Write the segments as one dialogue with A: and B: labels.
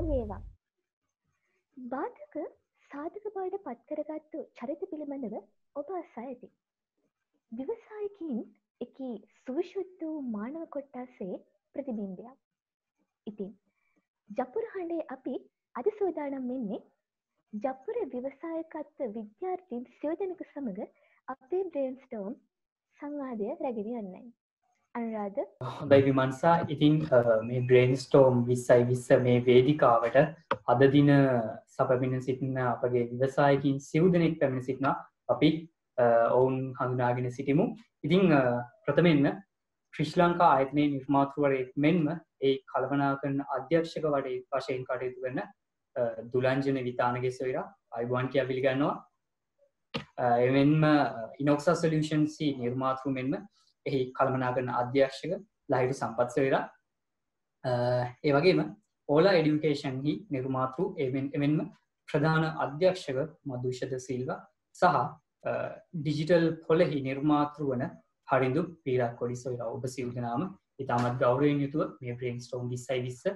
A: වේවා. බාධක සාධක බවට පත් කරගත්තු චරිත පිළිබඳව ඔබ අසා ඇති. ව්‍යවසායකින් එකී සුවිශුද්ධ වූ මානව කොට්ටාසේ ප්‍රතිබිම්බයක්. ඉතින් ජපුර හඬේ අපි අද සූදානම් වෙන්නේ ජපුර ව්‍යවසායකත්ව විද්‍යාර්ථීන් සිය දෙනෙකු සමග අපේ බ්‍රේන්ස්ටෝම් සංවාදය රැගෙන යන්නයි. අනුරාධ.
B: හොඳයි විමර්ශා. ඉතින් මේ බ්‍රේන්ස්ටෝම් 2020 මේ වේදිකාවට අද දින සපබින සිටින අපගේ ව්‍යවසායකින් සිය දෙනෙක් පැමිණ සිටිනවා. අපි ඔවුන් හඳුනාගෙන සිටිමු. ඉතින් ප්‍රථමයෙන්ම ශ්‍රී ලංකා ආයතනයේ නිර්මාතෘවරයෙක් මෙන්ම ඒ කළමනාකරන අධ්‍යක්ෂක වශයෙන් කටයුතු කරන දුලංජන විතානගේ සොයුරා අයුබෝවන් කියා පිළිගන්නවා. එමෙන්ම ඉනොක්සා සොලියුෂන්ස් නිර්මාතෘ මෙන්ම එහි කළමනාකරන අධ්‍යක්ෂක ලහිරු සම්පත් සොයුරා. ඒ වගේම ඕලා එඩියුකේෂන් හි නිර්මාතෘ එමෙන්ම ප්‍රධාන අධ්‍යක්ෂක මදුෂද සිල්වා සහ ඩිජිටල් පොලෙහි නිර්මාතෘ වන හරිඳු පීරක්කොඩි සොයුරා. ඔබ සියලු දෙනාම ඉතාමත් ගෞරවයෙන් යුතුව මේ බ්‍රේන්ස්ටෝම් 2020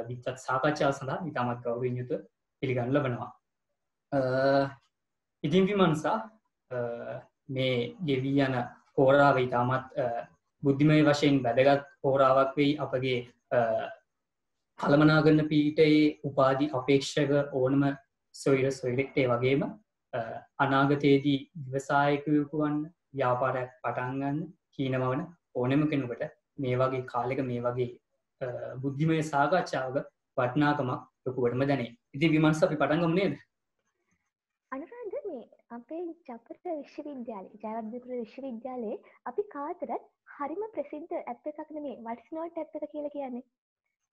B: විත්ත් සාකච්ඡාව සඳහා ඉතාමත් ගෞරවයෙන් යුතුව පිළිගනු ලබනවා. ඉතින් විමර්ශා මේ ගෙවී යන හෝරාව ඉතාමත් බුද්ධිමය වශයෙන් වැදගත් හෝරාවක් වෙයි අපගේ කළමනාකරන පීඨයේ උපාධි අපේක්ෂක ඕනම සොයුරෙක්ට. ඒ වගේම අනාගතයේදී ව්‍යවසායකයෙකු වන්න, ව්‍යාපාරයක් පටන් ගන්න කීනමවන ඕනෙම කෙනෙකුට මේ වගේ කාලෙක මේ වගේ බුද්ධිමය සාකච්ඡාවක වටිනාකමක් ලොකුවටම දැනේ. ඉතින් විමර්ශා අපි පටන් ගමු නේද?
A: අනුරාධ, මේ අපේ ජපුර විශ්වවිද්‍යාලයේ ජයවර්ධනපුර විශ්වවිද්‍යාලයේ අපි කාටවත් හරිම ප්‍රසිද්ධ ඇප් එකක් නෙමේ වට්ස් නෝට් ඇප් එක කියලා කියන්නේ.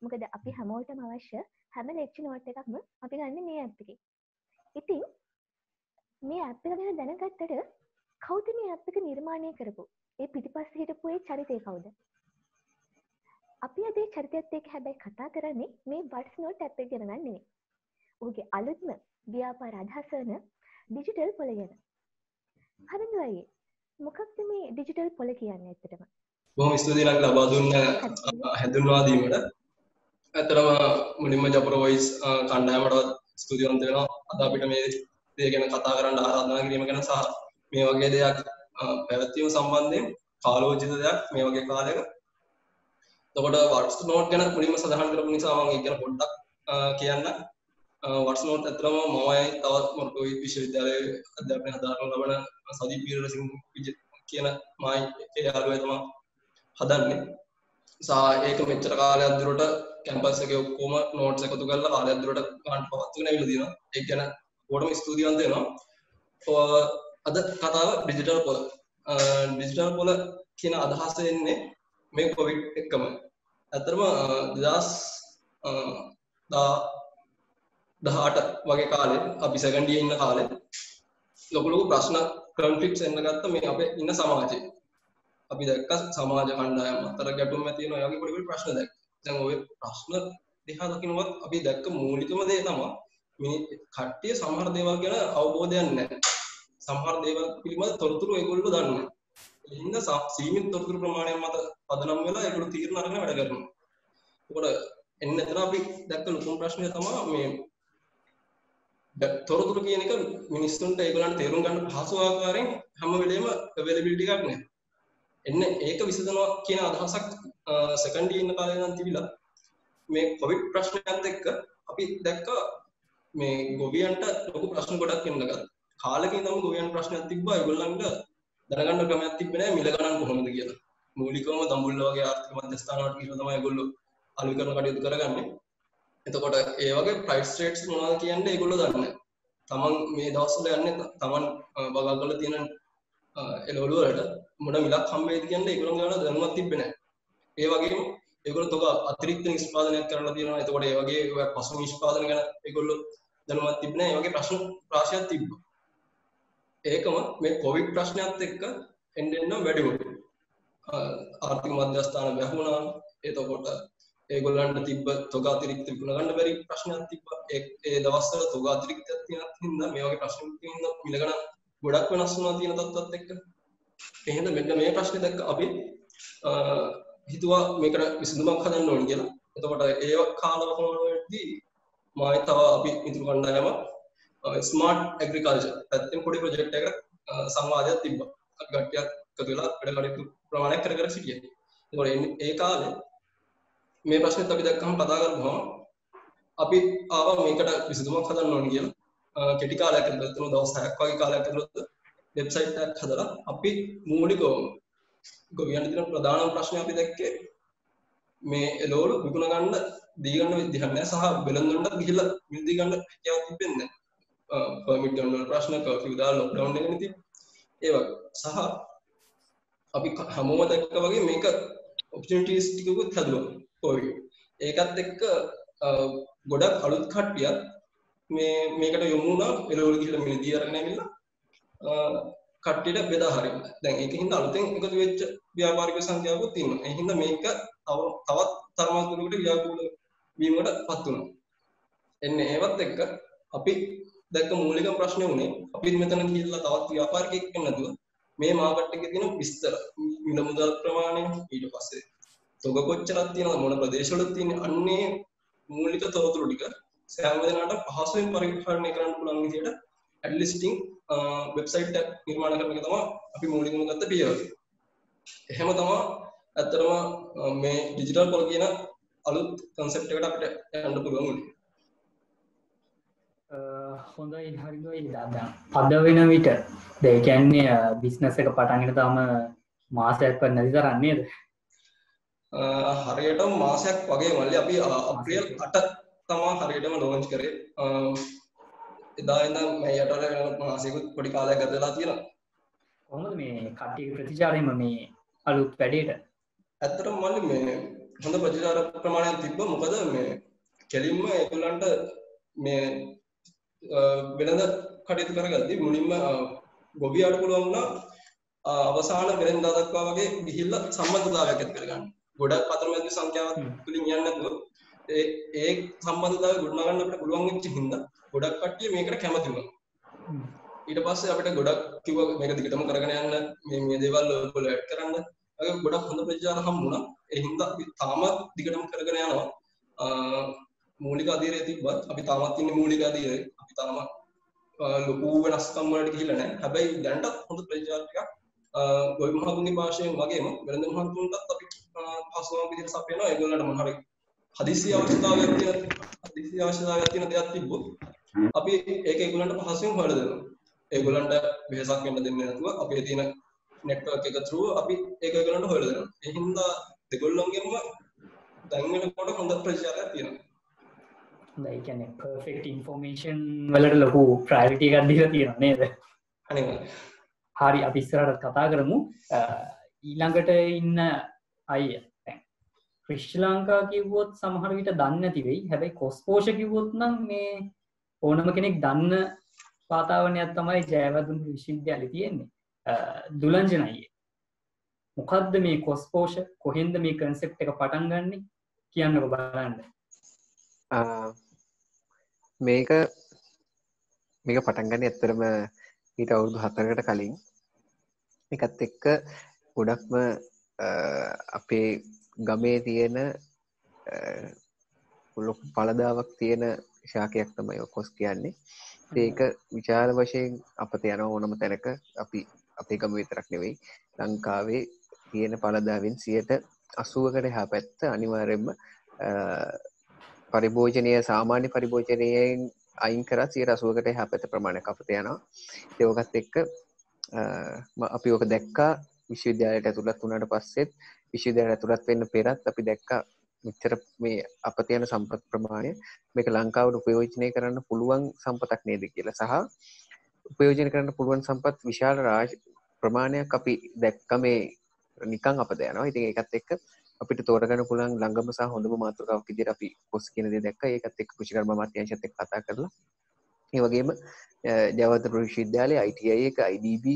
A: මොකද අපි හැමෝටම අවශ්‍ය හැම ලෙක්චර් නෝට් එකක්ම අපි ගන්න මේ ඇප් එකේ. ඉතින් මේ ඇප් එක ගැන දැනගත්තට කවුද මේ ඇප් එක නිර්මාණය කරපු? ඒ පිටිපස්සේ හිටපු ඒ චරිතය කවුද? අපි අද ඒ චරිතයත් එක්ක හැබැයි කතා කරන්නේ මේ වට්ස් නෝට් ඇප් එක ගැන නෙමෙයි. ඔහුගේ අලුත්ම ව්‍යාපාර අදහස වන ඩිජිටල් පොල ගැන. හරිද අයියේ? මොකක්ද මේ ඩිජිටල් පොල කියන්නේ ඇත්තටම?
C: බොහොම ස්තුතියි ලබා දුන්න හැඳුන්වාදීමට. ඇත්තටම මුලින්ම ජපුර වොයිස් කණ්ඩායමට ස්තුතිවන්ත වෙනවා. අද අපිට මේ දේ ගැන කතා කරන්න ආරාධනා කිරීම ගැන සහ මේ වගේ දෙයක් පැවැත්වීම සම්බන්ධයෙන් කාලෝචිත දෙයක් මේ වගේ කාලයක. එතකොට වට්ස් නෝට් ගැන මුලින්ම සඳහන් කරපු නිසා මම ඒක ගැන පොඩ්ඩක් කියන්න. වට්ස් නෝට් ඇත්තටම මමයි තවත් මොරටුවේ විශ්වවිද්‍යාලයේ අධ්‍යාපනය හදාරන ලබන සදීප් වීරසිංහ කියන මයි ඒ යාළුවා තමයි හදන්නේ. ඒක මෙච්චර කාලයක් දුරට කැම්පස් එකේ ඔක්කොම නෝට්ස් එකතු කරලා කාලයක් දුරට ගන්න පවත්වගෙන ඇවිල්ලා තියෙනවා. ඒක ගැන ඕනම ස්තුතිවන්ත වෙනවා. අද කතාව ඩිජිටල් පොල. ඩිජිටල් පොල කියන අදහස එන්නේ මේ කොවිඩ් එක්කම. ඇත්තටම 2018 වගේ කාලේ අපි සෙකන්ඩ් ඉයර් ඉන්න කාලේ ලොකු ප්‍රශ්න කන්ෆ්ලික්ට්ස් එන්න ගත්ත මේ අපේ ඉන්න සමාජයේ. අපි දැක්ක සමාජ කණ්ඩායම් අතර ගැටුම් ඇති වෙනවා. ඒ වගේ පොඩි පොඩි ප්‍රශ්න දැක්ක. දැන් ওই ප්‍රශ්න දිහා දකින්නවත් අපි දැක්ක මූලිකම දේ තමයි මේ කට්ටිය සමහර දේවල් ගැන අවබෝධයක් නැහැ. සමහර දේවල් පිළිබඳ තොරතුරු ඒගොල්ලෝ දන්නේ නැහැ. ඒ හින්දා සීමිත තොරතුරු ප්‍රමාණයක් මත පදනම් වෙලා ඒගොල්ලෝ තීරණ අරගෙන වැඩ කරනවා. ඒකට එන්න එතන අපි දැක්ක ලොකුම ප්‍රශ්නය තමයි මේ තොරතුරු කියන එක මිනිස්සුන්ට ඒගොල්ලන්ට තේරුම් ගන්න පහසු ආකාරයෙන් හැම වෙලේම අවైలබිලිටි එකක් නැහැ. එන්න ඒක විසඳනවා කියන අදහසක් සෙකන්ඩ් ඉයර් ඉන්න කාලේ නම් තිබිලා මේ කොවිඩ් ප්‍රශ්නයත් එක්ක අපි දැක්ක මේ ගොවියන්ට ලොකු ප්‍රශ්න ගොඩක් එන්න ගත්තා. කාලෙක ඉඳන්ම ගොවියන් ප්‍රශ්නයක් තිබ්බා. ඒගොල්ලන්ට දැනගන්න ක්‍රමයක් තිබ්බේ නැහැ මිල ගණන් කොහොමද කියලා. මූලිකවම දඹුල්ල වගේ ආර්ථික මධ්‍යස්ථාන වලට ගිහින් තමයි ඒගොල්ලෝ අලුත් කරන කටයුතු කරගන්නේ. එතකොට ඒ වගේ ප්‍රයිස් රේට්ස් මොනවද කියන්නේ ඒගොල්ලෝ දන්නේ නැහැ. තමන් මේ දවස්වල යන්නේ තමන් වගා කරලා තියෙන එළවලු වලට මොන මිලක් හම්බෙයිද කියන්නේ ඒගොල්ලෝ ගාන දැනුමක් තිබ්බේ නැහැ. ඒ වගේම ඒගොල්ලෝ තෝක අතිරික්ත නිෂ්පාදනයක් කරලා තියෙනවා. එතකොට ඒ වගේ පසු නිෂ්පාදන ගැන ඒගොල්ලෝ දැනුමක් තිබ්බේ නැහැ. ඒ වගේ ප්‍රශ්න රාශියක් තිබ්බා. ඒකම මේ කොවිඩ් ප්‍රශ්නයත් එක්ක එන්න වැඩි වුණා. ආර්ථික මධ්‍යස්ථාන වැහුණා. එතකොට ඒගොල්ලන්ට තිබ්බ තෝක අතිරික්ත විකුණ ගන්න බැරි ප්‍රශ්නයක් තිබ්බා. ඒ දවස්වල තෝක අතිරික්තයක් තියෙනත් හින්දා මේ වගේ ප්‍රශ්න තියෙනවා. මිල ගණන් ගොඩක් වෙනස් වුණා තියෙන තත්ත්වත් එක්ක. එහෙනම් මෙන්න මේ ප්‍රශ්නේ දැක්ක අපි හිතුවා මේකට විසඳුමක් හදන්න ඕනේ කියලා. එතකොට ඒ කාලවකවලදී මායි තව අපි ඉතුරු කණ්ඩායම ස්මාර්ට් ඇග්‍රිකල්චර් පැත්තෙන් පොඩි ප්‍රොජෙක්ට් එකකට සංවාදයක් තිබ්බා. අපි කට්ටියක් එකතු වෙලා වැඩ කටයුතු ප්‍රමාණයක් කර සිටියා. ඒතකොට ඒ කාලේ මේ ප්‍රශ්නෙත් අපි දැක්කම කතා කරගුවම අපි ආවා මේකට විසඳුමක් හදන්න ඕන කියලා. කෙටි කාලයක් ඇතුළත දවස් 6ක් වගේ කාලයක් ඇතුළත වෙබ්සයිට් එකක් හදලා අපි මූලිකවම ගොවියන්ට දෙන ප්‍රධානම ප්‍රශ්නේ අපි දැක්කේ මේ එළවලු විකුණ ගන්න දී ගන්න විදිහක් නැහැ සහ වෙළඳුන්ට ගිහිල්ලා මිලදී ගන්න හැකියාවක් තිබෙන්නේ නැහැ. පර්මිට් ගන්න වල ප්‍රශ්න කර්ෆියු දාලා ලොක්ඩවුන් එකනේ තිබ්බේ. ඒ වගේ සහ අපි හැමෝම දැක්කා වගේ මේක ඔපචුනිටිස් ටිකකුත් හදුවා කොවිඩ්. ඒකත් එක්ක ගොඩක් අලුත් කට්ටියක් මේකට යොමු වුණා එළවලු ගිහිල්ලා මිලදී අරගෙන ඇවිල්ලා කට්ටියට බෙදා හරින්න. දැන් ඒකින්ද අලුතෙන් එකතු වෙච්ච ව්‍යාපාරික සංඛ්‍යාවකුත් තියෙනවා. ඒ හින්දා මේක තවත් තරමක් දුරකට ව්‍යාකූල වීමකටපත් වුණා. එන්නේ ඒවත් එක්ක අපි දැක්ක මූලිකම ප්‍රශ්නේ උනේ අපි මෙතන ගිහිල්ලා තවත් ව්‍යාපාරිකයෙක් වෙන්න නැතුව මේ මාකට් එකේ තියෙන විස්තර මිල මුදල් ප්‍රමාණය ඊට පස්සේ තොග කොච්චරක් තියෙනවද මොන ප්‍රදේශවලද තියෙන්නේ අන්නේ මූලික තොරතුරු ටික සෑම දෙනාට පහසුවෙන් පරිහරණය කරන්න පුළුවන් විදිහට ඇඩ් ලිස්ටිං වෙබ්සයිට් එක නිර්මාණය කරන එක තමයි අපි මූලිකව ගත්ත පියවර. එහෙම තමයි ඇත්තටම මේ ඩිජිටල් පොල් කියන අලුත් concept එකට අපිට යන්න පුළුවන් උනේ.
B: හොඳයි හරිදයි දාදා. අද වෙන විට ඒ කියන්නේ බිස්නස් එක පටන් ගෙන තාම මාසයක්වත් නැති තරම් නේද?
C: හරියටම මාසයක් වගේ මල්ලි අපි අප්‍රේල් 8 තමයි හරියටම ලොන්ච් කරේ. එදා ඉඳන් මේ යටවල මාසෙකුත් පොඩි කාලයක් ගත වෙලා තියෙනවා.
B: කොහොමද මේ කට්ටියගේ ප්‍රතිචාරයම මේ අලුත් වැඩේට?
C: ඇත්තටම මල්ලි මේ හොඳ ප්‍රතිචාර ප්‍රමාණයක් තිබ්බා. මොකද මේ කෙලින්ම ඒගොල්ලන්ට මේ වෙනද කටයුතු කරගද්දි මුලින්ම ගොවියාට පුළුවන් වුණා අවසාන වෙනදා දක්වා වගේ ගිහිල්ලා සම්බන්ධතාවයක් ඇති කරගන්න. ගොඩක් අතරමැදි සංඛ්‍යාවක් තුලින් යන්නේ නැතුව ඒ සම්බන්ධතාවය ගොඩනගන්න අපිට පුළුවන් වෙච්ච හින්දා ගොඩක් කට්ටිය මේකට කැමති වුණා. ඊට පස්සේ අපිට ගොඩක් කිව්වා මේක දිගටම කරගෙන යන්න මේ දේවල් ඔයගොල්ලෝ ඇඩ් කරන්න. ඒක ගොඩක් හොඳ ප්‍රතිචාර හම්බුණා. ඒ හින්දා අපි තාමත් දිගටම කරගෙන යනවා. මූලික අධීරය තිබ්බත් අපි තාමත් ඉන්නේ මූලික අධීරේ. අපි තාම ලොකු වෙනස්කම් වලට ගිහිල්ලා නැහැ. හැබැයි දැනටත් හොඳ ප්‍රතිචාර ටිකක් ගොවි මහතුන්ගේ භාෂාවෙන් වගේම වෙළඳ මහතුන්ටත් අපි පහසුකම් විදිහට සපයනවා. ඒගොල්ලන්ට මොන හරි හදිසි අවශ්‍යතාවයක් තියෙන දෙයක් තිබ්බොත් අපි ඒක ඒගොල්ලන්ට පහසුවෙන් හොයලා දෙනවා. ඒගොල්ලන්ට වෙහසක් වෙන්න දෙන්නේ නැතුව අපේ තියෙන network එක through අපි ඒක ඒගොල්ලන්ට හොයලා දෙනවා. ඒ හින්දා දෙගොල්ලන්ගෙම දැන් වෙනකොට හොඳ ප්‍රතිචාරයක් තියෙනවා.
B: හොඳයි. ඒ කියන්නේ perfect information වලට ලොකු priority එකක් දීලා තියෙනවා නේද?
C: අනිවාර්යයෙන්.
B: හරි අපි ඉස්සරහට කතා කරමු. ඊළඟට ඉන්න අයියා ශ්‍රී ලංකා කිව්වොත් සමහර විට දන්නේ නැති වෙයි. හැබැයි කොස්පෝෂ කිව්වොත් නම් මේ ඕනම කෙනෙක් දන්න වාතාවරණයක් තමයි ජයවර්ධන විශ්වවිද්‍යාලේ තියෙන්නේ. දුලංජන අයියේ. මොකද්ද මේ කොස්පෝෂ? කොහෙන්ද මේ concept එක පටන් ගන්නෙ? කියන්නකො බලන්න.
D: මේක පටන් ගන්නේ ඇත්තටම ඊට අවුරුදු 4කට කලින්. මේකත් එක්ක ගොඩක්ම අපේ ගමේ තියෙන ලොකු පළදාවක් තියෙන ශාකයක් තමයි කොස් කියන්නේ. ඒක විශාල වශයෙන් අපත යන ඕනම තැනක අපි අපේ ගම විතරක් නෙවෙයි ලංකාවේ තියෙන පළදාවෙන් 80%කට එහා පැත්ත අනිවාර්යයෙන්ම පරිභෝජනය සාමාන්‍ය පරිභෝජනයෙන් අයින් කරත් 80%කට එහා පැත්ත ප්‍රමාණයක් අපත යනවා. ඒකත් එක්ක අපි ඔක දැක්කා විශ්වවිද්‍යාලයට ඇතුළත් වුණාට පස්සෙත් විශ්වවිද්‍යාලයට ඇතුළත් වෙන්න පෙරත් අපි දැක්කා මෙච්චර මේ අපත යන සම්පත් ප්‍රමාණය මේක ලංකාවට උපයෝජනය කරන්න පුළුවන් සම්පතක් නේද කියලා සහ උපයෝජනය කරන්න පුළුවන් සම්පත් විශාල ප්‍රමාණයක් අපි දැක්ක මේ නිකන් අපත යනවා. ඉතින් ඒකත් එක්ක අපිට තෝරගන්න පුළුවන් ළඟම සහ හොඳම මාතෘකාවක් විදිහට අපි කොස් කියන දේ දැක්කා. ඒකත් එක්ක කෘෂිකර්ම අමාත්‍යාංශයත් එක්ක කතා කරලා ඒ වගේම ජයවර්ධන විශ්වවිද්‍යාලයේ ITI එක IDB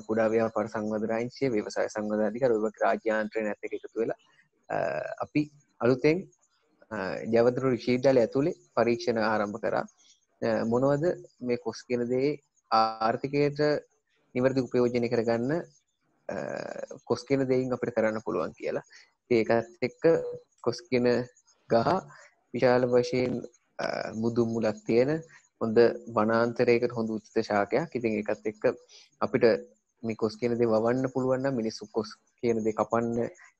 D: කුඩා ව්‍යාපාර සංවර්ධන අංශය ව්‍යවසාය සංවර්ධන අධිකාරිය ඔය වගේ රාජ්‍ය යාන්ත්‍රණයත් එක්ක එකතු වෙලා අපි අලුතෙන් ජයවර්ධන විශ්වවිද්‍යාලය ඇතුලේ පරීක්ෂණ ආරම්භ කරා. මොනවද මේ කොස් කියන දේ ආර්ථිකයට නිවැරදි උපයෝජනය කරගන්න කොස් කියන දෙයින් අපිට කරන්න පුළුවන් කියලා. ඒකත් එක්ක කොස් කියන ගහ විශාල වශයෙන් මුදුන් මුලක් තියෙන හොඳ වනාන්තරයකට හොඳ උචිත ශාකයක්. ඉතින් ඒකත් එක්ක අපිට මේ කොස් කියන දේ වවන්න පුළුවන් නම් මිනිස්සු කොස් කියන දේ කපන්න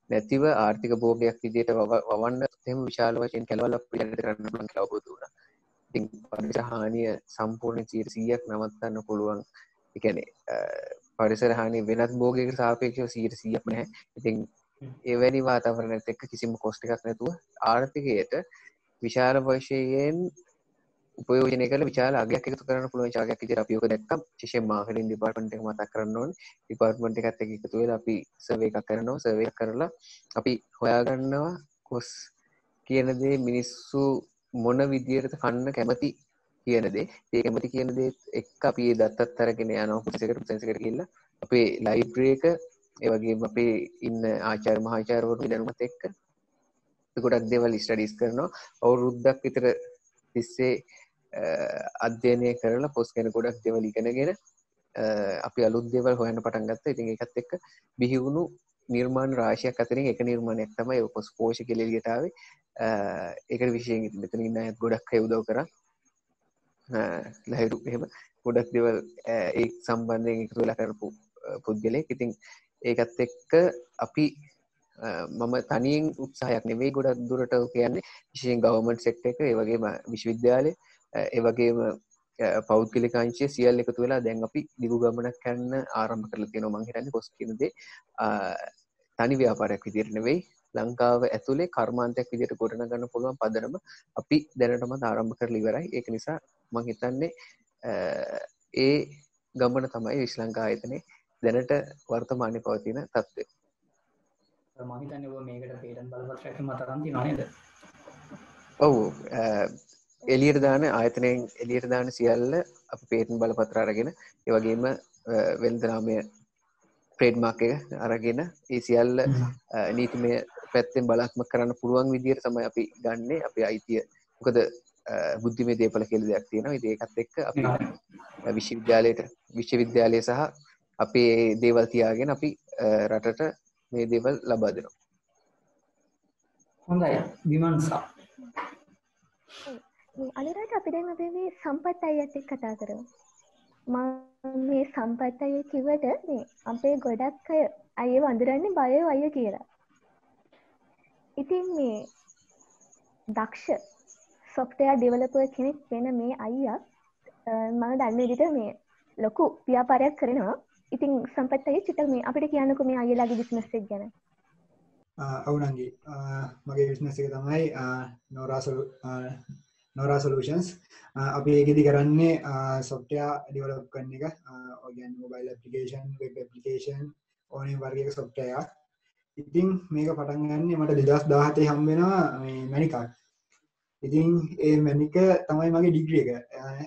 D: නැතිව ආර්ථික භෝගයක් විදිහට වවන්න එහෙම විශාල වශයෙන් කැලවල අපිට කරන්න පුළුවන් කියලා අවබෝධ වුණා. ඉතින් පරිසර හානිය සම්පූර්ණ 100%ක් නවත්තන්න පුළුවන්. ඒ කියන්නේ පරිසර හානිය වෙනත් භෝගයකට සාපේක්ෂව 100%ක් නැහැ. ඉතින් එවැනි වාතාවරණයත් එක්ක කිසිම කොස්ට් එකක් නැතුව ආර්ථිකයට විශාල වශයෙන් උපයෝජනය කරලා විශාල අගයක් එකතු කරන්න පුළුවන් ශාකයක් විදිහට අපි ඔක දැක්කා. විශේෂයෙන් මාකටිං ඩිපාර්ට්මන්ට් එක මතක් කරන්න ඕනේ. ඩිපාර්ට්මන්ට් එකත් එක්ක එකතු වෙලා අපි සර්වේ එකක් කරනවා. සර්වේ එක කරලා අපි හොයාගන්නවා කොස් කියන දේ මිනිස්සු මොන විදිහට කන්න කැමති කියන දේ. ඒ කැමති කියන දේත් එක්ක අපි ඒ දත්තත් අරගෙන යනවා ප්‍රොසෙස් එකට ගිහිල්ලා අපේ ලයිබ්‍රරි එක ඒ වගේම අපේ ඉන්න ආචාර්ය මහාචාර්යවරු දැනුමත් එක්ක ගොඩක් දේවල් ස්ටඩීස් කරනවා. අවුරුද්දක් විතර තිස්සේ අධ්‍යයනය කරලා පොස් ගැන ගොඩක් දේවල් ඉගෙනගෙන අපි අලුත් දේවල් හොයන්න පටන් ගත්තා. ඉතින් ඒකත් එක්ක බිහි වුණු නිර්මාණ රාශියක් අතරින් එක නිර්මාණයක් තමයි පොස් පෝෂක කියලා එළියට ආවේ. ඒකට විශේෂයෙන් මෙතන ඉන්න අයත් ගොඩක් අය උදව් කරා. ලහිරු එහෙම ගොඩක් දේවල් ඒ සම්බන්ධයෙන් එකතු වෙලා කරපු පුද්ගලයෙක්. ඉතින් ඒකත් එක්ක අපි මම තනියෙන් උත්සාහයක් නෙවෙයි ගොඩක් දුරට කියන්නේ විශේෂයෙන් ගවර්න්මන්ට් සෙක්ටර් එක ඒ වගේම විශ්වවිද්‍යාලය ඒ වගේම පෞද්ගලික අංශය සියල්ල එකතු වෙලා දැන් අපි දිගු ගමනක් යන්න ආරම්භ කරලා තියෙනවා. මම හිතන්නේ කොස් කියන දේ තනි ව්‍යාපාරයක් විදිහට නෙවෙයි ලංකාව ඇතුලේ කර්මාන්තයක් විදිහට ගොඩනගන්න පුළුවන් පදනම අපි දැනටමත් ආරම්භ කරලා ඉවරයි. ඒක නිසා මම හිතන්නේ ඒ ගමන තමයි ශ්‍රී ලංකා ආයතනයේ දැනට වර්තමානයේ පවතින තත්ත්වය.
B: මම හිතන්නේ ඔබ මේකට පේටන්ට් බලපත්‍රයක් මතකම් තියෙනවා නේද?
D: ඔව් එළියට දාන ආයතනයෙන් එළියට දාන සියල්ල අපි පේටන්ට් බලපත්‍ර අරගෙන ඒ වගේම වෙළඳ නාමය ට්‍රේඩ්මාර්ක් එක අරගෙන ඒ සියල්ල නීතිමය පැත්තෙන් බලාත්මක කරන්න පුළුවන් විදිහට තමයි අපි ගන්නෙ අපේ අයිතිය. මොකද බුද්ධිමය දේපල කියලා දෙයක් තියෙනවා. ඉතින් ඒකත් එක්ක අපි විශ්වවිද්‍යාලය සහ අපේ දේවල් තියාගෙන අපි රටට මේ දේවල් ලබා දෙනවා.
B: හොඳයි විමර්ශා.
A: අනිරාට අපි දැන් අපේ මේ සම්පත් අයියත් එක්ක කතා කරමු. මම මේ සම්පත් අයිය කිව්වට මේ අපේ ගොඩක් අය අයියව අඳුරන්නේ බයෝ අයිය කියලා. ඉතින් මේ දක්ෂ software developer කෙනෙක් වෙන මේ අයියා මම දන්න විදිහට මේ ලොකු ව්‍යාපාරයක් කරනවා. ඉතින් සම්පත් අයිය චුට්ටක් මේ අපිට කියන්නකෝ මේ අයියලාගේ බිස්නස් එක ගැන.
E: ඔව් නංගි මගේ බිස්නස් එක තමයි Nora Solutions. අපි ඒකෙදි කරන්නේ software develop කරන එක. ඔය කියන්නේ mobile application, web application ඕනේ වර්ගයක software එකක්. ඉතින් මේක පටන් ගන්නේ මට 2017 හම්බ වෙනවා මේ මැනිකක්. ඉතින් ඒ මැනික තමයි මගේ ඩිග්‍රී එක.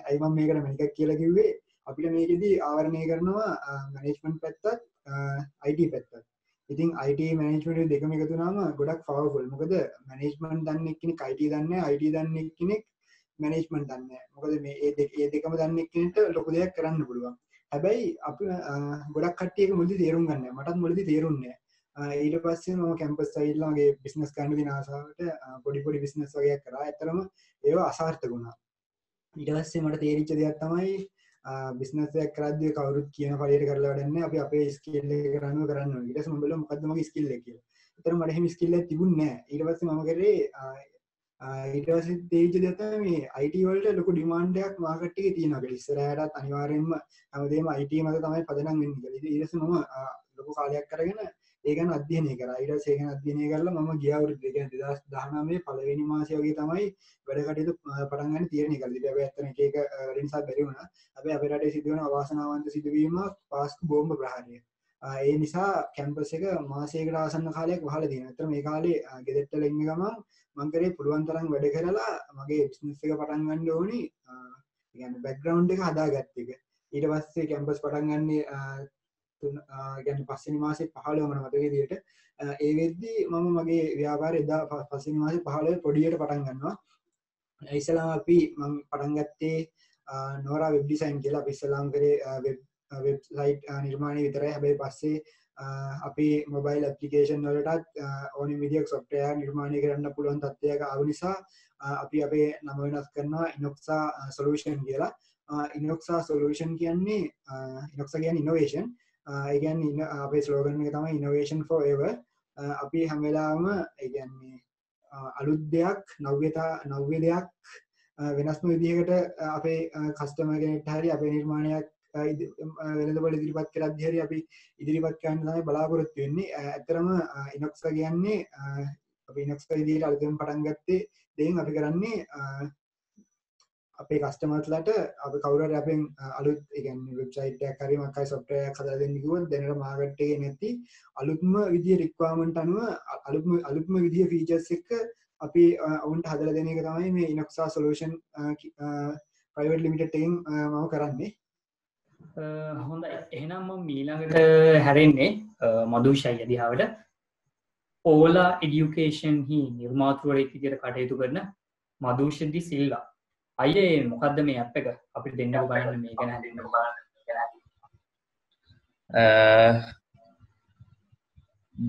E: අයි මම මේකට මැනිකක් කියලා කිව්වේ අපිට මේකෙදි ආවරණය කරනවා මැනේජ්මන්ට් පැත්තත් IT පැත්තත්. ඉතින් IT මැනේජ්මන්ට් දෙකම එකතු වුණාම ගොඩක් පවර්ෆුල්. මොකද මැනේජ්මන්ට් දන්න එක්කෙනෙක් IT දන්නේ නැහැ, IT දන්න එක්කෙනෙක් මැනේජ්මන්ට් දන්නේ නැහැ. මොකද මේ ඒ දෙකම දන්න එක්කෙනෙක්ට ලොකු දෙයක් කරන්න පුළුවන්. හැබැයි අපි ගොඩක් කට්ටිය ඒක මුලදී තේරුම් ගන්න නැහැ. මටත් මුලදී තේරුන්නේ නැහැ. ඊට පස්සේ මම කැම්පස් සයිඩ්ලා මගේ බිස්නස් කරන්න දින ආසාවට පොඩි බිස්නස් වගේක් කරා. ඇත්තටම ඒව අසාර්ථක වුණා. ඊට පස්සේ මට තේරිච්ච දෙයක් තමයි බිස්නස් එකක් කරද්දී කවුරුත් කියන පළියට කරලා වැඩක් නැහැ. අපි අපේ ස්කිල් එක කරන්න ඕනේ. ඊට පස්සේ මම බැලුවා මොකද්ද මගේ ස්කිල් එක කියලා. ඒතර මට එහෙම ස්කිල් එකක් තිබුණේ නැහැ. ඊට පස්සේ මම කරේ ඊට පස්සේ තේරිච්ච දෙයක් තමයි මේ IT වලට ලොකු ඩිමාන්ඩ් එකක් මාකට් එකේ තියෙනවා කියලා. ඉස්සරහටත් අනිවාර්යයෙන්ම හැමදේම IT මත තමයි පදනම් වෙන්නේ කියලා. ඊට පස්සේ මම ලොකු කාලයක් අරගෙන ඒ ගැන අධ්‍යයනය කරා. ඊට පස්සේ ඒ ගැන අධ්‍යයනය කරලා මම ගිය අවුරුද්දේ කියන්නේ 2019 පළවෙනි මාසයේ වගේ තමයි වැඩ කටයුතු පටන් ගන්න තීරණය කළා. ඉතින් අපි ඇත්තටම එක වැඩ නිසා බැරි වුණා. හැබැයි අපේ රටේ සිදුවන අවාසනාවන්ත සිදුවීම පාස්කු බෝම්බ ප්‍රහාරය. ඒ නිසා කැම්පස් එක මාසයකට ආසන්න කාලයක් වහලා තියෙනවා. ඇත්තටම මේ කාලේ ගෙදරට ලෙන්න ගමන් මම කරේ පුළුවන් තරම් වැඩ කරලා මගේ බිස්නස් එක පටන් ගන්න ඕනි. ඒ කියන්නේ බෑග්ග්‍රවුන්ඩ් එක හදාගත්ත එක. ඊට පස්සේ කැම්පස් පටන් ගන්නේ කියන්නේ පස්වෙනි මාසේ 15 මම මතක විදියට ඒ වෙද්දී මම මගේ ව්‍යාපාරය එදා පස්වෙනි මාසේ 15 පොඩියට පටන් ගන්නවා. ඉස්සෙල්ලාම අපි මම පටන් ගත්තේ Nora web design කියලා. අපි ඉස්සෙල්ලාම කරේ වෙබ්සයිට් නිර්මාණය විතරයි. හැබැයි පස්සේ අපි මොබයිල් ඇප්ලිකේෂන් වලටත් ඕනි විදිහක සොෆ්ට්වෙයාර් නිර්මාණය කරන්න පුළුවන් තත්ත්වයක ආව නිසා අපි අපේ නම වෙනස් කරනවා ඉනොක්සා සොලියුෂන් කියලා. ඉනොක්සා සොලියුෂන් කියන්නේ ඉනොක්සා කියන්නේ ඉනෝවේෂන්. ඒ කියන්නේ අපේ ස්ලෝගන් එක තමයි innovation forever. අපි හැම වෙලාවෙම ඒ කියන්නේ අලුත් දෙයක් නව්‍ය දෙයක් වෙනස්ම විදිහකට අපේ කස්ටමර් කෙනෙක්ට හරි අපේ නිර්මාණයක් වෙළඳපොළ ඉදිරිපත් කරද්දී හරි අපි ඉදිරිපත් කරන්න තමයි බලාපොරොත්තු වෙන්නේ. ඇත්තරම ඉනොක්සා කියන්නේ අපි ඉනොක්සා විදිහට අලුතෙන් පටන් ගත්තේ දෙයින් අපි කරන්නේ අපේ කස්ටමර්ස්ලාට අපි කවුරු හරි අපෙන් අලුත් ඒ කියන්නේ වෙබ්සයිට් එකක් හරි මොකක් හරි සොෆ්ට්වෙයාර් එකක් හදලා දෙන්න කිව්වොත් දැනට මාකට් එකේ නැති අලුත්ම විදිහේ රික්වයර්මන්ට් අනුව අලුත්ම විදිහේ ෆීචර්ස් එක්ක අපි ඔවුන්ට හදලා දෙන එක තමයි මේ ඉනොක්සා සොලියුෂන් ප්‍රයිවට් ලිමිටඩ් එකෙන් මම කරන්නේ.
B: හොඳයි. එහෙනම් මම ඊළඟට හැරෙන්නේ මදුෂයි අධ්‍යාවට ඕලා එඩියුකේෂන් හි නිර්මාතෘවරයෙක් විදිහට කටයුතු කරන මදුෂදි සිල්වා. අයියේ මොකද්ද මේ ඇප් එක? අපිට දෙන්නකෝ බලන්න මේක ගැන හදන්න බලන්න.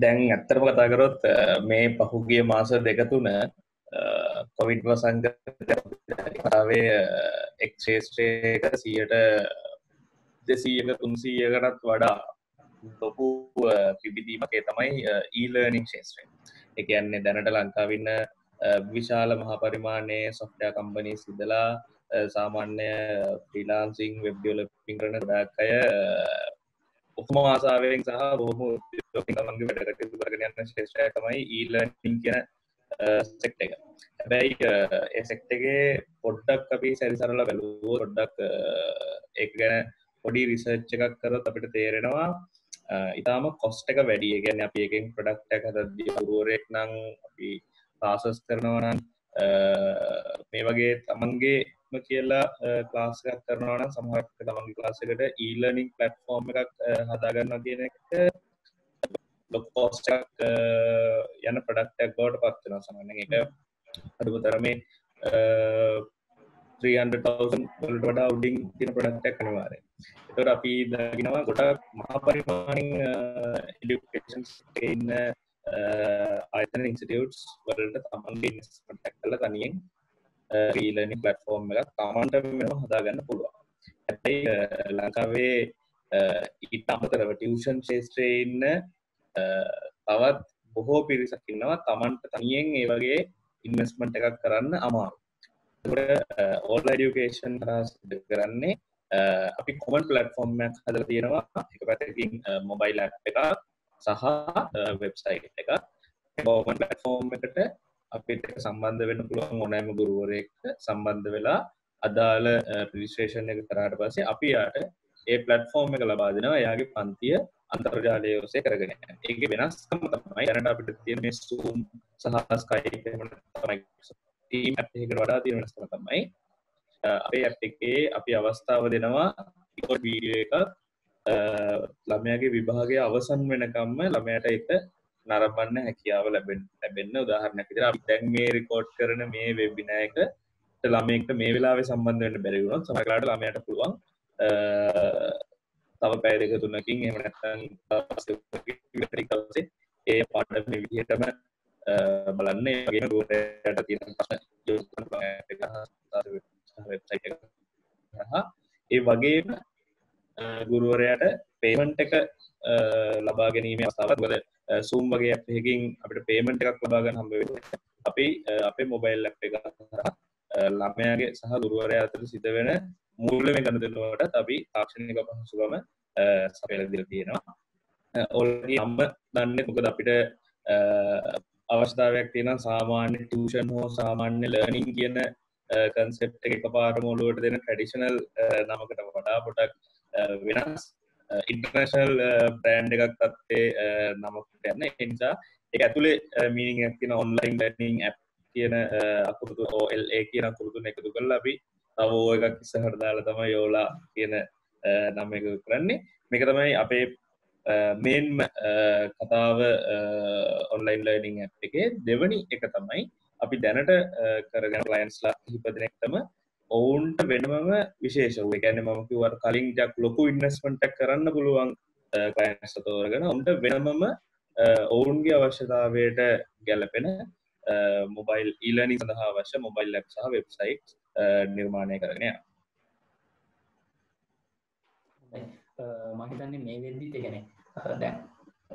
F: දැන් ඇත්තටම කතා කරොත් මේ පහුගිය මාස දෙක තුන කොවිඩ් වසංගතයේ එක්ස්චේන්ජ් එක 200ක 300කටත් වඩා ලොකු පිබිදීමක් තමයි e-learning ක්ෂේත්‍රය. ඒ කියන්නේ දැනට ලංකාවේ ඉන්න විශාල මහා පරිමාණයේ software companies ඉඳලා සාමාන්‍ය freelancing web developing කරන ගොඩක් අය උතුම් ආසාවෙන් සහ බොහොම තමන්ගේ වැඩ කටයුතු කරගෙන යන ක්ෂේත්‍රය තමයි e-learning කියන සෙක්ටර් එක. හැබැයි ඒ සෙක්ටර් එකේ පොඩ්ඩක් අපි සැරිසරලා බලුවොත් පොඩ්ඩක් ඒක ගැන පොඩි රිසර්ච් එකක් කරොත් අපිට තේරෙනවා ඊටාම කොස්ට් එක වැඩි. ඒ කියන්නේ අපි එකෙන් ප්‍රොඩක්ට් එකක් හදද්දී ගුරුවරයෙක් නම් අපි ක්ලාසස් කරනවා නම් මේ වගේ තමන්ගේම කියලා ක්ලාස් එකක් කරනවා නම් සමහරවිට තමන්ගේ ක්ලාස් එකට e-learning platform එකක් හදා ගන්නවා කියන එක ලොකු කොස්ට් එකක් යන ප්‍රොඩක්ට් එකක් බවට පත් වෙනවා. සාමාන්‍යයෙන් ඒක අඩුතරමේ 300,000 වලට වඩා උඩින් තියෙන ප්‍රොඩක්ට් එකක් අනිවාර්යයෙන්. ඒතකොට අපි දකිනවා ගොඩක් මහා පරිමාණින් এডুকেෂන් එකේ ඉන්න ආයතන ඉන්ස්ටිටියුට්ස් වලට තමන්ගේ ඉන්වෙස්ට්මන්ට් එකක් කරලා තනියෙන් e-learning platform එකක් තමන්ට වෙනම හදාගන්න පුළුවන්. හැබැයි ලංකාවේ ඊට අමතරව ටියුෂන් ක්ෂේත්‍රයේ ඉන්න තවත් බොහෝ පිරිසක් ඉන්නවා තමන්ට තනියෙන් ඒ වගේ ඉන්වෙස්ට්මන්ට් එකක් කරන්න අමාරුයි. ඒකට ඕන්ලයින් এডুকেෂන් කරාස් කරන්නේ අපි කොමන් ප්ලැට්ෆෝම් එකක් හදලා තියෙනවා. එක පැත්තකින් මොබයිල් ඇප් එකක් සහ වෙබ්සයිට් එකක්. කොමන් ප්ලැට්ෆෝම් එකට අපිට සම්බන්ධ වෙන්න පුළුවන් ඕනෑම ගුරුවරයෙක්ට සම්බන්ධ වෙලා අදාළ රෙජිස්ට්‍රේෂන් එක කරාට පස්සේ අපි යාට ඒ ප්ලැට්ෆෝම් එක ලබා දෙනවා. එයාගේ පන්තිය අන්තර්ජාලය ඔස්සේ කරගෙන යන්න. ඒකේ වෙනස්කම තමයි දැනට අපිට තියෙන මේ Zoom සහ Skype එහෙම තමයි ටීම් ඇප් එකකට වඩා තියෙන වෙනස්කම තමයි අපේ ඇප් එකේ අපි අවස්ථාව දෙනවා රෙකෝඩ් වීඩියෝ එකක් ළමයාගේ විභාගයේ අවසන් වෙනකම්ම ළමයාට ඒක නරඹන්න හැකියාව ලැබෙන්න. උදාහරණයක් විදිහට අපි දැන් මේ රෙකෝඩ් කරන මේ වෙබිනාර් එකට ළමයෙක්ට මේ වෙලාවේ සම්බන්ධ වෙන්න බැරි වුණොත් සමහරවිට ළමයාට පුළුවන් තව පැය දෙක තුනකින් එහෙම නැත්නම් ඒ පාඩම මේ විදිහටම බලන්න. ඒ වගේම ගුරුවරයාට තියෙන ප්‍රශ්න යොමු වෙබ්සයිට් එක ඒ වගේම ගුරුවරයාට පේමන්ට් එක ලබා ගැනීමේ අවස්ථාවක්. මොකද Zoom වගේ ඇප් එකකින් අපිට පේමන්ට් එකක් ලබා ගන්න හම්බ වෙන්නේ අපි අපේ මොබයිල් ඇප් එක කරා ළමයාගේ සහ ගුරුවරයා අතර සිදු වෙන මූල්‍යමය ගනුදෙනුවටත් අපි තාක්ෂණික පහසුකම සපයලා දීලා තියෙනවා. ඔල්රෙඩි අම්ම දන්නේ මොකද අපිට අවස්ථාවක් තියෙනවා සාමාන්‍ය ටියුෂන් හෝ සාමාන්‍ය ලර්නින් කියන කන්සෙප්ට් එක එකපාරම ඔළුවට දෙන ට්‍රැඩිෂනල් නමකට වඩා පොඩක් වෙනස් ඉන්ටර්නැෂනල් බ්‍රෑන්ඩ් එකක් තත්ත්වයේ නමකට යන. ඒ නිසා ඒක ඇතුලේ මීනින්ග් එකක් තියෙන ඔන්ලයින් ලර්නින් ඇප් කියන අකුරු OLA කියන අකුරු තුන එකතු කරලා අපි තව O එකක් ඉස්සරහට දාලා තමයි යෝලා කියන නම එක කරන්නේ. මේක තමයි අපේ මේන් කතාව ඔන්ලයින් ලර්නින් ඇප් එකේ. දෙවැනි එක තමයි අපි දැනට කරගෙන ක්ලයන්ට්ස්ලා කිහිප දෙනෙක්ටම ඔවුන්ට වෙනමම විශේෂ වූ. ඒ කියන්නේ මම කිව්වට කලින් ටිකක් ලොකු ඉන්වෙස්ට්මන්ට් එකක් කරන්න පුළුවන් clients තෝරගෙන උන්ට වෙනමම ඔවුන්ගේ අවශ්‍යතාවයට ගැලපෙන මොබයිල් e-learning සඳහා අවශ්‍ය මොබයිල් ඇප් සහ වෙබ්සයිට් නිර්මාණය කරගෙන යනවා.
B: මම හිතන්නේ මේ වෙද්දිත් ඒ කියන්නේ දැන්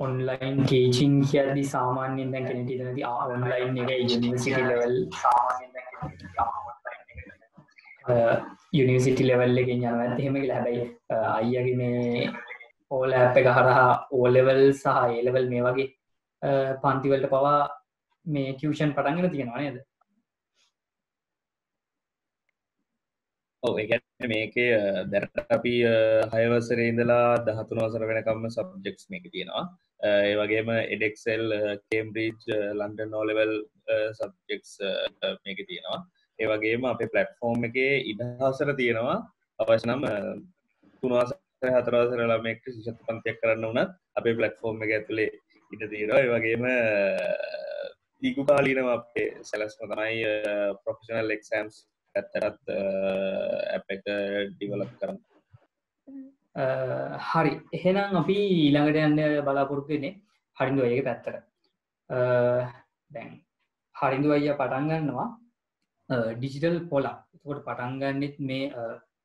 B: ඔන්ලයින් ටීචින් කියද්දි සාමාන්‍යයෙන් දැන් කෙනෙක් හිතනදී ඔන්ලයින් එක යුනිවර්සිටි ලෙවල් යුනිවර්සිටි ලෙවල් එකකින් යනවා නැත්නම් එහෙම කියලා. හැබැයි අයියාගේ මේ O lab එක හරහා O level සහ A level මේ වගේ පන්ති වලට පවා මේ ටියුෂන් පටන් ගෙන තියෙනවා නේද?
F: ඔව් ඒ කියන්නේ මේකේ දැනට අපි 6 වසරේ ඉඳලා 13 වසර වෙනකම්ම සබ්ජෙක්ට්ස් මේකේ තියෙනවා. ඒ වගේම edexcel cambridge london O level subjects මේකේ තියෙනවා. ඒ වගේම අපේ platform එකේ ඉඩහසර තියෙනවා අවශ්‍ය නම් 3 වසර 4 වසර ළමයෙක්ට ශිෂ්‍යත්ව පන්තියක් කරන්න වුණත් අපේ platform එක ඇතුලේ ඉඩ තියෙනවා. ඒ වගේම දීර්ඝ කාලීනව අපේ සැලැස්ම තමයි professional exams ඇත්තරත් ඇප් එක ඩිවලොප් කරන්න.
B: හරි. එහෙනම් අපි ඊළඟට යන්න බලාපොරොත්තු වෙන්නේ හරිඳු අයියාගේ පැත්තට. දැන් හරිඳු අයියා පටන් ගන්නවා ඩිජිටල් පොලක්. එතකොට පටන් ගන්නෙත් මේ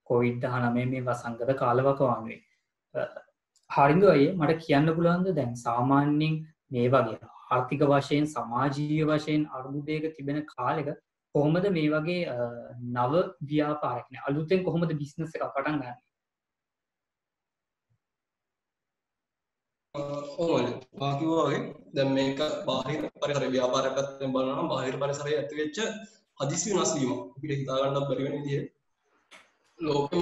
B: COVID-19 මේ වසංගත කාලවකවානුවේ. හරිඳු අයියා මට කියන්න පුළුවන්ද දැන් සාමාන්‍යයෙන් මේ වගේ ආර්ථික වශයෙන් සමාජීය වශයෙන් අර්බුදයක තිබෙන කාලෙක කොහොමද මේ වගේ නව ව්‍යාපාරයක් නේ අලුතෙන් කොහොමද බිස්නස් එකක් පටන් ගන්නේ?
C: ඔව් වාකියෝ වගේ දැන් මේක බාහිර පරිසර ව්‍යාපාරයක් පැත්තෙන් බලනවා නම් බාහිර පරිසරයේ ඇති වෙච්ච හදිසි වෙනස් වීම අපිට හිතා ගන්නත් බැරි වෙන විදිහේ ලෝකෙම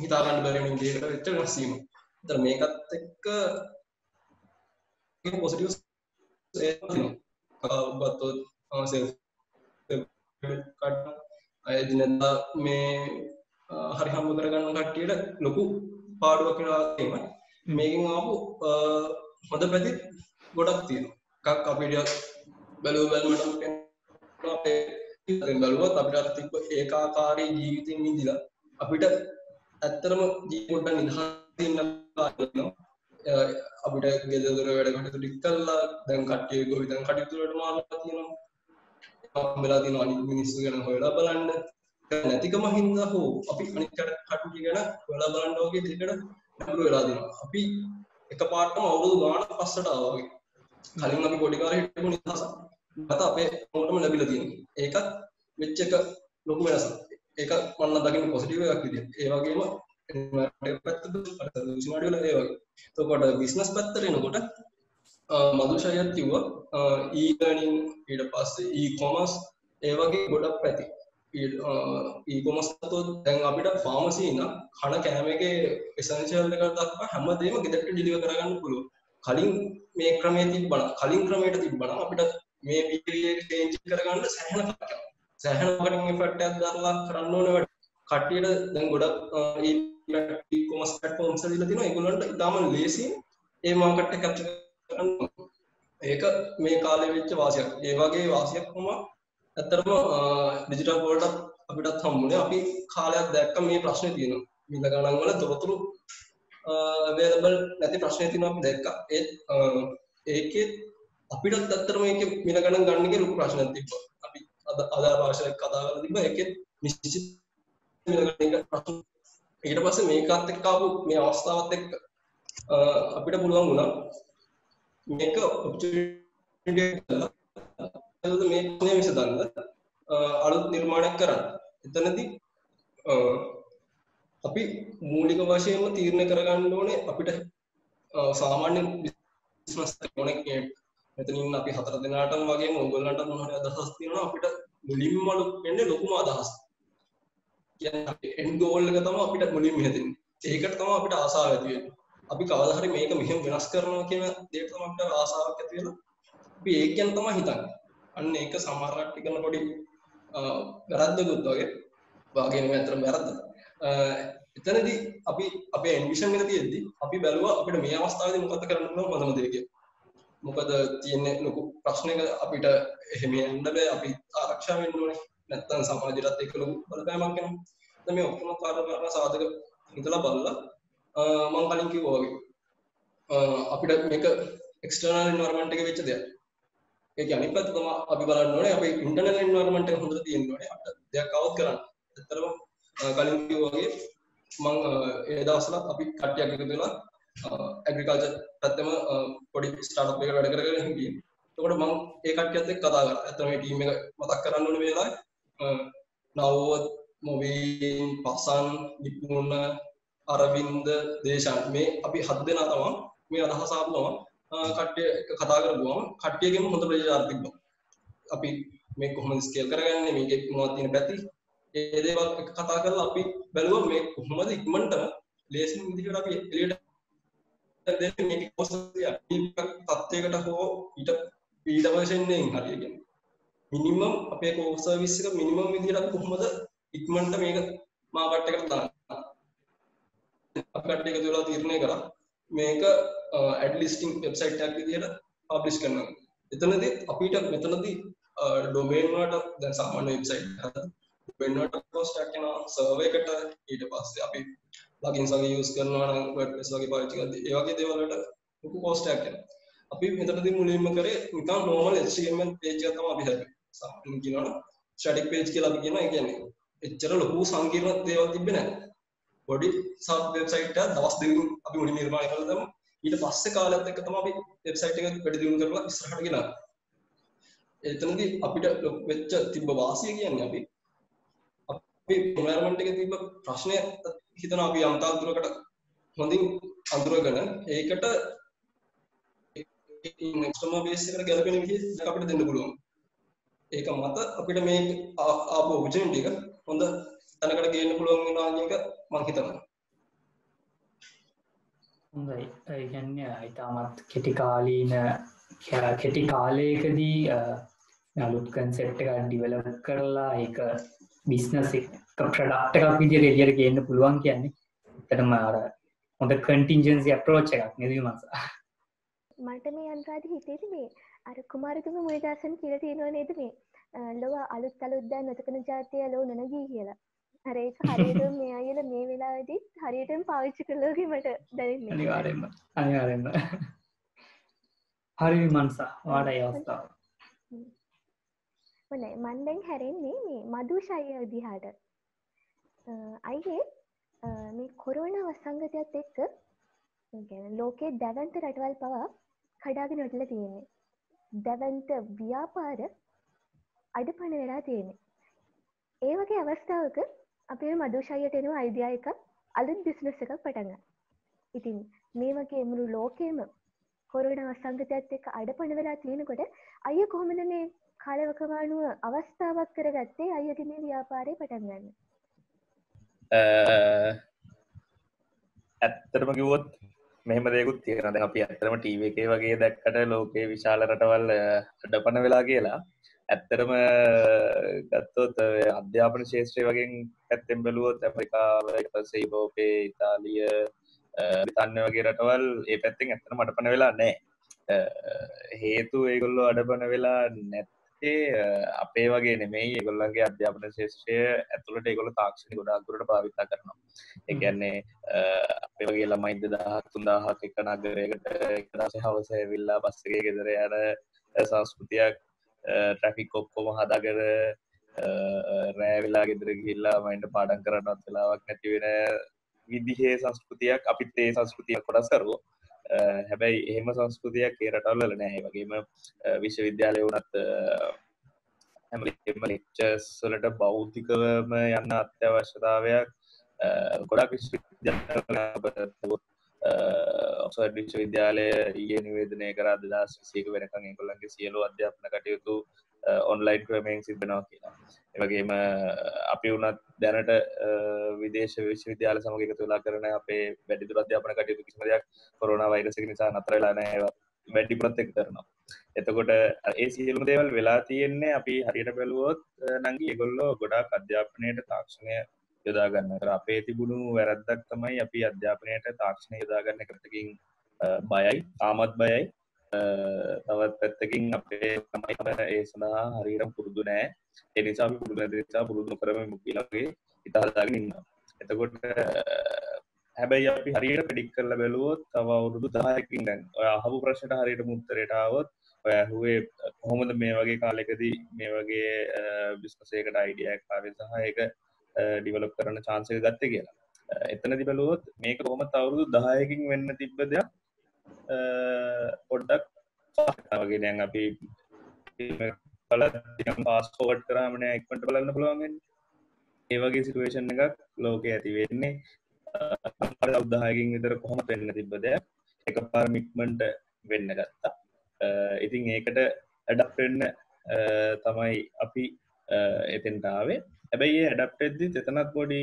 C: හිතා ගන්න බැරි වෙන විදිහකට වෙච්ච වෙනස් වීම. ඒතර මේකත් එක්ක පොසිටිව් ඒක තියෙනවා. සෙල්ෆ් අය දිනදා මේ හරි හම්බ කරගන්න කට්ටියට ලොකු පාඩුවක් වෙනවා තියෙනවා. මේකෙන් ආපු හොඳ පැති ගොඩක් තියෙනවා. එකක් අපිට බැලුවමට අපේ ඉතින් බැලුවත් අපිට අර තිබ්බ ඒකාකාරී ජීවිතෙන් ඉඳලා අපිට ඇත්තටම ජීවිතේ නිදහස් වෙන්න පුළුවන්. අපිට ගෙදර දොර වැඩ කටයුතු ටික කළා දැන් කට්ටිය ගොවිතැන් කටයුතු වලට මාරුලා තියෙනවා. වෙලා තියෙන අනිත් මිනිස්සු ගැන හොයලා බලන්න නැතිකම හින්දා හෝ අපි අනිත් කට්ටිය ගැන හොයලා බලන්න වගේ දෙයකට නඹුරු වෙලා තියෙනවා. අපි එකපාරටම අවුරුදු ගානක් පස්සට ආවා වගේ. කලින් අපි පොඩි කාලේ හිටපු නිදහස මත අපේ මොකටම ලැබිලා තියෙනවා. ඒකත් වෙච්ච එක ලොකු වෙනසක්. ඒක මම දකින්න පොසිටිව් එකක් විදියට. ඒ වගේම පැත්තට විශ්මාඩි වල ඒ වගේ. එතකොට බිස්නස් පැත්තට එනකොට මදුෂයත් කිව්වා e-learning ඊට පස්සේ e-commerce ඒ වගේ ගොඩක් පැති. e-commerce තෝ දැන් අපිට ෆාමසි ඉන්න කන කෑම එකේ essential එක දක්වා හැමදේම ගෙදරට ඩිලිවර් කරගන්න පුළුවන්. කලින් මේ ක්‍රමයේ තිබ්බනම් කලින් ක්‍රමයට තිබ්බනම් අපිට මේ PPA එක චේන්ජ් කරගන්න සෑහෙන මාකටිං එෆර්ට් එකක් දාලා කරන්න ඕනේ වැඩ. කට්ටියට දැන් ගොඩක් e-commerce platforms වල තියෙනවා. ඒගොල්ලන්ට ඉතාලම ලේසියෙන් ඒ මාකට් එක කැප්චර් කරන්න. ඒක මේ කාලේ වෙච්ච වාසියක්. ඒ වගේ වාසියක් වුණා ඇත්තටම ඩිජිටල් වලට අපිටත් හම්බුනේ. අපි කාලයක් දැක්ක මේ ප්‍රශ්නේ තියෙනවා. මිල ගණන් වල තොරතුරු available නැති ප්‍රශ්නේ තියෙනවා අපි දැක්කා. ඒකේ අපිටත් ඇත්තටම මේකේ මිල ගණන් ගන්න එක ලොකු ප්‍රශ්නයක් තිබ්බා. අපි අද භාෂාවෙන් කතා කරලා තිබ්බා. ඒකේ නිශ්චිත මිල ගණන් ප්‍රශ්න. ඊට පස්සේ මේකත් එක්ක ආපු මේ අවස්ථාවත් එක්ක අපිට පුළුවන් වුණා මේක ඔපචුනිටි එකක් මේ ප්‍රශ්නේ විසඳන්න අලුත් නිර්මාණයක් කරන්න. එතනදී අපි මූලික වශයෙන්ම තීරණය කරගන්න ඕනේ අපිට සාමාන්‍ය බිස්නස් කෙනෙක් මෙතනින් අපි 4 දෙනාටම වගේම ඕගොල්ලන්ට මොන හරි අදහස් තියෙනවා අපිට මුලින්ම වෙන්නේ ලොකුම අදහස්. කියන්නේ අපේ end goal එක තමයි අපිට මුලින්ම හිතෙන්නේ. ඒකට තමයි අපිට ආසාව ඇති වෙන්නේ. අපි කවදා හරි මේක මෙහෙම වෙනස් කරනවා කියන දේට තමයි අපිට ආසාවක් ඇති වෙලා අපි ඒක ගැන තමයි හිතන්නේ. අන්න ඒක සමහරක් කරන පොඩි වැරද්දකුත් වගේ නෙමෙයි අතර වැරද්ද. එතනදී අපි අපේ ඇම්බිෂන් එක තියෙද්දි අපි බැලුවා අපිට මේ අවස්ථාවේදී මොකක්ද කරන්න පුළුවන් හොඳම දේ කියලා. මොකද තියෙන්නේ ලොකු ප්‍රශ්නයක අපිට එහෙම යන්න බෑ. අපි ආරක්ෂා වෙන්න ඕනේ. නැත්තම් සමාජයටත් එක්ක ලොකු බලපෑමක් එනවා. දැන් මේ ඔක්කොම කාරණා සාධක හිතලා බලලා මම කලින් කිව්වා වගේ අපිට මේක එක්ස්ටර්නල් එන්වයරන්මන්ට් එකේ වෙච්ච දෙයක්. ඒක අනිත් පැත්ත තමයි අපි බලන්න ඕනේ අපේ ඉන්ටර්නල් එන්වයරන්මන්ට් එක හොඳට තියෙන්න ඕනේ. අපිට දෙයක් අවුත් කරන්න. ඇත්තටම කලින් කිව්වා වගේ මම ඒ දවස්වල අපි කට්ටියක් එකතු වෙලා ඇග්‍රිකල්චර් පැත්තෙම පොඩි ස්ටාර්ට්අප් එකකට වැඩ කරගෙන හිටියේ. එතකොට මම ඒ කට්ටියත් එක්ක කතා කරා. ඇත්තටම මේ ටීම් එක මතක් කරන්න ඕනේ මේ වෙලාවේ නවෝත් මොවින් පසන් නිපුණ අරවින්ද දේශාන් මේ අපි 7 දෙනා තමයි මේ අදහස ආපු ගමන් කට්ටිය එක කතා කරගුවම කට්ටියගෙම හොඳ ප්‍රතිචාර තිබ්බා. අපි මේ කොහොමද ස්කේල් කරගන්නේ මේකේ මොනවද තියෙන පැති ඒ දේවල් එක කතා කරලා අපි බැලුවා මේ කොහොමද ඉක්මනටම ලේසින් විදිහට අපි එළියට දෙන්නේ මේක කොහොමද තත්යකට හෝ ඊට වර්ෂන් එකෙන් හරියගෙන මිනිමම් අපේ කෝස් සර්විස් එක මිනිමම් විදිහට අපි කොහොමද ඉක්මනට මේක මාකට් එකට දාන්න අපි කට්ටිය එකතු වෙලා තීරණය කරා මේක ඇඩ් ලිස්ටිං වෙබ්සයිට් එකක් විදිහට පබ්ලිෂ් කරනවා. එතනදී අපිට මෙතනදී ඩොමේන් වලට දැන් සාමාන්‍ය වෙබ්සයිට් එකක් ඩොමේන් වලට කොස්ට් එකක් යනවා සර්වර් එකට ඊට පස්සේ අපි ප්ලගින්ස් වගේ යූස් කරනවා නම් WordPress වගේ පාවිච්චි කරද්දී ඒ වගේ දේවල් වලට ලොකු කොස්ට් එකක් යනවා. අපි මෙතනදී මුලින්ම කරේ නිකන් normal HTML page එකක් තමයි අපි හැදුවේ. සාමාන්‍යයෙන් කියනවනම් static page කියලා අපි කියනවා. ඒ කියන්නේ එච්චර ලොකු සංකීර්ණ දේවල් තිබ්බේ නැහැ. පොඩි සබ් වෙබ්සයිට් එකක් දවස් දෙකකින් අපි මුලින් නිර්මාණය කළා තමයි. ඊට පස්සේ කාලයත් එක්ක තමයි අපි වෙබ්සයිට් එක වැඩි දියුණු කරලා ඉස්සරහට ගෙනාවා. එතනදී අපිට වෙච්ච තිබ්බ වාසිය කියන්නේ අපි එන්වයරන්මන්ට් එකේ තිබ්බ ප්‍රශ්නය හිතන අපි යම් තාක් දුරකට හොඳින් අඳුරගෙන ඒකට එක්ස්ටර්නල් බේස් එකට ගැලපෙන විදිහට අපිට දෙන්න පුළුවන්. ඒක මත අපිට මේ ආපු ඔපචුනිටි එක හොඳ තැනකට ගේන්න පුළුවන් වෙනවා කියන එක මම හිතනවා.
B: හොඳයි. ඒ කියන්නේ ඊටමත් කෙටි කාලයකදී අලුත් කන්සෙප්ට් එකක් ඩිවෙලොප් කරලා ඒක බිස්නස් එක ප්‍රොඩක්ට් එකක් විදිහට එළියට ගේන්න පුළුවන් කියන්නේ ඇත්තටම අර හොඳ කන්ටින්ජන්සි අප්‍රෝච් එකක් නේද මංස.
A: මට මේ අන්තරාදී හිතේදී මේ අර කුමාරතුංග මුනිදාසන් කියලා තියෙනවා නේද මේ ලොව අලුත් දැන් නැතකන ජාතිය ලොව නොනගී කියලා. අර ඒක හරියටම මේ අයලා මේ වෙලාවේදී හරියටම පාවිච්චි කළා වගේ මට දැනෙන්නේ.
B: අනිවාර්යෙන්ම. හරි මන්ස වාඩයි අවස්ථාව.
A: හොඳයි මම දැන් හැරෙන්නේ මේ මදුෂය විදිහට. අයියේ මේ කොරෝනා වසංගතයත් එක්ක කියන්නේ ලෝකයේ දැවැන්ත රටවල් පවා කඩාගෙන වැටලා තියෙන්නේ. දැවැන්ත ව්‍යාපාර අඩපණ වෙලා තියෙන්නේ. ඒ වගේ අවස්ථාවක අපි මදුෂයයට එන අයිඩියා එකක් අලුත් බිස්නස් එකක් පටන් ගන්න. ඉතින් මේ වගේ මුළු ලෝකෙම කොරෝනා වසංගතයත් එක්ක අඩපණ වෙලා තියෙනකොට අයියා කොහොමද මේ කාලවකවානුව අවස්ථාවක් කරගත්තේ අයියගේ මේ ව්‍යාපාරය පටන් ගන්න?
F: ඇත්තටම කිව්වොත් මෙහෙම දෙයක්ත් තියෙනවා. දැන් අපි ඇත්තටම ටීවී එකේ වගේ දැක්කට ලෝකේ විශාල රටවල් අඩපණ වෙලා කියලා. ඇත්තටම ගත්තොත් අධ්‍යාපන ශාස්ත්‍රය වගේ පැත්තෙන් බැලුවොත් ඇමරිකාව, ඊට පස්සේ යුරෝපේ, ඉතාලිය, බ්‍රිතාන්‍ය වගේ රටවල් ඒ පැත්තෙන් ඇත්තටම අඩපණ වෙලා නැහැ. හේතුව ඒගොල්ලෝ අඩපණ වෙලා නැත්තේ අපේ වගේ නෙමෙයි. ඒගොල්ලන්ගේ අධ්‍යාපන ශාස්ත්‍රය ඇතුළට ඒගොල්ලෝ තාක්ෂණික ගොඩාක් දුරට භාවිත කරනවා. ඒ කියන්නේ අපේ වගේ ළමයි 2000 3000ක් එක නගරයකට එක දවසේ හවස ඇවිල්ලා බස් එකේ ගෙදර යන සංස්කෘතියක් ට්‍රැෆික් ඔක්කොම හදාගෙන රෑ වෙලා ගෙදර ගිහිල්ලා මයින්ඩ් පාඩම් කරන්නවත් වෙලාවක් නැති වෙන විදිහේ සංස්කෘතියක් අපිත් ඒ සංස්කෘතිය කොටස් කරුවෝ. හැබැයි එහෙම සංස්කෘතියක් ඒ රටවල් වල නැහැ. ඒ වගේම විශ්වවිද්‍යාලය වුණත් හැමලේම ලෙක්චර්ස් වලට භෞතිකවම යන්න අත්‍යවශ්‍යතාවයක් ගොඩක් විශ්වවිද්‍යාල ඔක්ස්ෆර්ඩ් විශ්වවිද්‍යාලය ඊයේ නිවේදනය කරා 2021 වෙනකන් ඒගොල්ලන්ගේ සියලු අධ්‍යාපන කටයුතු ඔන්ලයින් ක්‍රමයෙන් සිදු වෙනවා කියලා. ඒ වගේම අපි වුණත් දැනට විදේශ විශ්වවිද්‍යාල සමග එකතු වෙලා කරන අපේ වැඩිදුර අධ්‍යාපන කටයුතු කිසිම දෙයක් කොරෝනා වෛරස් එක නිසා නතර වෙලා නැහැ. ඒවා වැඩිපුරත් එක්ක කරනවා. එතකොට ඒ සියලුම දේවල් වෙලා තියෙන්නේ අපි හරියට බැලුවොත් නම් ඒගොල්ලෝ ගොඩාක් අධ්‍යාපනයට තාක්ෂණය යොදා ගන්න. අපේ තිබුණු වැරද්දක් තමයි අපි අධ්‍යාපනයට තාක්ෂණය යොදා ගන්න එකටකින් බයයි, තාමත් බයයි. තවත් පැත්තකින් අපේ තමයි ඒ සඳහා හරියටම පුරුදු නැහැ. ඒ නිසා අපි පුරුදු නැති නිසා පුරුදු කරමු කියලා වගේ හිත හදාගෙන ඉන්නවා. එතකොට හැබැයි අපි හරියට ප්‍රෙඩික්ට් කරලා බැලුවොත් තව අවුරුදු 10කින් දැන් ඔය අහපු ප්‍රශ්නට හරියට උත්තරයට ආවොත් ඔය අහුවේ කොහොමද මේ වගේ කාලෙකදී මේ වගේ බිස්නස් එකකට අයිඩියා එකක් ආවේ සහ ඒක ඩෙවලොප් කරන්න chance එක ගත්තේ කියලා. එතනදී බැලුවොත් මේක කොහොමද අවුරුදු 10කින් වෙන්න තිබ්බ දෙයක් පොඩ්ඩක් වගේ දැන් අපි බලන්න ෆාස්ට් ෆෝවර්ඩ් කරාම නෑ ඉක්මනට බලන්න පුළුවන් වෙන්නේ. ඒ වගේ සිටුේෂන් එකක් ලෝකේ ඇති වෙන්නේ අවුරුදු 10කින් විතර කොහොමද වෙන්න තිබ්බ දෙයක් එකපාරම ඉක්මනට වෙන්න ගත්තා. ඉතින් ඒකට ඇඩප්ට් වෙන්න තමයි අපි එතෙන්ට ආවේ. හැබැයි ඒ ඇඩප්ට් වෙද්දි එතනත් පොඩි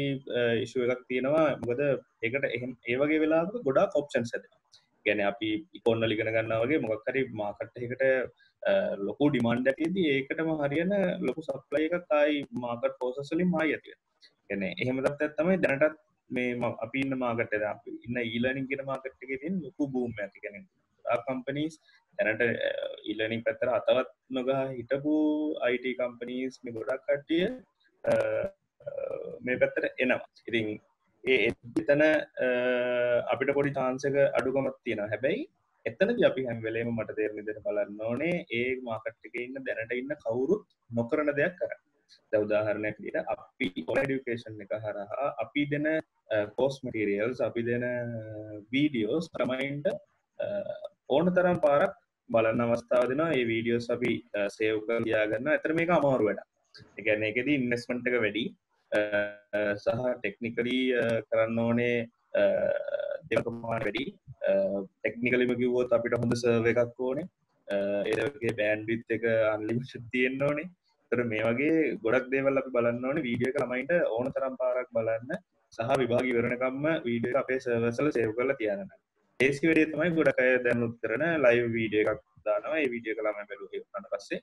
F: ඉෂුව එකක් තියෙනවා. මොකද ඒකට ඒ වගේ වෙලාවක ගොඩාක් ඔප්ෂන්ස් හැදෙනවා. කියන්නේ අපි ඉකොනොමි ඉගෙන ගන්නවා වගේ මොකක් හරි මාකට් එකකට ලොකු ඩිමාන්ඩ් එකක් ඉදදී ඒකටම හරියන ලොකු සප්ලයි එකක් ආයි මාකට් ප්‍රොසෙස් වලින් ආයි ඇති වෙනවා. කියන්නේ එහෙම තත්ත්වයක් තමයි දැනටත් මේ අපි ඉන්න මාකට් එකේ අපි ඉන්න ඊලර්නින් කියන මාකට් එකේ තියෙන ලොකු බූම් එකක්. කියන්නේ ගොඩාක් කම්පනීස් දැනට ඊලර්නින් පැත්තට අතවත් නොගහ හිටපු IT කම්පනීස් මේ ගොඩක් කට්ටිය මේ පැත්තට එනවා. ඉතින් ඒ එතන අපිට පොඩි chance එක අඩුකමක් තියෙනවා. හැබැයි එතනදී අපි හැම වෙලේම මට තේරෙන විදිහට බලන්න ඕනේ ඒ මාකට් එකේ ඉන්න දැනට ඉන්න කවුරුත් නොකරන දෙයක් කරන්න. දැන් උදාහරණයක් විදිහට අපි ඔන්ලයින් এডুকেෂන් එක හරහා අපි දෙන course materials අපි දෙන videos ළමයින්ට ඕනතරම් පාරක් බලන්න අවස්ථාව දෙනවා. මේ videos අපි save කරලා තියාගන්නවා. ඇත්තට මේක අමාරු වැඩක්. ඒ කියන්නේ ඒකෙදී ඉන්වෙස්ට්මන්ට් එක වැඩි සහ ටෙක්නිකලි කරන්න ඕනේ දෙවකමාන වැඩි. ටෙක්නිකලිම කිව්වොත් අපිට හොඳ සර්වර් එකක් ඕනේ. ඒ වගේ බෑන්ඩ්විඩ්ත් එක අන්ලිමිටඩ් තියෙන්න ඕනේ. ඒතර මේ වගේ ගොඩක් දේවල් අපි බලන්න ඕනේ වීඩියෝ එක ළමයින්ට ඕන තරම් පාරක් බලන්න සහ විභාග ඉවරනකම්ම වීඩියෝ එක අපේ සර්වර්ස් වල සේව් කරලා තියාගන්න. ඒසි වැඩේ තමයි ගොඩක් අය දැනුත් කරන ලයිව් වීඩියෝ එකක් දානවා. ඒ වීඩියෝ එක ළමයි බැලුවා ඊට පස්සේ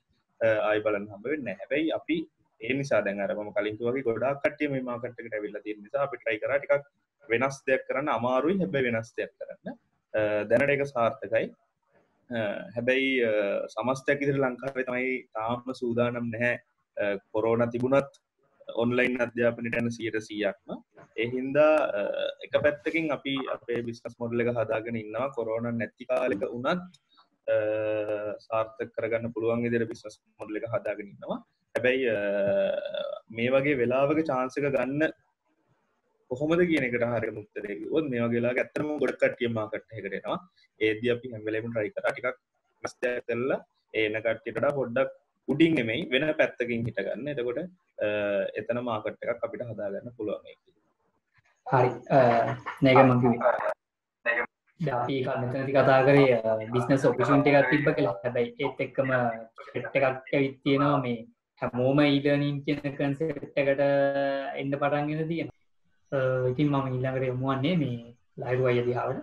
F: ආයි බලන්න හම්බ වෙන්නේ නැහැ. හැබැයි අපි ඒ නිසා දැන් අර මම කලින් කිව්වා වගේ ගොඩාක් කට්ටිය මේ මාකට් එකට ඇවිල්ලා තියෙන නිසා අපි try කරා ටිකක් වෙනස් දෙයක් කරන්න. අමාරුයි හැබැයි වෙනස් දෙයක් කරන්න. දැනට ඒක සාර්ථකයි. හැබැයි සමස්තයක් විදිහට ලංකාවේ තමයි තාම සූදානම් නැහැ. කොරෝනා තිබුණත් ඔන්ලයින් අධ්‍යාපනයට යන 100%ක්ම. ඒ හින්දා එක පැත්තකින් අපි අපේ බිස්නස් මොඩල් එක හදාගෙන ඉන්නවා. කොරෝනා නැති කාලෙක වුණත් සාර්ථක කරගන්න පුළුවන් විදිහට බිස්නස් මොඩල් එක හදාගෙන ඉන්නවා. හැබැයි මේ වගේ වෙලාවක chance එක ගන්න කොහොමද කියන එකට හරියට උත්තරේ කිව්වොත් මේ වගේ වෙලාවක ඇත්තටම ගොඩක් කට්ටිය මාකට් එකකට එනවා. ඒදී අපි හැම වෙලේම try කරා ටිකක් මස්තයක් කරලා එන කට්ටියට වඩා පොඩ්ඩක් උඩින් නෙමෙයි වෙන පැත්තකින් හිට ගන්න. එතකොට එතන මාකට් එකක් අපිට හදාගන්න පුළුවන් ඒක.
B: හරි. මේක මම කිව්වේ. දැන් අපි ඒක මෙතනදී කතා කරේ බිස්නස් ඔපචුනිටි එකක් තිබ්බ කියලා. හැබැයි ඒත් එක්කම සෙට් එකක් ඇවිත් තියෙනවා මේ හැමෝම ඊලර්නින් කියන කන්සෙප්ට් එකට එන්න පටන් ගෙන තියෙනවා. ඉතින් මම ඊළඟට යමු වන්නේ මේ ලහිරු අයියා දිහාවට.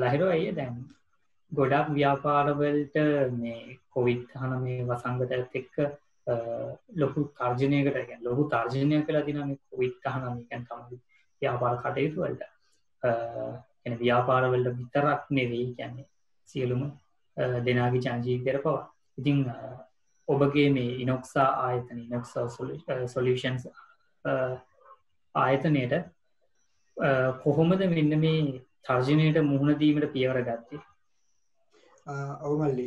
B: ලහිරු අයියා දැන් ගොඩක් ව්‍යාපාරවලට මේ COVID-19 වසංගතයත් එක්ක ලොකු තර්ජනයකට කියන්නේ ලොකු තර්ජනයක් වෙලා තියෙනවා මේ COVID-19 කියන්නේ තමයි ව්‍යාපාර කටයුතු වලට. කියන්නේ ව්‍යාපාරවලට විතරක් නෙවෙයි කියන්නේ සියලුම දෙනාගේ ජීවිතේට පවා. ඉතින් ඔබගේ මේ ඉනොක්සා ආයතන ඉනොක්සා සොලියුෂන්ස් ආයතනයට කොහොමද මෙන්න මේ තර්ජනයට මුහුණ දීමට පියවර ගත්තේ?
E: ඔව් මල්ලි,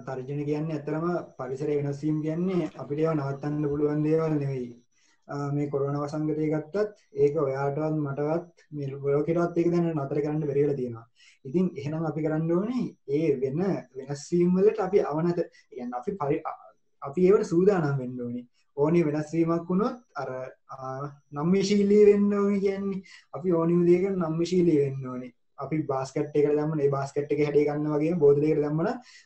E: තර්ජන කියන්නේ ඇත්තටම පරිසරය වෙනස් වීම කියන්නේ අපිට ඒවා නවත්තන්න පුළුවන් දේවල් නෙවෙයි. මේ කොරෝනා වසංගතය ගත්තත් ඒක ඔයාටවත් මටවත් මේ ලෝකෙටවත් ඒක දැන් නතර කරන්න බැරි වෙලා තියෙනවා. ඉතින් එහෙනම් අපි කරන්න ඕනේ ඒ වෙනස් වීම වලට අපි අවනත කියන්නේ අපි ඒවට සූදානම් වෙන්න ඕනේ. ඕනේ වෙනස් වීමක් වුණොත් අර නම්‍යශීලී වෙන්න ඕනේ කියන්නේ අපි ඕනි විදිහකට නම්‍යශීලී වෙන්න ඕනේ. අපි බාස්කට් එකකට දැම්මම ඒ බාස්කට් එකේ හැඩය ගන්නවා වගේම බෝතලයකට දැම්මම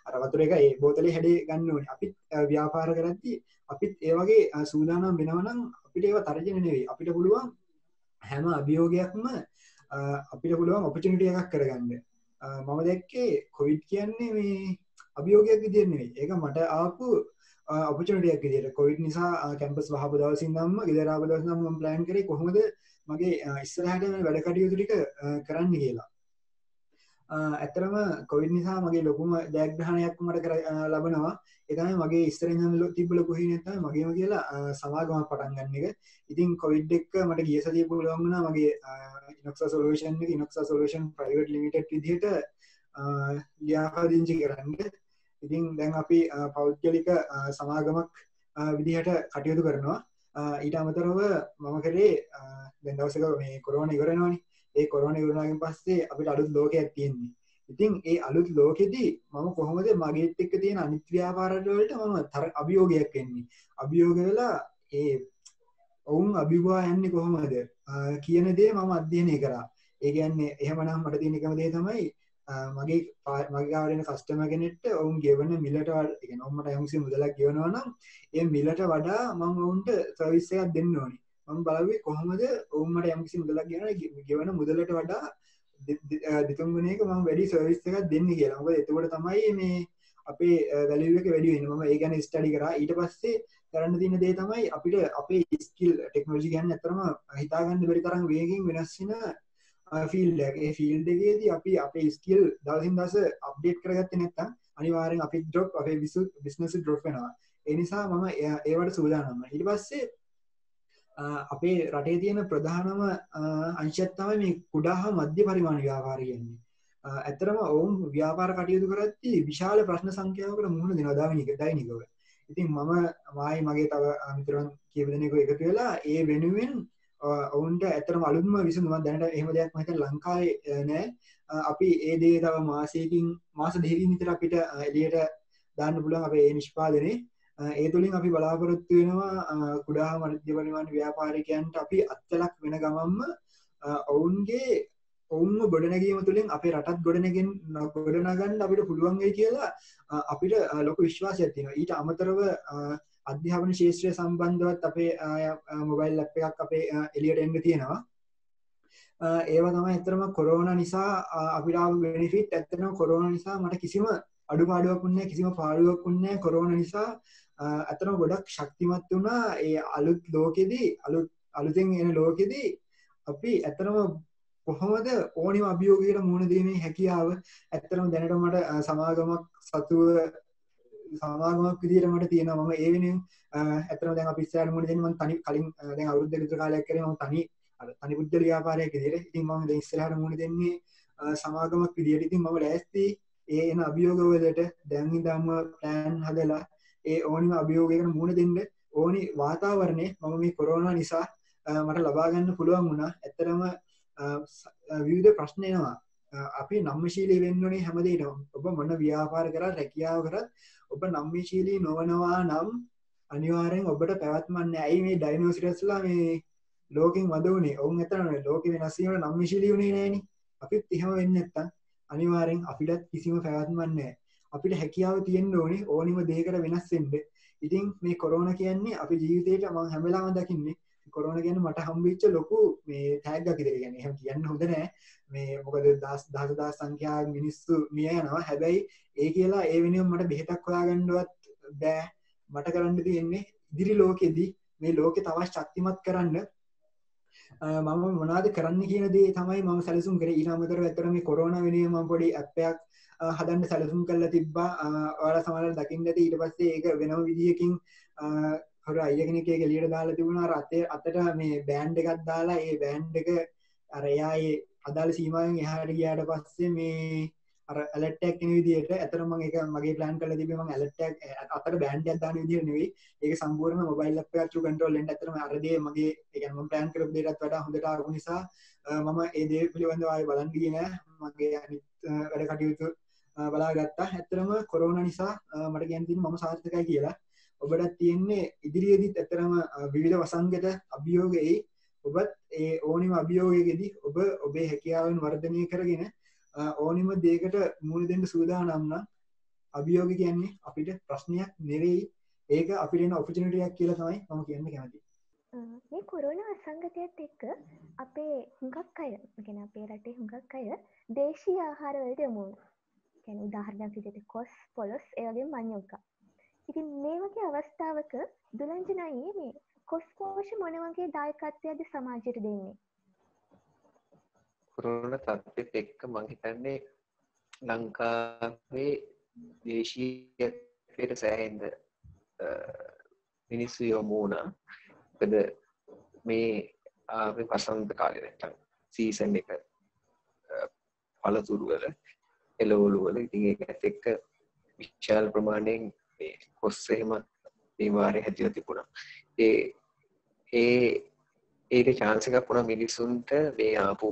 E: අර වතුර එක ඒ බෝතලේ හැඩය ගන්න ඕනේ. අපි ව්‍යාපාර කරද්දී අපිත් ඒ වගේ සූදානම් වෙනවා නම් අපිට ඒව තර්ජන නෙවෙයි. අපිට පුළුවන් හැම අභියෝගයක්ම අපිට පුළුවන් ඔපචුනිටි එකක් කරගන්න. මම දැක්කේ කොවිඩ් කියන්නේ මේ අභියෝගයක් විදිහට නෙවෙයි. ඒක මට ආපු ඔපචුනිටි එකක් විදිහට. කොවිඩ් නිසා කැම්පස් වහපු දවසින් ඉඳන්ම ගෙදර ආපු දවස් ඉඳන්ම මම ප්ලෑන් කරේ කොහොමද මගේ ඉස්සරහට වැඩ කටයුතු ටික කරන්න කියලා. ඇතරම කොවිඩ් නිසා මගේ ලොකුම ජයග්‍රහණයක් මට ලබනවා. ඒ තමයි මගේ ඉස්සරින් ඉඳන් තිබ්බ ලොකු හිණයක් තමයි මගේම කියලා සමාගමක් පටන් ගන්න එක. ඉතින් කොවිඩ් එක මට ගිය සතියේ පුළුවන් වුණා මගේ Inoxa Solution එක Inoxa Solution Private Limited විදිහට ලියාපදිංචි කරන්න. ඉතින් දැන් අපි පෞද්ගලික සමාගමක් විදිහට කටයුතු කරනවා. ඊට අමතරව මම කරේ දැන් දවසක මේ කොරෝනා ඉවර වෙනවනේ. ඒ කොරෝනා ඉවර වුණායින් පස්සේ අපිට අලුත් ලෝකයක් තියෙන්නේ. ඉතින් ඒ අලුත් ලෝකෙදී මම කොහොමද මගේත් එක්ක තියෙන අනිත් ව්‍යාපාර වලට මම අභියෝගයක් එන්නේ. අභියෝග වෙලා ඒ ඔවුන් අභිභවා යන්නේ කොහොමද කියන දේ මම අධ්‍යයනය කරා. ඒ කියන්නේ එහෙමනම් මට තියෙන එකම දේ තමයි මගේ ගාවට එන කස්ටමර් කෙනෙක්ට ඔවුන් ගෙවන මිලට ඒ කියන්නේ ඔවුන්ට යම්කිසි මුදලක් ගෙවනවා නම් ඒ මිලට වඩා මම ඔවුන්ට සර්විස් එකක් දෙන්න ඕනේ. මම බලුවේ කොහොමද ඔවුන් මට යම්කිසි මුදලක් ගෙවන මුදලට වඩා දෙතුන් ගුණයක මම වැඩි සර්විස් එකක් දෙන්නේ කියලා. මොකද එතකොට තමයි මේ අපේ වැලියු එක වැඩි වෙන්නේ. මම ඒ ගැන ස්ටඩි කරා. ඊට පස්සේ කරන්න තියෙන දේ තමයි අපිට අපේ ස්කිල් ටෙක්නොලොජි කියන්නේ අතරම හිතා ගන්න බැරි තරම් වේගෙන් වෙනස් වෙන ෆීල්ඩ් එක. ඒ ෆීල්ඩ් එකේදී අපි අපේ ස්කිල් දවසින් දවස අප්ඩේට් කරගත්තේ නැත්නම් අනිවාර්යෙන් අපේ බිස්නස් ඩ්‍රොප් වෙනවා. ඒ නිසා මම ඒවට සූදානම්. ඊට පස්සේ අපේ රටේ තියෙන ප්‍රධානම අංශයක් තමයි මේ කුඩා හා මධ්‍ය පරිමාණ ව්‍යාපාරය කියන්නේ. ඇත්තටම ඔවුන් ව්‍යාපාර කටයුතු කරද්දී විශාල ප්‍රශ්න සංඛ්‍යාවකට මුහුණ දෙනවා දෛනිකව. ඉතින් මම මායි මගේ තව මිතුරන් කීප දෙනෙකු එකතු වෙලා ඒ වෙනුවෙන් ඔවුන්ට ඇත්තටම අලුත්ම විසඳුමක් දැනට එහෙම දෙයක් මම හිතන්නේ ලංකාවේ නෑ. අපි ඒ දේ තව මාස දෙකකින් විතර අපිට එළියට දාන්න පුළුවන් අපේ ඒ නිෂ්පාදනයේ. ඒ තුළින් අපි බලාපොරොත්තු වෙනවා කුඩා මධ්‍ය පරිමාණ ව්‍යාපාරිකයන්ට අපි අත්ලක් වෙන ගමන්ම ඔවුන්ව ගොඩනැගීම තුළින් අපේ රටත් ගොඩනගන්න අපිට පුළුවන් වෙයි කියලා අපිට ලොකු විශ්වාසයක් තියෙනවා. ඊට අමතරව අධ්‍යාපන ශාස්ත්‍රය සම්බන්ධවත් අපේ මොබයිල් ඇප් එකක් අපේ එළියට එන්න තියෙනවා. ඒවා තමයි ඇත්තටම කොරෝනා නිසා අපිට ආපු බෙනිෆිට්. ඇත්තටම කොරෝනා නිසා මට කිසිම අඩුපාඩුවක් වුණේ නැහැ, කිසිම පාඩුවක් වුණේ නැහැ. කොරෝනා නිසා ඇත්තටම ගොඩක් ශක්තිමත් වුණා. ඒ අලුත් ලෝකෙදී අලුතෙන් එන ලෝකෙදී අපි ඇත්තටම කොහොමද ඕනිම අභියෝගයකට මුහුණ දීමේ හැකියාව ඇත්තටම දැනට මට සමාගමක් විදිහට මට තියෙනවා. මම ඒ වෙනුවෙන් ඇත්තටම දැන් අපි ඉස්සරහට මුහුණ දෙන්නේ මම කලින් දැන් අවුරුද්දක විතර කාලයක් කරේ මම තනි පුද්ගල ව්‍යාපාරයක් විදිහට. ඉතින් මම දැන් ඉස්සරහට මුහුණ දෙන්නේ සමාගමක් විදිහට. ඉතින් මම ලෑස්ති ඒ එන අභියෝග වලට දැන් ඉඳන්ම ප්ලෑන් හදලා ඒ ඕනිම අභියෝගයකට මුහුණ දෙන්න ඕනි වාතාවරණය මම මේ කොරෝනා නිසා මට ලබා ගන්න පුළුවන් වුණා. ඇත්තටම විවිධ ප්‍රශ්න එනවා. අපි නම්‍යශීලී වෙන්න ඕනේ හැමදේටම. ඔබ මොන ව්‍යාපාර කරත් රැකියාව කරත් ඔබ නම්‍යශීලී නොවනවා නම් අනිවාර්යෙන් ඔබට පැවැත්මක් නැහැ. ඇයි මේ ඩයිනෝසරස්ලා මේ ලෝකෙන් වද වුණේ? ඔවුන් ඇත්තටම ලෝකෙ වෙනස් වීමට නම්‍යශීලී වුණේ නැහෙනි. අපිත් එහෙම වෙන්නේ නැත්තම් අනිවාර්යෙන් අපිටත් කිසිම පැවැත්මක් නැහැ. අපිට හැකියාව තියෙන්න ඕනේ ඕනිම දෙයකට වෙනස් වෙන්න. ඉතින් මේ කොරෝනා කියන්නේ අපේ ජීවිතේට මම හැම වෙලාවෙම දකින්නේ කොරෝනා කියන්නේ මට හම්බෙච්ච ලොකු මේ ටැග් එකක් විදිහට. කියන්නේ එහෙම කියන්න හොඳ නෑ. මේ මොකද දහස් සංඛ්‍යාවක් මිනිස්සු මිය යනවා. හැබැයි ඒ කියලා ඒ වෙනුවෙන් මට බෙහෙතක් හොයාගන්නවත් බෑ. මට කරන්න තියෙන්නේ ඉදිරි ලෝකෙදී මේ ලෝකෙ තවත් ශක්තිමත් කරන්න මම මොනවද කරන්න කියන දේ තමයි මම සැලසුම් කරේ. ඊට අමතරව ඇත්තට මේ කොරෝනා වෙනුවෙන් මම පොඩි ඇප් එකක් හදන්න සැලසුම් කරලා තිබ්බා. ඔයාලා සමහරවල් දකින්න ඇති. ඊට පස්සේ ඒක වෙනම විදියකින් හොර අයියා කෙනෙක් ඒක එළියට දාලා තිබුණා. අතට මේ බෑන්ඩ් එකක් දාලා ඒ බෑන්ඩ් එක අර එයා ඒ අදාළ සීමාවෙන් එහාට ගියාට පස්සේ මේ අර ඇලර්ට් එකක් එන විදියට ඇත්තටම මම ඒක මගේ ප්ලෑන් කරලා තිබ්බේ මම ඇලර්ට් එකක් අතට බෑන්ඩ් එකක් දාන විදියට නෙවෙයි. ඒක සම්පූර්ණයෙන්ම මොබයිල් ඇප් එකක් through control වෙන්න ඇත්තටම අර දේ මගේ ඒ කියන්නේ මම ප්ලෑන් කරපු දේටත් වඩා හොඳට ආපු නිසා මම ඒ දේ පිළිබඳව ආයෙ බලන් ගියේ නෑ. මගේ අනිත් වැඩ කටයුතු බලාගත්තා. ඇත්තටම කොරෝනා නිසා මට කියන්න තියෙන්නේ මම සාර්ථකයි කියලා. ඔබට තියෙන්නේ ඉදිරියේදීත් ඇත්තටම විවිධ වසංගත අභියෝග එයි. ඔබත් ඒ ඕනිම අභියෝගයකදී ඔබ ඔබේ හැකියාවන් වර්ධනය කරගෙන ඕනිම දෙයකට මුහුණ දෙන්න සූදානම් නම් අභියෝග කියන්නේ අපිට ප්‍රශ්නයක් නෙවෙයි. ඒක අපිට එන ඔපචුනිටි එකක් කියලා තමයි මම කියන්න කැමතියි.
A: මේ කොරෝනා අසංගතයත් එක්ක අපේ හුඟක් අය, කියන්නේ අපේ රටේ හුඟක් අය දේශීය ආහාර වලට යොමු වුණා. කියන්නේ උදාහරණයක් විදිහට කොස්, පොලොස්, ඒ වගේම මඤ්ඤොක්කා. ඉතින් මේ වගේ අවස්ථාවක දුලංජනයි මේ කොස් පෝෂ මොන වගේ දායකත්වයක්ද සමාජයට දෙන්නේ?
D: කොරෝනා තත්ත්වෙත් එක්ක මම හිතන්නේ ලංකාවේ දේශීයත්වයට සෑහෙන්න මිනිස්සු යොමු වුණා. මොකද මේ ආවේ වසන්ත කාලේ නැත්තම් සීසන් එක පළතුරු වල එළවලු වල ඉතින් ඒකත් එක්ක විශාල ප්‍රමාණයෙන් මේ කොස් එහෙම මේ වාරේ හැදිලා තිබුණා. ඒක chance එකක් වුණා මිනිස්සුන්ට මේ ආපු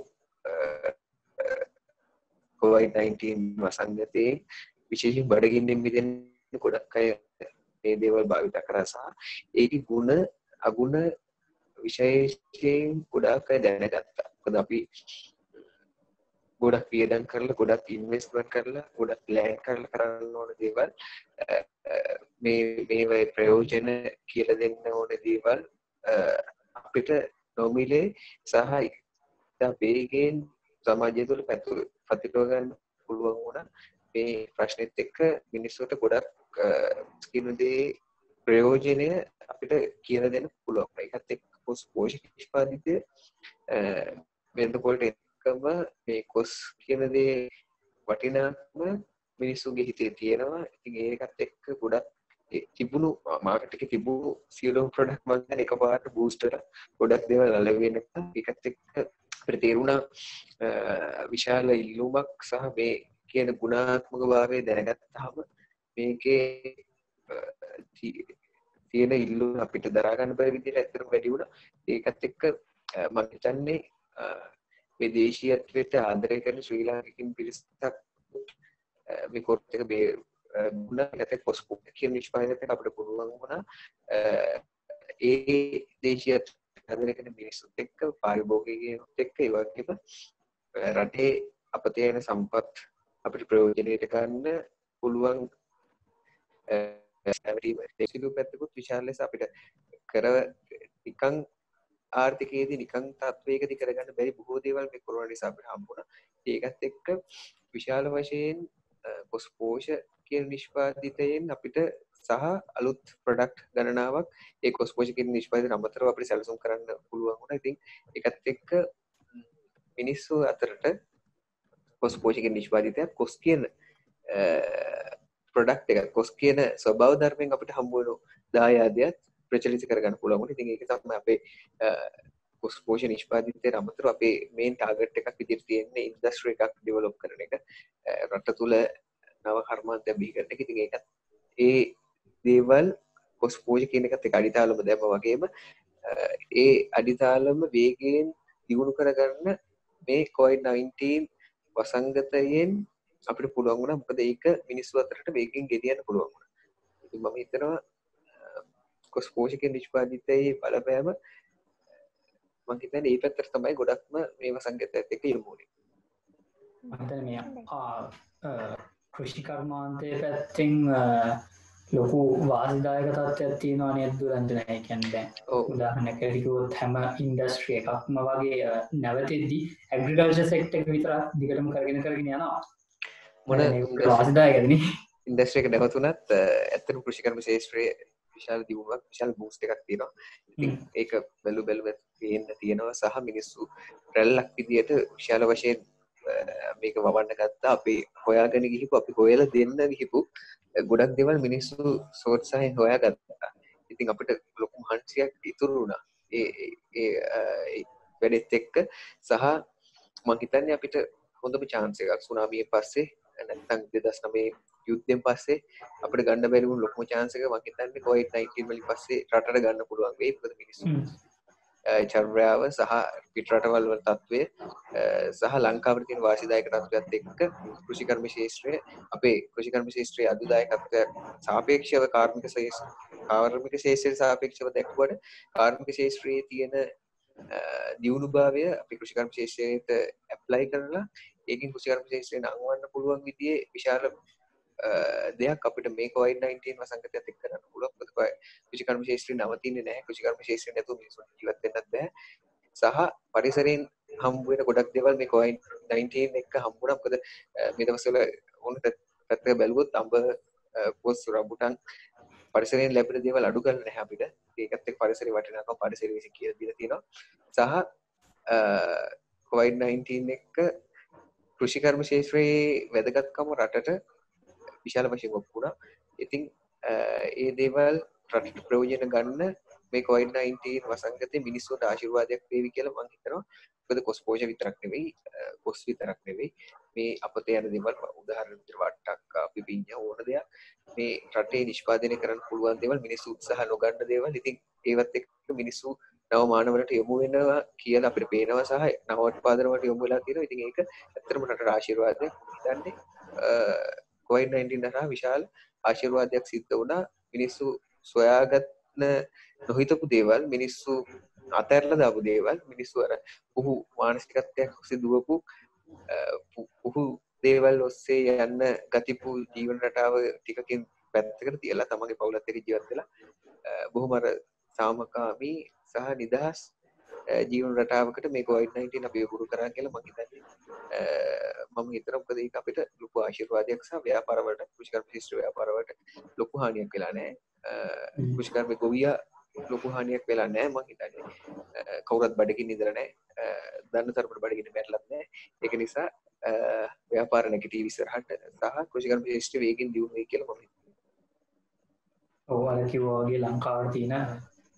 D: COVID-19 වසංගතයේ විශේෂයෙන් බඩගින්නෙන් මිදෙන්න ගොඩක් අය මේ දේවල් භාවිත කරා සහ ඒකේ ගුණ අගුණ විශේෂයෙන් ගොඩක් අය දැනගත්තා. මොකද අපි ගොඩක් වියදම් කරලා ගොඩක් ඉන්වෙස්ට්මන්ට් කරලා ගොඩක් ප්ලෑන් කරලා කරන්න ඕන දේවල් මේ ප්‍රයෝජන කියලා දෙන්න ඕන දේවල් අපිට නොමිලේ සහ ඉතා වේගයෙන් සමාජය තුළ පතිරව ගන්න පුළුවන් වුණා. මේ ප්‍රශ්නෙත් එක්ක මිනිස්සුන්ට ගොඩක් කියන දේ ප්‍රයෝජනය අපිට කියලා දෙන්න පුළුවන්. ඒකත් එක්ක පෝෂක නිෂ්පාදිතය වෙනකොට එකම මේ කොස් කියන දේ වටිනාකම මිනිස්සුන්ගේ හිතේ තියෙනවා. ඉතින් ඒකත් එක්ක ගොඩක් තිබුණු මාකට් එකේ තිබුණු සියලුම ප්‍රොඩක්ට් මම දැන් එකපාරට බූස්ටර් ගොඩක් දේවල් අලෙවිය නැත්නම් ඒකත් එක්ක අපිට තේරුණා විශාල ඉල්ලුමක් සහ මේ කියන ගුණාත්මක භාවය දැනගත්තාම මේකේ තියෙන ඉල්ලුම අපිට දරා ගන්න බැරි විදිහට ඇත්තටම වැඩි වුණා. ඒකත් එක්ක මම හිතන්නේ මේ දේශීයත්වයට ආදරය කරන ශ්‍රී ලාංකිකයින් පිරිසක් මේ කොට් එක ගුණගත කොස්කෝ කියන නිෂ්පාදනයට අපිට පුළුවන් වුණා ඒ දේශීයත්වයට ආදරය කරන මිනිස්සුත් එක්ක පාරිභෝගිකයන්ත් එක්ක ඒ වගේම රටේ අපතේ යන සම්පත් අපිට ප්‍රයෝජනයට ගන්න පුළුවන් දේශීය පැත්තකුත් විශාල ලෙස අපිට නිකන් ආර්ථිකයේදී නිකන් තත්වයකදී කරගන්න බැරි බොහෝ දේවල් මේ කොරෝනා නිසා අපිට හම්බුණා. ඒකත් එක්ක විශාල වශයෙන් කොස්පෝෂ කියන නිෂ්පාදිතයෙන් අපිට සහ අලුත් ප්‍රොඩක්ට් ගණනාවක් ඒ කොස්පෝෂ කියන නිෂ්පාදිතයට අමතරව අපිට සැලසුම් කරන්න පුළුවන් වුණා. ඉතින් ඒකත් එක්ක මිනිස්සු අතරට කොස්පෝෂ කියන නිෂ්පාදිතයක් කොස් කියන ප්‍රොඩක්ට් එකක් කොස් කියන ස්වභාව ධර්මයෙන් අපිට හම්බ වෙන දායාදයක් ප්‍රචලිත කරගන්න පුළුවන් වුණා. ඉතින් ඒක තමයි අපේ කොස්පෝෂ නිෂ්පාදිතයට අමතරව අපේ මේන් ටාගට් එකක් විදිහට තියෙන්නේ ඉන්ඩස්ට්‍රි එකක් ඩෙවලොප් කරන එක. රට තුල නව කර්මාන්තයක් බිහි කරන එක. ඉතින් ඒකත් ඒ දේවල් කොස්පෝෂ කියන එකත් එක අඩිතාලම දැම්ම වගේම ඒ අඩිතාලම වේගයෙන් දියුණු කරගන්න මේ COVID-19 වසංගතයෙන් අපිට පුළුවන් වුණා. මොකද ඒක මිනිස්සු අතරට වේගෙන් ගෙනියන්න පුළුවන් වුණා. ඉතින් මම හිතනවා කොස්පෝෂ කියන නිෂ්පාදිතයේ බලපෑම මම හිතන්නේ මේ පැත්තට තමයි ගොඩක්ම මේ වසංගතයත් එක්ක යොමු වෙන්නේ.
B: මම මේ කෘෂි කර්මාන්තයේ පැත්තෙන් ලොකු වාසිදායක තත්ත්වයක් තියෙනවා නේද දුරන්දන. ඒ කියන්නේ දැන් උදාහරණයක් කිව්වොත් හැම ඉන්ඩස්ට්‍රි එකක්ම වගේ නැවතෙද්දී ඇග්‍රිකල්චර් සෙක්ටර් එක විතරක් දිගටම කරගෙන යනවා.
D: මොන
B: වාසිදායකද නේ
D: ඉන්ඩස්ට්‍රි එක නැවතුණත් ඇත්තටම කෘෂි කර්ම ශාස්ත්‍රයේ විශාල දියුණුවක් විශාල බූස්ට් එකක් තියෙනවා. ඉතින් ඒක බැලුව තියෙනවා සහ මිනිස්සු රැල්ලක් විදියට විශාල වශයෙන් මේක වවන්න ගත්තා. අපි හොයාගෙන ගිහිපු අපි හොයලා දෙන්න ගිහිපු ගොඩක් දේවල් මිනිස්සු සෝත්සාහයෙන් හොයාගත්තා. ඉතින් අපිට ලොකු මහන්සියක් ඉතුරු වුණා ඒ වැඩෙත් එක්ක සහ මම හිතන්නේ අපිට හොඳම chance එකක් සුනාමියෙන් පස්සේ නැත්නම් 2009 යුද්ධයෙන් පස්සේ අපිට ගන්න බැරි වුණු ලොකුම chance එක මම හිතන්නේ COVID-19 වලින් පස්සේ රටට ගන්න පුළුවන් වෙයි. මොකද මිනිස්සු චර්යාව සහ පිටරටවල් වල තත්ත්වය සහ ලංකාවේ තියෙන වාසිදායක තත්ත්වයත් එක්ක කෘෂි කර්ම ශාස්ත්‍රය අපේ කෘෂි කර්ම ශාස්ත්‍රයේ අදුදායකත්වයට සාපේක්ෂව කාර්මික ශාස්ත්‍රයට සාපේක්ෂව දැක්වුවට කාර්මික ශාස්ත්‍රයේ තියෙන දියුණුභාවය අපේ කෘෂි කර්ම ශාස්ත්‍රයට ඇප්ලයි කරලා ඒකින් කෘෂි කර්ම ශාස්ත්‍රය නංවන්න පුළුවන් විදිහේ විශාල දෙයක් අපිට මේ COVID-19 වසංගතයත් එක්ක කරන්න පුළුවන්. මොකද කෘෂි කර්ම ශාස්ත්‍රය නවතින්නේ නැහැ. කෘෂි කර්ම ශාස්ත්‍රය නැතුව මිනිස්සුන්ට ජීවත් වෙන්නත් බෑ. සහ පරිසරයෙන් හම්බ වෙන ගොඩක් දේවල් මේ COVID-19 එක්ක හම්බුණා. මොකද මේ දවස්වල ඕන පැත්තක බැලුවොත් අඹ පොස් රඹුටන් පරිසරයෙන් ලැබෙන දේවල් අඩු කරලා නැහැ අපිට. ඒකත් එක්ක පරිසරේ වටිනාකම පරිසරය විසින් කියලා දීලා තියෙනවා. සහ COVID-19 එක්ක කෘෂිකර්ම ශේත්‍රයේ වැදගත්කම රටට විශාල වශයෙන් ඔප්පු වුණා. ඉතින් ඒ දේවල් රටට ප්‍රයෝජන ගන්න මේ COVID-19 වසංගතේ මිනිස්සුන්ට ආශිර්වාදයක් වේවි කියලා මම හිතනවා. මොකද කොස්පෝෂ විතරක් නෙවෙයි, කොස් විතරක් නෙවෙයි, මේ අපතේ යන දේවල් උදාහරණ විදිහට වට්ටක් පිපිඤ්ඤ ඕන දෙයක් මේ රටේ නිෂ්පාදනය කරන්න පුළුවන් දේවල් මිනිස්සු උත්සාහ නොගන්න දේවල්. ඉතින් ඒවත් එක්ක මිනිස්සු නව මානවලට යොමු වෙනවා කියලා අපිට පේනවා සහ නව උත්පාදන වලට යොමු වෙලා තියෙනවා. ඉතින් ඒක ඇත්තටම රටට ආශිර්වාදයක්. හිතන්නේ COVID-19 හරහා විශාල ආශිර්වාදයක් සිද්ධ වුණා. මිනිස්සු සොයාගත්න නොහිතපු දේවල්, මිනිස්සු අතහැරලා දාපු දේවල්, මිනිස්සු අර පුහු මානසිකත්වයක් ඔස්සේ දුවපු පුහු දේවල් ඔස්සේ යන්න ගතිපු ජීවන රටාව ටිකකින් පැත්තකට තියලා තමන්ගේ පවුලත් එක්ක ජීවත් වෙලා බොහොම අර සාමකාමී සහ නිදහස් ජීවන රටාවකට මේ COVID-19 අපි උරුම කරා කියලා මම හිතන්නේ. මම හිතනවා මොකද ඒක අපිට ලොකු ආශිර්වාදයක් සහ ව්‍යාපාර වලට, කෘෂිකර්ම ශිෂ්ට ව්‍යාපාර වලට ලොකු හානියක් වෙලා නැහැ. කෘෂිකර්ම ගොවියා ලොකු හානියක් වෙලා නැහැ මම හිතන්නේ. කවුරුත් බඩගින්න ඉඳලා නැහැ. දන්න තරමට බඩගින්න මැරලත් නැහැ. ඒක නිසා ව්‍යාපාර නැගිටීවි ඉස්සරහට සහ කෘෂිකර්ම ශිෂ්ට වේගෙන් දියුණු වෙයි කියලා මම හිතනවා.
B: ඔව් අර කිව්වා වගේ ලංකාවට තියෙන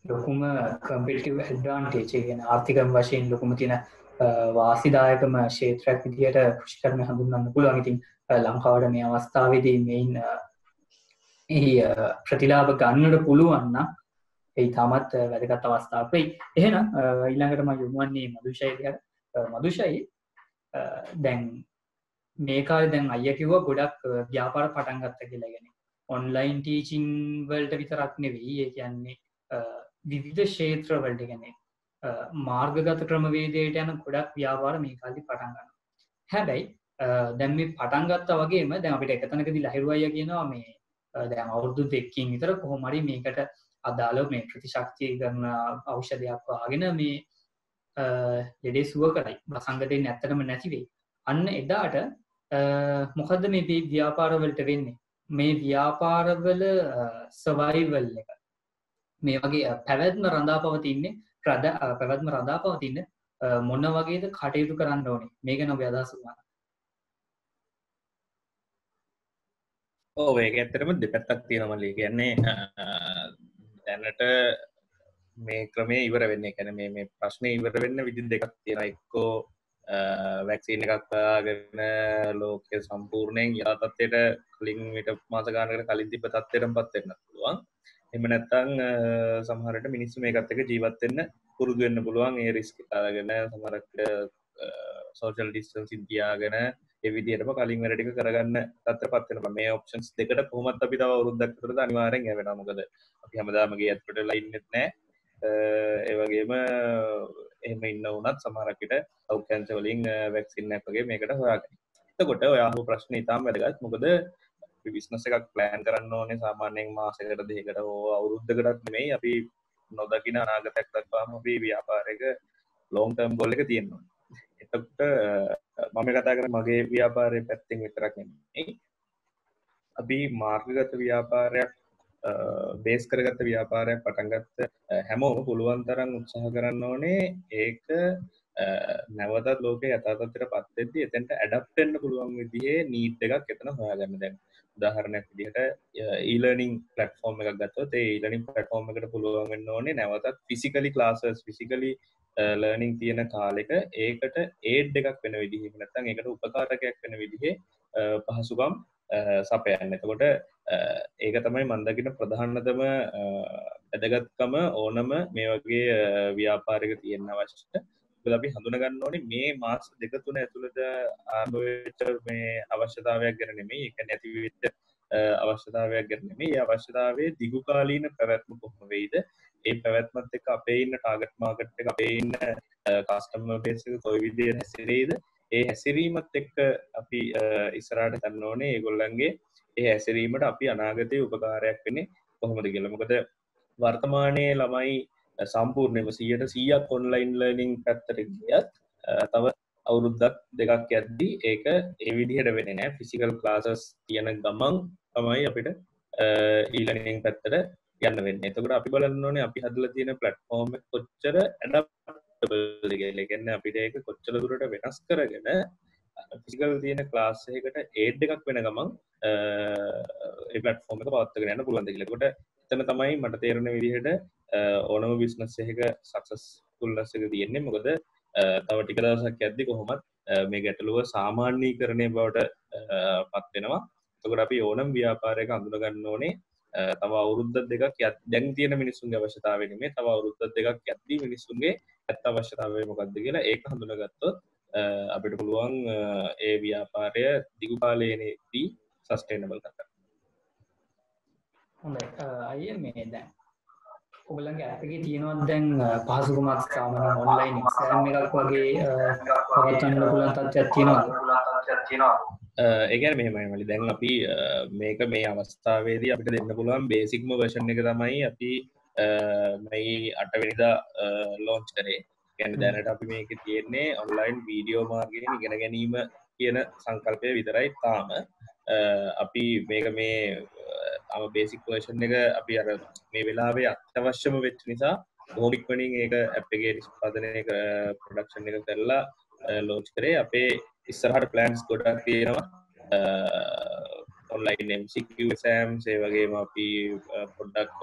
B: ලොකුම කම්පිටිටිව් ඇඩ්වාන්ටේජ් එක කියන්නේ ආර්ථිකම වශයෙන් ලොකුම තියෙන වාසිදායකම ක්ෂේත්‍රයක් විදිහට කෘෂිකර්මය හඳුන්වන්න පුළුවන්. ඉතින් ලංකාවට මේ අවස්ථාවේදී මේන් ප්‍රතිලාභ ගන්නට පුළුවන් නම් ඒ තාමත් වැදගත් අවස්ථාවක් වෙයි. එහෙනම් ඊළඟට මම යොමු වන්නේ මදුෂයි දිහාට. මදුෂයි දැන් මේ කාලේ දැන් අයියා කිව්වා ගොඩක් ව්‍යාපාර පටන් ගත්තා කියලා. කියන්නේ ඔන්ලයින් ටීචින් වලට විතරක් නෙවෙයි, ඒ කියන්නේ විවිධ ක්ෂේත්‍ර වලට කියන්නේ මාර්ගගත ක්‍රමවේදයට යන ගොඩක් ව්‍යාපාර මේ කාලේ පටන් ගන්නවා. හැබැයි දැන් මේ පටන් ගත්තා වගේම දැන් අපිට එකතැනකදී ලහිරු අයියා කියනවා මේ දැන් අවුරුදු 2කින් විතර කොහොම හරි මේකට අදාළව මේ ප්‍රතිශක්තිය කරන ඖෂධයක් වාගෙන මේ ලෙඩේ සුව කරයි. වසංගතයෙන් ඇත්තටම නැති වෙයි. අන්න එදාට මොකද්ද මේ ව්‍යාපාරවලට වෙන්නේ? මේ ව්‍යාපාරවල සර්වයිවල් එක මේ වගේ පැවැත්ම රඳා පවතින්නේ මොන වගේද කටයුතු කරන්න ඕනේ? මේක නම් ඔබේ අදහස මොනවද?
F: ඔව් ඒක ඇත්තටම දෙපැත්තක් තියෙනවා මල්ලි. කියන්නේ දැනට මේ ක්‍රමයේ ඉවර වෙන්නේ. කියන්නේ මේ ප්‍රශ්නේ ඉවර වෙන්න විදි දෙකක් තියෙනවා. එක්කෝ වැක්සින් එකක් හොයාගෙන ලෝකයේ සම්පූර්ණයෙන් යථා තත්ත්වයට කලින් විතර මාස ගානකට කලින් තිබ්බ තත්ත්වයටපත් වෙන්න පුළුවන්. එහෙම නැත්නම් සමහර විට මිනිස්සු මේකත් එක්ක ජීවත් වෙන්න පුරුදු වෙන්න පුළුවන්. ඒ රිස්ක් එක අරගෙන සමහරක් සෝෂල් ඩිස්ටන්සින් තියාගෙන ඒ විදිහටම කලින් වැඩ ටික කරගන්න තත්ත්වයටපත් වෙනවා. මේ ඔප්ෂන්ස් දෙකට කොහොමත් අපි තව අවුරුද්දක් විතරද අනිවාර්යෙන් යවෙනවා. මොකද අපි හැමදාම ගේ ඇතුළට වෙලා ඉන්නෙත් නැහැ. ඒ වගේම එහෙම ඉන්න වුණත් සමහරක් විට සවුත් කැන්සර් වලින් වැක්සින් එකක් වගේ මේකට හොයාගන්න. එතකොට ඔය අහපු ප්‍රශ්නේ ඉතාම වැදගත්. මොකද අපි බිස්නස් එකක් ප්ලෑන් කරන්න ඕනේ සාමාන්‍යයෙන් මාසයකට දෙකකට හෝ අවුරුද්දකටත් නෙමෙයි. අපි නොදකින අනාගතයක් දක්වාම අපි ව්‍යාපාරයක ලොං ටර්ම් ගෝල් එක තියෙනවා. එතකොට මම කතා කරන්නේ මගේ ව්‍යාපාරයේ පැත්තෙන් විතරක් නෙමෙයි. අපි මාර්ගගත ව්‍යාපාරයක් බේස් කරගත්ත ව්‍යාපාරයක් පටන් ගත්ත හැමෝම පුළුවන් තරම් උත්සාහ කරන්න ඕනේ ඒක නැවතත් ලෝකේ යථා තත්ත්වයටපත් වෙද්දී එතෙන්ට ඇඩැප්ට් වෙන්න පුළුවන් විදිහේ නීඩ් එකක් එතන හොයාගන්න. දැන් උදාහරණයක් විදිහට e-learning platform එකක් ගත්තොත් ඒ e-learning platform එකට පුළුවන් වෙන්න ඕනේ නැවතත් physically classes physically learning තියෙන කාලෙක ඒකට aid එකක් වෙන විදිහේ නැත්නම් ඒකට උපකාරකයක් වෙන විදිහේ පහසුකම් සපයන්න. එතකොට ඒක තමයි මම දකින ප්‍රධානතම වැදගත්කම ඕනම මේ වගේ ව්‍යාපාරයක තියෙන්න අවශ්‍ය. මොකද අපි හඳුනා ගන්න ඕනේ මේ මාස දෙක තුන ඇතුළත ආරම්භ වෙච්ච මේ අවශ්‍යතාවයක් ගැන නෙමෙයි. ඒක නැති වෙච්ච අවශ්‍යතාවයක් ගැන නෙමෙයි. ඒ අවශ්‍යතාවයේ දිගු කාලීන පැවැත්ම කොහොම වෙයිද? ඒ පැවැත්මත් එක්ක අපේ ඉන්න ටාගට් මාකට් එක අපේ ඉන්න කස්ටමර් බේස් එක කොයි විදිහට හැසිරෙයිද? ඒ හැසිරීමත් එක්ක අපි ඉස්සරහට ගන්න ඕනේ ඒගොල්ලන්ගේ ඒ හැසිරීමට අපි අනාගතයේ උපකාරයක් වෙන්නේ කොහොමද කියලා. මොකද වර්තමානයේ ළමයි සම්පූර්ණයෙන්ම 100% ඔන්ලයින් ලර්නින් පැත්තට ගියත් තව අවුරුද්දක් දෙකක් යද්දී ඒක ඒ විදිහට වෙන්නේ නැහැ. ෆිසිකල් ක්ලාසස් තියෙන ගමන් තමයි අපිට ඊ-ලර්නින් පැත්තට යන්න වෙන්නේ. එතකොට අපි බලන්න ඕනේ අපි හදලා තියෙන ප්ලැට්ෆෝම් එක කොච්චර ඇඩැප්ටබල් කියලා. ඒ කියන්නේ අපිට ඒක කොච්චර දුරට වෙනස් කරගෙන ෆිසිකල් තියෙන ක්ලාස් එකකට ඒඩ් එකක් වෙන ගමන් ඒ ප්ලට්ෆෝම් එක පවත්වාගෙන යන්න පුළුවන් ද කියලා. ඒකට එතන තමයි මට තේරෙන විදිහට ඕනම බිස්නස් එකක සක්සස්ෆුල්නස් එක තියෙන්නේ. මොකද තව ටික දවසක් යද්දි කොහොමත් මේ ගැටලුව සාමාන්‍යීකරණය බවට පත් වෙනවා. එතකොට අපි ඕනම ව්‍යාපාරයක අඳුන ගන්න ඕනේ තව අවුරුද්ද දෙකක් දැන් තියෙන මිනිස්සුන්ගේ අවශ්‍යතාවය නෙමෙයි තව අවුරුද්ද දෙකක් යද්දී මිනිස්සුන්ගේ ඇත්ත අවශ්‍යතාවය මොකක්ද කියලා ඒක හඳුනාගත්තොත් අපිට පුළුවන් ඒ ව්‍යාපාරය දිගු කාලයේදී සස්ටේනබල් කරගන්න.
B: හොඳයි අයිය මේ දැන් ඔයගලගේ ඇප් එකේ තියෙනවා දැන් පහසුකමක් සාමාන්‍ය ඔන්ලයින් එක්සෑම් එකක් වගේ පවත්වන්න පුළුවන් තත්ත්වයක් තියෙනවා.
F: ඒ කියන්නේ මෙහෙමයි මලි දැන් අපි මේක මේ අවස්ථාවේදී අපිට දෙන්න පුළුවන් බේසික්ම version එක තමයි අපි මේ 8 වෙනිදා launch කරේ. කියන්නේ දැනට අපි මේකේ තියෙන්නේ online video marketing ඉගෙන ගැනීම කියන සංකල්පය විතරයි තාම. අපි මේක මේ බේසික් version එක අපි අර මේ වෙලාවේ අත්‍යවශ්‍යම වෙච්ච නිසා බොහොම ඉක්මනින් ඒක app එකේ නිෂ්පාදනය production එක කරලා launch කරේ. අපේ ඉස්සරහට ප්ලෑන්ස් ගොඩක් තියෙනවා ඔන්ලයින් MCQ exams ඒ වගේම අපි පොඩ්ඩක්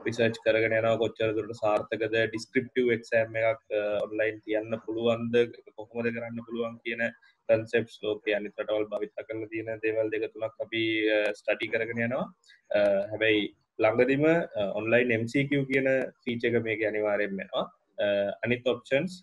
F: රිසර්ච් කරගෙන යනවා කොච්චර දුරට සාර්ථකද ඩිස්ක්‍රිප්ටිව් එක්සෑම් එකක් ඔන්ලයින් තියන්න පුළුවන්ද කොහොමද කරන්න පුළුවන් කියන කන්සෙප්ට්ස් ලෝකයේ අනිත් රටවල් භාවිත කරලා තියෙන දේවල් දෙක තුනක් අපි ස්ටඩි කරගෙන යනවා. හැබැයි ළඟදිම ඔන්ලයින් MCQ කියන ෆීචර් එක මේකේ අනිවාර්යයෙන්ම එනවා. අනිත් ඔප්ෂන්ස්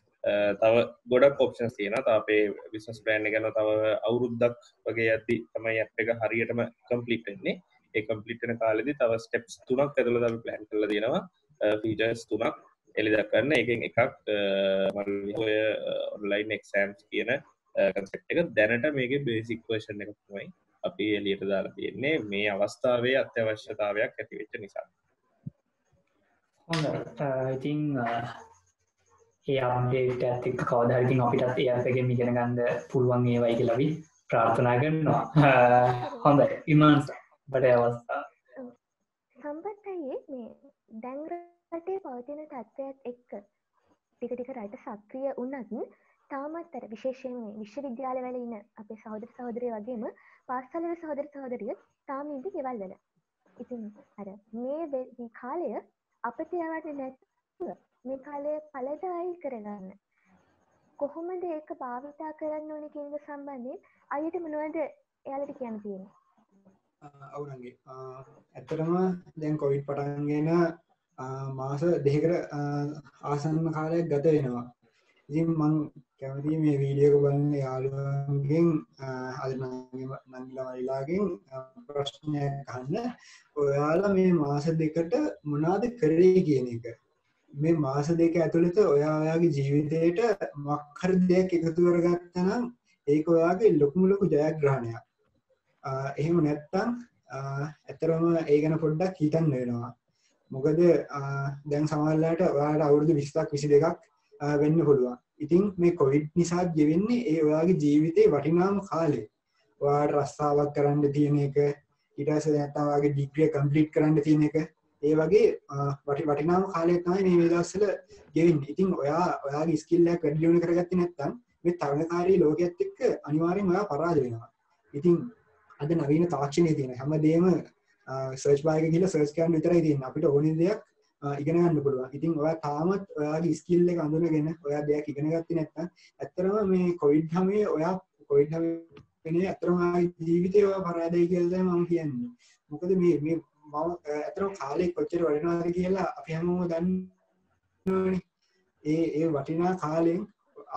F: තව ගොඩක් ඔප්ෂන්ස් තියෙනවා. තව අපේ බිස්නස් ප්ලෑන් එක යනවා තව අවුරුද්දක් වගේ යද්දි තමයි ඇප් එක හරියටම කම්ප්ලීට් වෙන්නේ. ඒ කම්ප්ලීට් වෙන කාලෙදී තව ස්ටෙප්ස් 3ක් ඇතුළත අපි ප්ලෑන් කරලා තියෙනවා. ෆීචර්ස් 3ක් එළිදක් කරන්න. ඒකෙන් එකක් ඔය ඔන්ලයින් එක්සෑම්ස් කියන කන්සෙප්ට් එක දැනට මේකේ බේසික් version එක තමයි අපි එළියට දාලා තියෙන්නේ මේ අවස්ථාවේ අත්‍යවශ්‍යතාවයක් ඇති වෙච්ච නිසා.
B: හොඳයි. ඉතින් ඒ අප්ඩේට් එකත් එක්ක කවදා හරි ඉතින් අපිටත් ඒ ඇප් එකෙන් ඉගෙන ගන්න පුළුවන් ඒවයි කියලා අපි ප්‍රාර්ථනා කරනවා. හොඳයි. විමානස බඩ අවස්ථාව.
A: සම්පත් අයියේ මේ දැන් රටේ පවතින තත්ත්වයත් එක්ක ටික ටික රට සක්‍රිය වුණත් තාමත් අර විශේෂයෙන් මේ විශ්වවිද්‍යාලවල ඉන්න අපේ සහෝදර සහෝදරියෝ වගේම පාසල්වල සහෝදර සහෝදරියෝ තාම ඉන්නේ ගෙවල් වල. ඉතින් අර මේ කාලය අපිට යවන්නේ නැතුව මේ කාලය ඵලදායී කරගන්න කොහොමද ඒක භාවිතා කරන්න ඕනේ කියන සම්බන්ධයෙන් අයියට මොනවද එයාලට කියන්න තියෙන්නේ?
E: අවුරන්ගේ ඇත්තටම දැන් කොවිඩ් පටන්ගෙන මාස දෙකකට ආසන්න කාලයක් ගත වෙනවා. ඉතින් මං කැමති මේ වීඩියෝ එක බලන යාළුවන්ගෙන් අද නංගිලා වයිලාගෙන් ප්‍රශ්නයක් අහන්න. ඔයාලා මේ මාස දෙකට මොනවද කරේ කියන එක. මේ මාස දෙක ඇතුළත ඔයාගේ ජීවිතයට මොකක් හරි දෙයක් එකතු කරගත්තා නම් ඒක ඔයාගේ ලොකුම ලොකු ජයග්‍රහණයක්. එහෙම නැත්තම් ඇත්තරම ඒ ගැන පොඩ්ඩක් හිතන්න වෙනවා. මොකද දැන් සමහරවිට ඔයාලට අවුරුදු 20ක් 22ක් වෙන්න පුළුවන්. ඉතින් මේ කොවිඩ් නිසා ගෙවෙන්නේ ඒ ඔයාගේ ජීවිතේ වටිනාම කාලේ. ඔයාලට රස්සාවක් කරන්න තියෙන එක, ඊට පස්සේ නැත්තම් ඔයාගේ ඩිග්‍රිය කම්ප්ලීට් කරන්න තියෙන එක, ඒ වගේ වටිනාම කාලයක් තමයි මේ දවස්වල ගෙවෙන්නේ. ඉතින් ඔයාගේ ස්කිල් එකක් වැඩි දියුණු කරගත්තේ නැත්තම් මේ තරණකාරී ලෝකයේත් එක්ක අනිවාර්යෙන්ම ඔයා පරාජය වෙනවා. ඉතින් අද නවීන තාක්ෂණයේ තියෙන හැමදේම සර්ච් බාර් එකේ ගිහලා සර්ච් කරන්න විතරයි තියෙන්නේ. අපිට ඕනේ දෙයක් ඉගෙන ගන්න පුළුවන්. ඉතින් ඔයා තාමත් ඔයාගේ ස්කිල් එක අඳුනගෙන ඔයා දෙයක් ඉගෙන ගත්තේ නැත්නම් ඇත්තටම මේ කොවිඩ් හැමේ ඔයා කොවිඩ් හැමේ ඇත්තටම ජීවිතේ ඔයා පරාදයි කියලා තමයි මම කියන්නේ. මොකද මේ මම ඇත්තටම කාලේ කොච්චර වටිනවද කියලා අපි හැමෝම දන්නවනේ. ඒ වටිනා කාලෙන්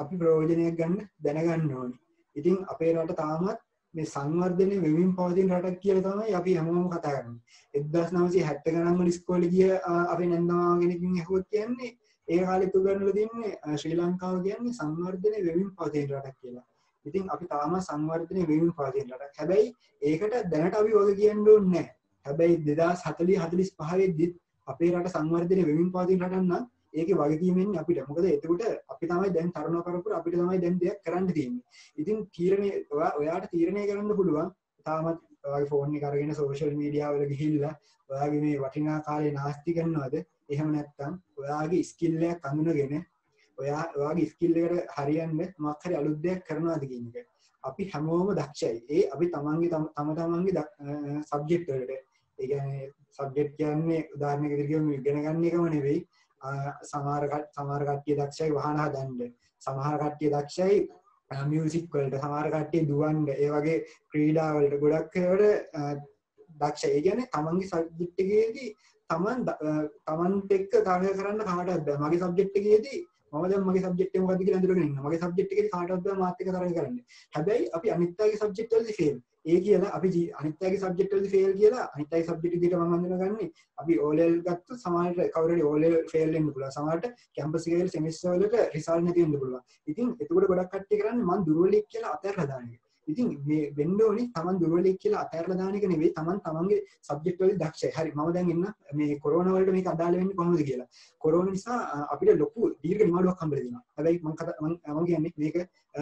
E: අපි ප්‍රයෝජනයක් ගන්න දැනගන්න ඕනේ. ඉතින් අපේ රට තාමත් මේ සංවර්ධනය වෙමින් පවතින රටක් කියලා තමයි අපි හැමෝම කතා කරන්නේ. 1970 ගණන් වල ඉස්කෝලේ ගිය අපේ නැන්දමා කෙනකින් අහුවත් කියන්නේ ඒ කාලෙත් උගන්වලා තින්නේ ශ්‍රී ලංකාව කියන්නේ සංවර්ධනය වෙමින් පවතින රටක් කියලා. ඉතින් අපි තාම සංවර්ධනය වෙමින් පවතින රටක්. හැබැයි ඒකට දැනට අපි වගේ කියන්න ඕනේ නැහැ. හැබැයි 2040 45 වෙද්දිත් අපේ රට සංවර්ධනය වෙමින් පවතින රටක් නම් ඒකේ වගකීම ඉන්නේ අපිට. මොකද එතකොට අපි තමයි දැන් තරුණ පරපුර අපිට තමයි දැන් දෙයක් කරන්න තියෙන්නේ. ඉතින් ඔයාට තීරණය කරන්න පුළුවන්. තාමත් ඔයාගේ ෆෝන් එක අරගෙන සෝෂල් මීඩියා වල ගිහිල්ලා ඔයාගේ මේ වටිනා කාලේ නාස්ති කරනවද? එහෙම නැත්නම් ඔයාගේ ස්කිල් එකක් අඳුනගෙන ඔයාගේ ස්කිල් එකට හරියන්න මොකක් හරි අලුත් දෙයක් කරනවද කියන එක. අපි හැමෝම දක්ෂයි. ඒ අපි තමන්ගේ තම තමන්ගේ සබ්ජෙක්ට් වලට. ඒ කියන්නේ සබ්ජෙක්ට් කියන්නේ උදාහරණයක් විදිහට කියමු ඉගෙන ගන්න එකම නෙවෙයි. සමහර කට්ටිය දක්ෂයි වාහන හදන්න. සමහර කට්ටිය දක්ෂයි මියුසික් වලට. සමහර කට්ටිය දුවන්න. ඒ වගේ ක්‍රීඩා වලට ගොඩක් ඒවාට දක්ෂයි. ඒ කියන්නේ තමන්ගේ සබ්ජෙක්ට් එකේදී තමන්ට එක්ක තරග කරන්න කාටවත් බෑ. මගේ සබ්ජෙක්ට් එකේදී මම දැන් මගේ සබ්ජෙක්ට් එක මොකද්ද කියලා අඳුරගෙන ඉන්නවා. මගේ සබ්ජෙක්ට් එකේදී කාටවත් බෑ මාත් එක්ක තරග කරන්න. හැබැයි අපි අනිත් අයගේ සබ්ජෙක්ට් වලදී ෆේල්. ඒ කියලා අපි අනිත් අයගේ සබ්ජෙක්ට් වලදී ෆේල් කියලා අනිත් අයගේ සබ්ජෙක්ට් විදිහට මම හඳුනගන්නේ. අපි O level ගත්තොත් සමහරට කවුරුහරි O level ෆේල් වෙන්න පුළුවන්. සමහරට කැම්පස් එකේ ගිහලා සෙමිස්ටර් වලට රිසල්ට් නැති වෙන්න පුළුවන්. ඉතින් එතකොට ගොඩක් කට්ටිය කරන්නේ මං දුර්වලෙක් කියලා අතහැරලා දාන එක. ඉතින් මේ වෙන්න ඕනි තමන් දුර්වලෙක් කියලා අතහැරලා දාන එක නෙවෙයි තමන්ගේ සබ්ජෙක්ට් වලදී දක්ෂයි. හරි මම දැන් ඉන්න මේ කොරෝනා වලට මේක අදාළ වෙන්නේ කොහොමද කියලා. කොරෝනා නිසා අපිට ලොකු දීර්ඝ නිවාඩුවක් හම්බෙලා තියෙනවා. හැබැයි මම කියන්නේ මේක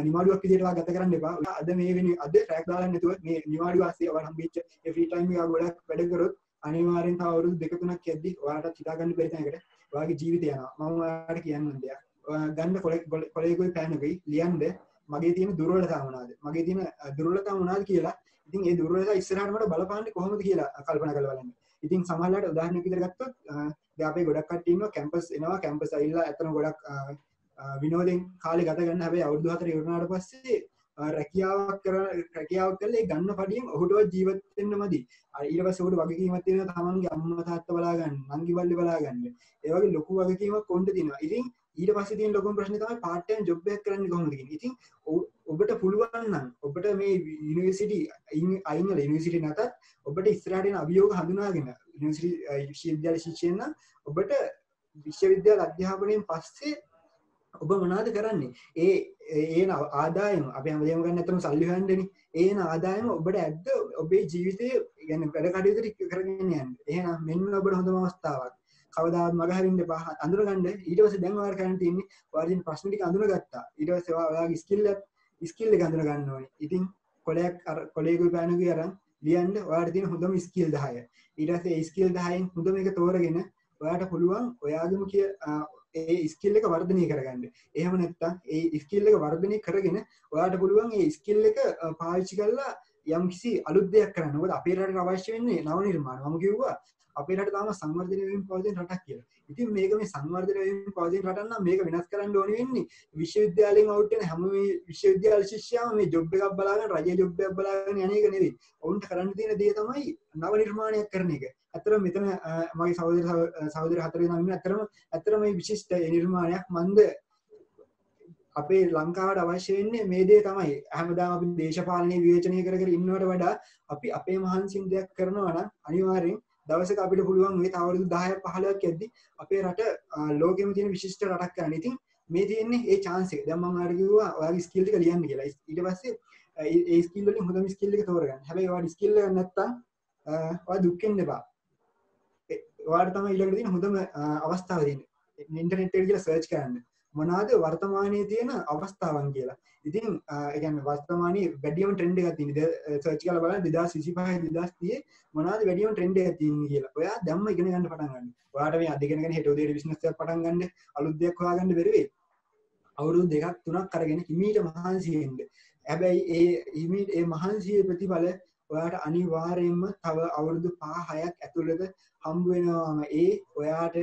E: නිවාඩුවක් විදිහට ගත කරන්න එපා. අද මේ වෙන්නේ අද ට්‍රැක් දාලා නැතුව මේ නිවාඩුව ASCII ඔයාලා හම්බෙච්ච ඒ ෆ්‍රී ටයිම් එක ගොඩක් වැඩ කරොත් අනිවාර්යෙන් තව අවුරුදු 2-3ක් යද්දි ඔයාලට හිතා ගන්න බැරි තැනකට ඔයාගේ ජීවිතය යනවා. මම ඔයාලට කියන්න දෙයක්. ගන්න කොලේගොයි පෑනකයි ලියන්න මගේ තියෙන දුර්වලතා මොනවාද? මගේ තියෙන දුර්වලතා මොනවාද කියලා. ඉතින් ඒ දුර්වලතා ඉස්සරහට මට බලපාන්නේ කොහොමද කියලා කල්පනා කරලා බලන්න. ඉතින් සමහරවිට උදාහරණයක් විදිහට ගත්තොත් දැන් අපේ ගොඩක් කට්ටිය ඉන්නවා කැම්පස් එනවා කැම්පස් ඇවිල්ලා ඇත්තම ගොඩක් විනෝදෙන් කාලේ ගත ගන්න. හැබැයි අවුරුදු 4 ඉවරනාට පස්සේ රැකියාවක් කරලා ඒ ගන්න පඩියෙන් ඔහුටවත් ජීවත් වෙන්න මදි. ඊට පස්සේ ඔහුට වගකීමක් තියෙනවා තමන්ගේ අම්මා තාත්තා බලා ගන්න, නංගි බල්ලි බලා ගන්න. ඒ වගේ ලොකු වගකීමක් කොණ්ඩ තියෙනවා. ඉතින් ඊට පස්සේ තියෙන ලොකුම ප්‍රශ්නේ තමයි part time job එකක් කරන්නේ කොහොමද කියන. ඉතින් ඔබට පුළුවන් නම් ඔබට මේ යුනිවර්සිටි අයින් වල යුනිවර්සිටි නැතත් ඔබට ඉස්සරහට එන අභියෝග හඳුනාගෙන යුනිවර්සිටි විශ්වවිද්‍යාල ශික්ෂණය නම් ඔබට විශ්වවිද්‍යාල අධ්‍යාපනයෙන් පස්සේ ඔබ මොනවද කරන්නේ? ඒන ආදායම අපි හැමදේම ගන්න නැත්නම් සල්ලි හොයන්නනේ. ඒන ආදායම ඔබට ඇද්ද ඔබේ ජීවිතයේ يعني වැඩ කටයුතු කරගෙන යන්න. එහෙනම් මෙන්න ඔබට හොඳම අවස්ථාවක්. කවදාවත් මග හරින්න එපා. අඳුරගන්න. ඊට පස්සේ දැන් ඔයාලා කරන්න තියෙන්නේ ඔයාලා තියෙන ප්‍රශ්න ටික අඳුනගත්තා. ඊට පස්සේ ඔයාගේ ස්කිල් එක අඳුන ගන්න ඕනේ. ඉතින් කොලේගොයි පෑනුගේ අරන් ලියන්න ඔයාලට තියෙන හොඳම ස්කිල් 10. ඊට පස්සේ ඒ ස්කිල් 10න් හොඳම එක තෝරගෙන ඔයාට පුළුවන් ඔයාගේම ඒ ස්කිල් එක වර්ධනය කරගන්න. එහෙම නැත්නම් ඒ ස්කිල් එක වර්ධනය කරගෙන ඔයාට පුළුවන් ඒ ස්කිල් එක පාවිච්චි කරලා යම්කිසි අලුත් දෙයක් කරන්න. මොකද අපේ රටට අවශ්‍ය වෙන්නේ නව නිර්මාණ. මම කිව්වා අපේ රට තාම සංවර්ධනය වෙමින් පවතින රටක් කියලා. ඉතින් මේක මේ සංවර්ධනය වෙමින් පවතින රටක් නම් මේක වෙනස් කරන්න ඕනේ වෙන්නේ විශ්වවිද්‍යාලයෙන් අවුට් වෙන හැම මේ විශ්වවිද්‍යාල ශිෂ්‍යයම මේ ජොබ් එකක් බලාගෙන රජයේ ජොබ් එකක් බලාගෙන යන එක නෙවෙයි. ඔවුන්ට කරන්න තියෙන දේ තමයි නව නිර්මාණයක් කරන එක. ඇත්තටම මෙතන මගේ සහෝදර 4 දෙනා ඉන්න ඇත්තටම මේ විශිෂ්ට නිර්මාණයක් මන්ද අපේ ලංකාවට අවශ්‍ය වෙන්නේ මේ දේ තමයි. හැමදාම අපි දේශපාලනයේ විවේචනය කර ඉන්නවට වඩා අපි අපේ මහන්සියෙන් දෙයක් කරනවා නම් අනිවාර්යෙන් දවසක අපිට පුළුවන් මේ තව අවුරුදු 10ක් 15ක් යද්දි අපේ රට ලෝකෙම තියෙන විශිෂ්ට රටක් කරන්න. ඉතින් මේ තියෙන්නේ ඒ chance එක. දැන් මම ඔයාලට කිව්වා ඔයාගේ ස්කිල් ටික ලියන්න කියලා. ඊට පස්සේ ඒ ස්කිල් වලින් හොඳම ස්කිල් එක තෝරගන්න. හැබැයි ඔයාලා ස්කිල් එක නැත්තම් ඔයා දුක් වෙන්න එපා. ඔයාලට තමයි ඊළඟට තියෙන හොඳම අවස්ථාව තියෙන්නේ. ඉන්ටර්නෙට් එකේ ගිහලා සර්ච් කරන්න. මොනවාද වර්තමානයේ තියෙන අවස්ථාවන් කියලා. ඉතින් ඒ කියන්නේ වර්තමානයේ වැඩිම ට්‍රෙන්ඩ් එකක් තියෙන්නේ. සර්ච් කරලා බලන්න 2025 2030 මොනවාද වැඩිම ට්‍රෙන්ඩ් එකක් තියෙන්නේ කියලා. ඔයා දැම්ම ඉගෙන ගන්න පටන් ගන්න. ඔයාට මේ අද ඉගෙනගෙන හෙට උදේට බිස්නස් එකක් පටන් ගන්න, අලුත් දෙයක් හොයාගන්න බැරි වෙයි. අවුරුදු 2-3ක් අරගෙන හිමීට මහන්සි වෙන්න. හැබැයි ඒ මහන්සියේ ප්‍රතිඵල ඔයාට අනිවාර්යයෙන්ම තව අවුරුදු 5-6ක් ඇතුළත හම්බ වෙනවාම ඔයාට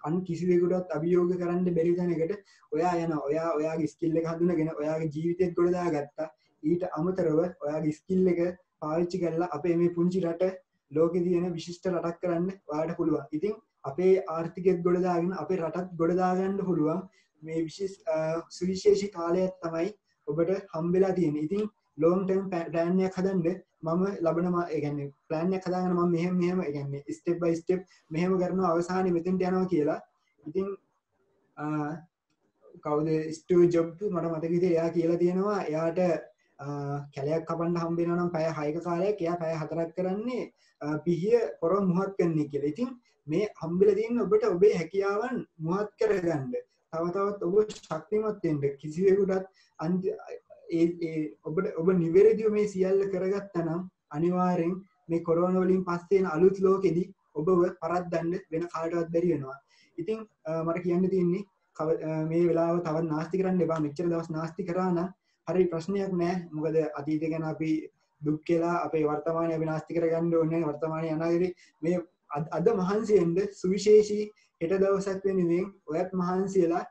E: අන් කිසිවෙකුටත් අභියෝග කරන්න බැරි තැනකට ඔයා යනවා. ඔයාගේ ස්කිල් එක හඳුනගෙන ඔයාගේ ජීවිතේත් ගොඩ දාගත්තා. ඊට අමතරව ඔයාගේ ස්කිල් එක පාවිච්චි කරලා අපේ මේ පුංචි රට ලෝකේ තියෙන විශිෂ්ට රටක් කරන්න ඔයාට පුළුවන්. ඉතින් අපේ ආර්ථිකයත් ගොඩ දාගෙන අපේ රටත් ගොඩ දාගන්න පුළුවන් මේ සුවිශේෂී කාලයක් තමයි ඔබට හම්බෙලා තියෙන්නේ. ඉතින් long term plan එකක් හදන්න මම ලබන ඒ කියන්නේ plan එකක් හදාගෙන මම මෙහෙම ඒ කියන්නේ step by step මෙහෙම කරනවා අවසානයේ මෙතෙන්ට යනවා කියලා. ඉතින් කවුද ස්ටීව් ජොබ්ස් මට මතක විදිහට එයා කියලා තියෙනවා එයාට කැලයක් කපන්න හම්බ වෙනවා නම් පැය 6ක කාලයක් එයා පැය 4ක් කරන්නේ පිහිය පොර මුහත් කරන්නේ කියලා. ඉතින් මේ හම්බෙලා තියෙන ඔබට ඔබේ හැකියාවන් මුහත් කරගන්න තව තවත් ඔබ ශක්තිමත් වෙන්න කිසිවෙකුටත් ඔබ නිවැරදිව මේ සියල්ල කරගත්තා නම් අනිවාර්යෙන් මේ කොරෝනා වලින් පස්සේ එන අලුත් ලෝකෙදී ඔබව පරද්දන්න වෙන කාටවත් බැරි වෙනවා. ඉතින් මට කියන්න තියෙන්නේ මේ වෙලාව තවත් නාස්ති කරන්න එපා. මෙච්චර දවස් නාස්ති කරා නම් හරි ප්‍රශ්නයක් නෑ. මොකද අතීතය ගැන අපි දුක් කියලා අපේ වර්තමානය අපි නාස්ති කරගන්න ඕනේ. වර්තමානයේ අනාගතේ මේ අද මහන්සි වෙන්න සුවිශේෂී හෙට දවසක් වෙනුවෙන් ඔයත් මහන්සි වෙලා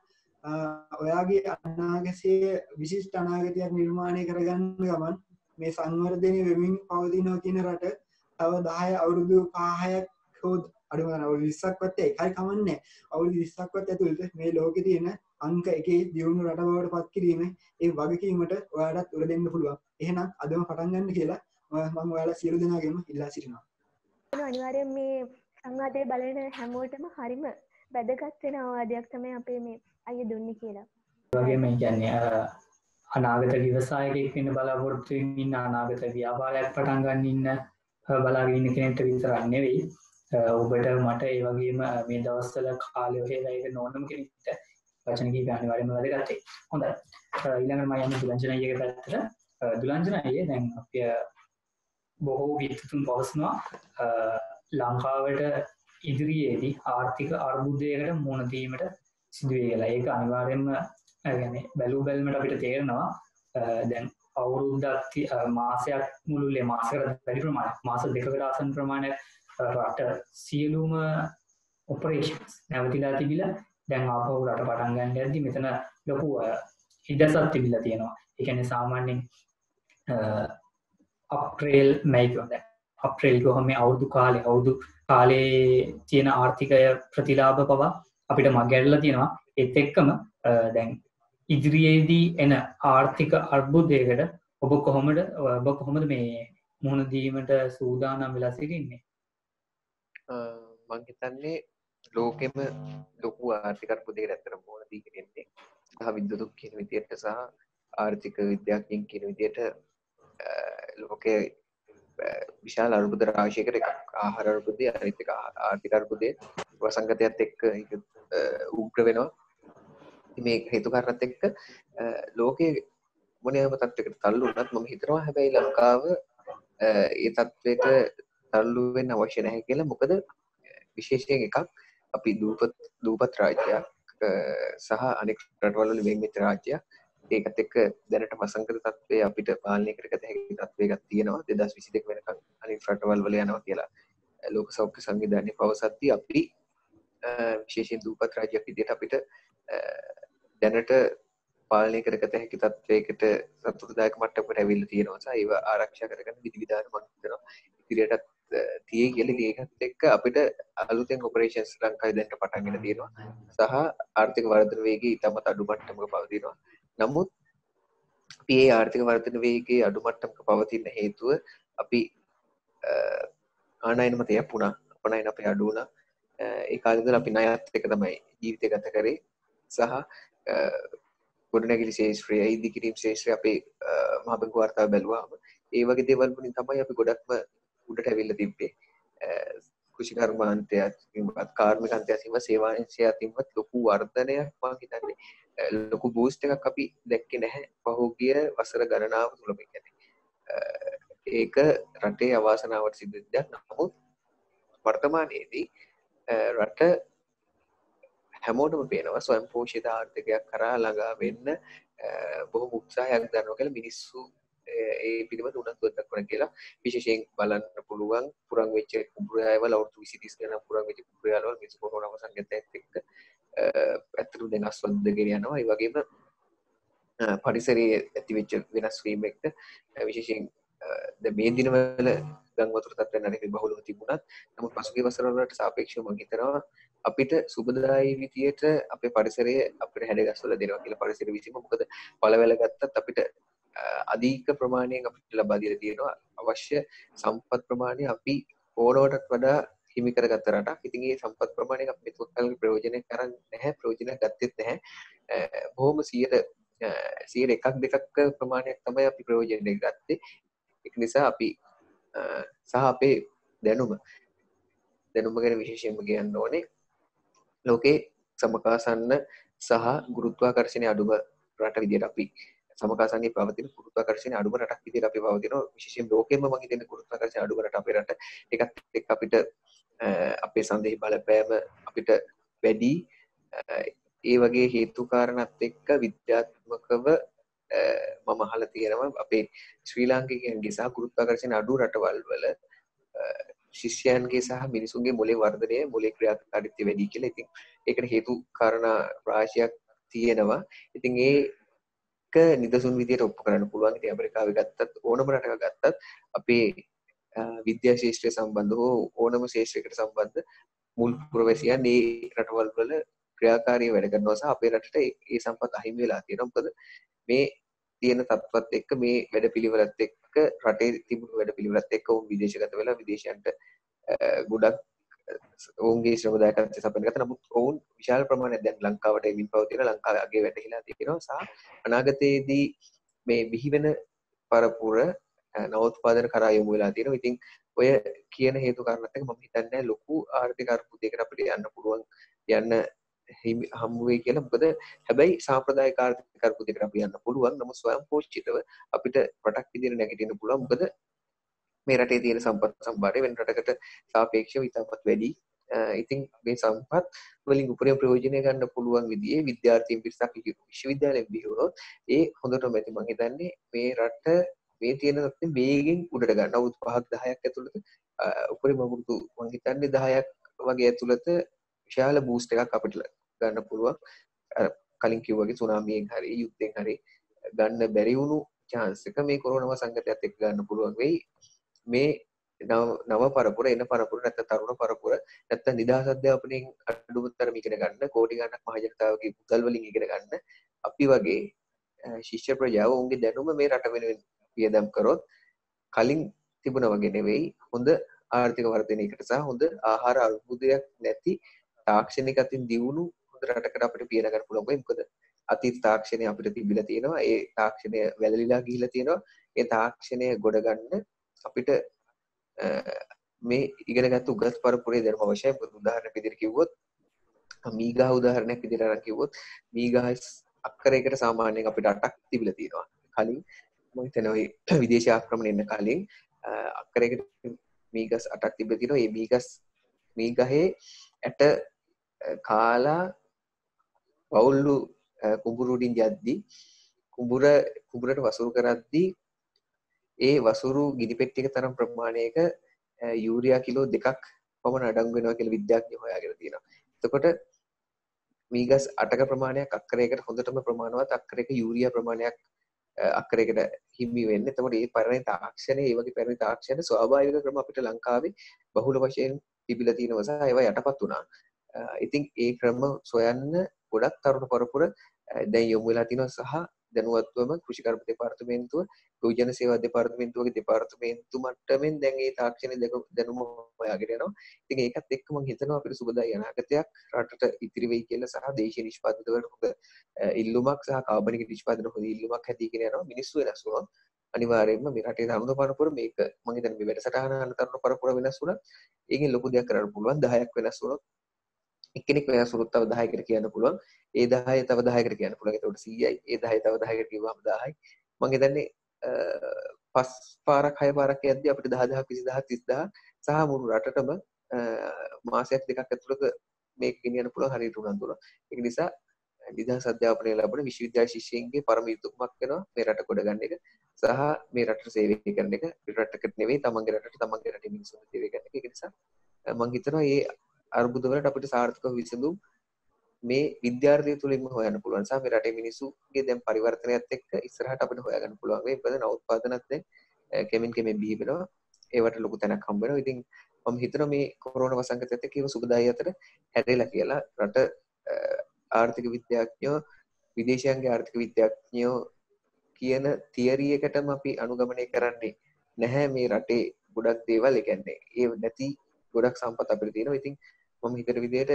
E: ඔයාගේ අනාගතයේ විශිෂ්ට අනාගතයක් නිර්මාණය කරගන්න ගමන් මේ සංවර්ධනය වෙමින් පවතිනවා කියන රට තව 10 අවුරුදු 5ක් හෝ අඩුම ගානේ අවුරුදු 20ක් වත් ඒකයි කමන්නේ. අවුරුදු 20ක් වත් ඇතුළත මේ ලෝකේ තියෙන අංක 1 දියුණු රට බවට පත් කිරීම ඒ වගකීමට ඔයාලට උර දෙන්න පුළුවන්. එහෙනම් අදම පටන් ගන්න කියලා මම ඔයාලා සියලු දෙනාගෙම ඉල්ලා සිටිනවා.
A: අනිවාර්යෙන් මේ සංවාදයේ බලන හැමෝටම හරිම වැදගත් වෙන අවවාදයක් තමයි අපේ මේ අයිය දුන්නේ කියලා.
B: ඒ වගේම කියන්නේ අනාගත ව්‍යවසායකයෙක් වෙන්න බලාපොරොත්තු වෙමින් ඉන්න අනාගත ව්‍යාපාරයක් පටන් ගන්න ඉන්න බලාගෙන ඉන්න කෙනෙක්ට විතරක් නෙවෙයි ඔබට මට ඒ වගේම මේ දවස්වල කාලය ඔහේ වැයක නොවනම කෙනෙක්ට වචන කීප අනිවාර්යයෙන්ම වැදගත් වෙයි. හොඳයි. ඊළඟට මම යන්නේ දුලංජන අයියගේ පැත්තට. දුලංජන අයියේ දැන් අපි බොහෝ විද්වතුන් පවසනවා ලංකාවට ඉදිරියේදී ආර්ථික අර්බුදයකට මුහුණ දීමට සිදු වෙයි කියලා. ඒක අනිවාර්යයෙන්ම يعني බැලු බැලමට අපිට තේරෙනවා දැන් අවුරුද්දක් මාසයක් මුළුල්ලේ මාසයකට වැඩි ප්‍රමාණයක් මාස දෙකකට ආසන්න ප්‍රමාණයක් රට සියලුම ඔපරේෂන්ස් නැවතිලා තිබිලා දැන් ආපහු රට පටන් ගන්න යද්දි මෙතන ලොකු හිදසක් තිබිලා තියෙනවා. ඒ කියන්නේ සාමාන්‍යයෙන් අප්‍රේල් මැයි කියන්නේ අප්‍රේල් ගොහම මේ අවුරුදු කාලේ තියෙන ආර්ථිකය ප්‍රතිලාභ පවා අපිට මගහැරලා තියෙනවා. ඒත් එක්කම දැන් ඉදිරියේදී එන ආර්ථික අර්බුදයකට ඔබ කොහොමද මේ මුහුණ දීමට සූදානම් වෙලා සිටින්නේ?
D: මම හිතන්නේ ලෝකෙම ලොකු ආර්ථික අර්බුදයකට ඇත්තටම මුහුණ දීගෙන ඉන්නේ. සහ විද්වතුන් කියන විදියට සහ ආර්ථික විද්‍යාඥයින් කියන විදියට ලෝකයේ විශාල අර්බුද රාශියකට එකක් ආහාර අර්බුදය, අනිත් එක ආර්ථික අර්බුදය වසංගතයත් එක්ක උග්‍ර වෙනවා. මේ හේතු කාරණාත් එක්ක ලෝකයේ මොනෑම තත්ත්වයකට තල්ලු වුණත් මම හිතනවා හැබැයි ලංකාව ඒ තත්ත්වයට තල්ලු වෙන්න අවශ්‍ය නැහැ කියලා. මොකද විශේෂයෙන් එකක් අපි දූපත් රාජ්‍යයක් සහ අනෙක් රටවල් වල වෙන් වෙච්ච රාජ්‍යයක්. ඒකත් එක්ක දැනට වසංගත තත්ත්වය අපිට පාලනය කරගත හැකි තත්ත්වයකට තියෙනවා. 2022 වෙනකන් අනිත් රටවල් වල යනවා කියලා ලෝක සෞඛ්‍ය සංවිධානය පවසද්දී අපි විශේෂයෙන් දූපත් රාජ්‍යයක් විදිහට අපිට දැනට පාලනය කරගත හැකි තත්ත්වයකට සතුටුදායක මට්ටමකට ඇවිල්ලා තියෙනවා. සහ ඒව ආරක්ෂා කරගන්න විධිවිධාන මම හිතනවා ඉදිරියටත් තියෙයි කියලා. ඒකත් එක්ක අපිට අලුතෙන් ඔපරේෂන්ස් ලංකාවේ දැනට පටන්ගෙන තියෙනවා. සහ ආර්ථික වර්ධන වේගය ඉතාමත් අඩු මට්ටමක පවතිනවා. නමුත් අපි මේ ආර්ථික වර්ධන වේගයේ අඩු මට්ටමක පවතින හේතුව අපි ආනයන මතයක් වුණා. අපනයන අපේ අඩු වුණා. ඒ කාලේ ඉඳලා අපි ණයත් එක තමයි ජීවිතය ගත කරේ. සහ ගොඩනැගිලි ශේෂ්ත්‍රය, ඉදිකිරීම් ශේෂ්ත්‍රය අපේ මහ බැංකු වාර්තාව බැලුවාම ඒ වගේ දේවල් වලින් තමයි අපි ගොඩක්ම උඩට ඇවිල්ලා තිබ්බේ. කෘෂි කර්මාන්තයත් කාර්මික අන්තයත් සේවා අංශයත් ලොකු වර්ධනයක් මම හිතන්නේ ලොකු බූස්ට් එකක් අපි දැක්කේ නැහැ පහුගිය වසර ගණනාව තුලම. ඒක රටේ අවාසනාවට සිද්ධ දෙයක්. නමුත් වර්තමානයේදී රට හැමෝටම පේනවා ස්වයං පෝෂිත ආර්ථිකයක් කරා ළඟා වෙන්න බොහොම උත්සාහයක් දරනවා කියලා. මිනිස්සු ඒ පිළිබඳ උනන්දුවක් දක්වන කියලා. විශේෂයෙන් බලන්න පුළුවන් පුරන් වෙච්ච කුඹුරායවල අවුරුදු 20 30 ගණන් පුරන් වෙච්ච කුඹුරායවල මිනිස්සු කොරෝනා වසංගතයත් එක්ක ඇත්තටම දැන් අස්වද්දගෙන යනවා. ඒ වගේම පරිසරයේ ඇතිවෙච්ච වෙනස් වීම එක්ක විශේෂයෙන් දැන් මේ දිනවල ගම් වතුර තත්ත්වයන් අනෙක බහුලව තිබුණත් නමුත් පසුගිය වසර වලට සාපේක්ෂව මම හිතනවා අපිට සුබදායි විදියට අපේ පරිසරය අපිට හැඩගස්වලා දෙනවා කියලා. පරිසර විසීම මොකද පළවැල ගත්තත් අපිට අධික ප්‍රමාණයෙන් අපිට ලබා දීලා තියෙනවා අවශ්‍ය සම්පත් ප්‍රමාණය අපි ඕනවටත් වඩා හිමි කරගත්ත රටක්. ඉතින් මේ සම්පත් ප්‍රමාණය අපි මෙතන ප්‍රයෝජනය කරන්නේ නැහැ, ප්‍රයෝජනය ගත්තෙත් නැහැ. බොහොම 100ක් 2ක් ප්‍රමාණයක් තමයි අපි ප්‍රයෝජනය ගත්තේ. ඒක නිසා අපි සහ අපේ දැනුම ගැන විශේෂයෙන්ම කියන්න ඕනේ. ලෝකේ සමකාසන්න සහ ගුරුත්වාකර්ෂණය අඩුම රට විදියට අපි සමකාසන්නේ පවතින ගුරුත්වාකර්ෂණය අඩුම රටක් විදියට අපි පවතිනවා. විශේෂයෙන් ලෝකෙම මම හිතන්නේ ගුරුත්වාකර්ෂණය අඩුම රට අපේ රට. ඒකත් එක්ක අපිට අපේ සංදේශ බලපෑම අපිට වැඩි. ඒ වගේ හේතු කාරණාත් එක්ක විද්‍යාත්මකව මම අහලා තියෙනවා අපේ ශ්‍රී ලාංකිකයන්ගේ සහ ගුරුත්වාකර්ෂණ අඩු රටවල් වල ශිෂ්‍යයන්ගේ සහ මිනිසුන්ගේ මොලේ වර්ධනය මොලේ ක්‍රියාකාරීත්වය වැඩි කියලා. ඉතින් ඒකට හේතු කාරණා රාශියක් තියෙනවා. ඉතින් ඒක නිදසුන් විදියට ඔප්පු කරන්න පුළුවන්. ඉතින් ඇමරිකාවේ ගත්තත් ඕනම රටක ගත්තත් අපේ විද්‍යා ශාස්ත්‍රය සම්බන්ධ හෝ ඕනම ශාස්ත්‍රයකට සම්බන්ධ මුල් පුරවැසියන් මේ රටවල් වල ක්‍රියාකාරී වැඩ කරනවා සහ අපේ රටට ඒ සම්පත් අහිමි වෙලා තියෙනවා. මොකද මේ තියෙන තත්ත්වත් එක්ක මේ වැඩපිළිවෙලත් එක්ක රටේ තිබුණු වැඩපිළිවෙලත් එක්ක ඔවුන් විදේශගත වෙලා විදේශයන්ට ගොඩක් ඔවුන්ගේ ශ්‍රම දායකත්වය සපයන ගත. නමුත් ඔවුන් විශාල ප්‍රමාණයක් දැන් ලංකාවට එමින් පවතින ලංකාවේ අගේ වැටහිලා තියෙනවා සහ අනාගතයේදී මේ බිහිවෙන පරපුර නවෝත්පාදන කරා යොමු වෙලා තියෙනවා. ඉතින් ඔය කියන හේතු කාරණාත් එක්ක මම හිතන්නේ ලොකු ආර්ථික අර්බුදයකට අපිට යන්න පුළුවන් යන්න හම්බ වෙයි කියලා. මොකද හැබැයි සාම්ප්‍රදායික ආර්ථික අර්බුදයකට අපි යන්න පුළුවන්. නමුත් ස්වයංපෝෂිතව අපිට රටක් විදිහට නැගිටින්න පුළුවන්. මොකද මේ රටේ තියෙන සම්පත් සම්භාරය වෙන රටකට සාපේක්ෂව ඉතාමත් වැඩි. ඉතින් මේ සම්පත් වලින් උපරිම ප්‍රයෝජනය ගන්න පුළුවන් විදිහේ විද්‍යාර්ථීන් පිරිසක් විශ්වවිද්‍යාලයෙන් බිහිවුණොත් ඒ හොඳටම ඇති. මම හිතන්නේ මේ රට මේ තියෙන තත්ත්වෙ වේගෙන් උඩට ගන්න. අවුරුදු 5ක් 10ක් ඇතුළත උපරිම අවුරුදු මම හිතන්නේ 10ක් වගේ ඇතුළත විශාල බූස්ට් එකක් අපිට ගන්න පුළුවන්. කලින් කිව්වාගේ සුනාමියෙන් හරි යුද්ධයෙන් හරි ගන්න බැරි වුණු chance එක මේ කොරෝනා සංකටයත් එක්ක ගන්න පුළුවන් වෙයි. මේ නව පරපුර එන පරපුර නැත්නම් තරුණ පරපුර නැත්නම් නිදහස් අධ්‍යාපනයෙන් අඩුතරම ඉගෙන ගන්න කෝටි ගණනක් මහ ජනතාවගේ මුදල් වලින් ඉගෙන ගන්න අපි වගේ ශිෂ්‍ය ප්‍රජාව උන්ගේ දැනුම මේ රට වෙනුවෙන් වියදම් කරොත් කලින් තිබුණා වගේ නෙවෙයි හොඳ ආර්ථික වර්ධනයකට සහ හොඳ ආහාර අර්බුදයක් නැති තාක්ෂණික අතින් දියුණු හොඳ රටකට අපිට පියන ගන්න පුළුවන් වෙයි. මොකද අතීත තාක්ෂණය අපිට තිබිලා තියෙනවා. ඒ තාක්ෂණය වැළලීලා ගිහිලා තියෙනවා. ඒ තාක්ෂණය ගොඩ ගන්න අපිට මේ ඉගෙනගත්තු උගත් පරපුරේ ධර්ම අවශ්‍යයි. උදාහරණයක් විදිහට කිව්වොත් මීගහ උදාහරණයක් විදිහට අරන් කිව්වොත් මීගහ අක්කරයකට සාමාන්‍යයෙන් අපිට 8ක් තිබිලා තියෙනවා. කලින් මම හිතනවා ওই විදේශ ආක්‍රමණ එන්න කලින් අක්කරයකට මීගස් 8ක් තිබිලා තියෙනවා. මේ මීගහේ ඇට කාලා වවුල්ලු කුඹුරු උඩින් යද්දි කුඹුරට වසුරු කරද්දී ඒ වසුරු ගිනි පෙට්ටියක තරම් ප්‍රමාණයක යූරියා කිලෝ 2ක් පමණ අඩංගු වෙනවා කියලා විද්‍යාඥයෝ හොයාගෙන තියෙනවා. එතකොට මීගස් 8ක ප්‍රමාණයක් අක්කරයකට හොඳටම ප්‍රමාණවත් අක්කරයක යූරියා ප්‍රමාණයක් අක්කරයකට හිමි වෙන්නේ. එතකොට මේ පරිණත තාක්ෂණය, මේ වගේ පරිණත තාක්ෂණ ස්වාභාවික ක්‍රම අපිට ලංකාවේ බහුල වශයෙන් තිබිලා තියෙනවා සහ ඒවා යටපත් වුණා. ඉතින් ඒ ක්‍රම සොයන්න ගොඩක් තරුණ පරපුර දැන් යොමු වෙලා තිනවා සහ දැනුවත්වම කෘෂිකර්ම දෙපාර්තමේන්තුව, යෝජන සේවා දෙපාර්තමේන්තුව වගේ දෙපාර්තමේන්තු මට්ටමින් දැන් මේ තාක්ෂණ දැනුම හොයාගෙන යනවා. ඉතින් ඒකත් එක්ක මම හිතනවා අපිට සුබදායි අනාගතයක් රටට ඉතිරි වෙයි කියලා සහ දේශීය නිෂ්පාදන වලට හොඳ ඉල්ලුමක් සහ කාබනික නිෂ්පාදන හොඳ ඉල්ලුමක් හැදීගෙන යනවා. මිනිස්සු වෙනස් වුණා. අනිවාර්යයෙන්ම මේ රටේ තරුණ පරපුර මේක මම හිතන්නේ මේ වැඩසටහන අහන තරුණ පරපුර වෙනස් වුණා. ඒකෙන් ලොකු දෙයක් කරන්න පුළුවන්. 10ක් වෙනස් වුණොත් එක්කෙනෙක් වෙනස් වුණොත් තව 10කට කියන්න පුළුවන්. ඒ 10 තව 10කට කියන්න පුළුවන්. ඒකට 100යි. ඒ 10 තව 10කට කිව්වම 1000යි. මම හිතන්නේ 5 පාරක් 6 පාරක් යද්දී අපිට 10000 20000 30000 සහ මුළු රටටම මාසයක් දෙකක් ඇතුළත මේක ගෙනියන්න පුළුවන් හරියට උනන්දු වෙනවා. ඒක නිසා නිදහස් අධ්‍යාපනය ලැබෙන විශ්වවිද්‍යාල ශිෂ්‍යයින්ගේ පරම යුතුයකමක් වෙනවා මේ රට ගොඩ ගන්න එක සහ මේ රටට සේවය කරන එක. රටකට නෙවෙයි තමන්ගේ රටට තමන්ගේ රටේ මිනිස්සුන්ට සේවය කරන එක. ඒක නිසා මම හිතනවා මේ අර්බුද වලට අපිට සාර්ථකව විසඳුම් මේ විද්‍යාර්ථය තුළින්ම හොයන්න පුළුවන් සහ මේ රටේ මිනිස්සුගේ දැන් පරිවර්තනයත් එක්ක ඉස්සරහට අපිට හොයාගන්න පුළුවන්. මේ මොකද නවෝත්පාදනත් දැන් කෙමෙන් බිහි වෙනවා. ඒවට ලොකු තැනක් හම්බ වෙනවා. ඉතින් මම හිතනවා මේ කොරෝනා වසංගතයත් එක්ක ඒව සුබදායි අතර හැරෙලා කියලා රට ආර්ථික විද්‍යාඥයෝ විදේශයන්ගේ ආර්ථික විද්‍යාඥයෝ කියන තියරි එකටම අපි අනුගමනය කරන්නේ නැහැ. මේ රටේ ගොඩක් දේවල් ඒ කියන්නේ ඒ නැති ගොඩක් සම්පත් අපිට තියෙනවා. ඉතින් මම හිතන විදිහට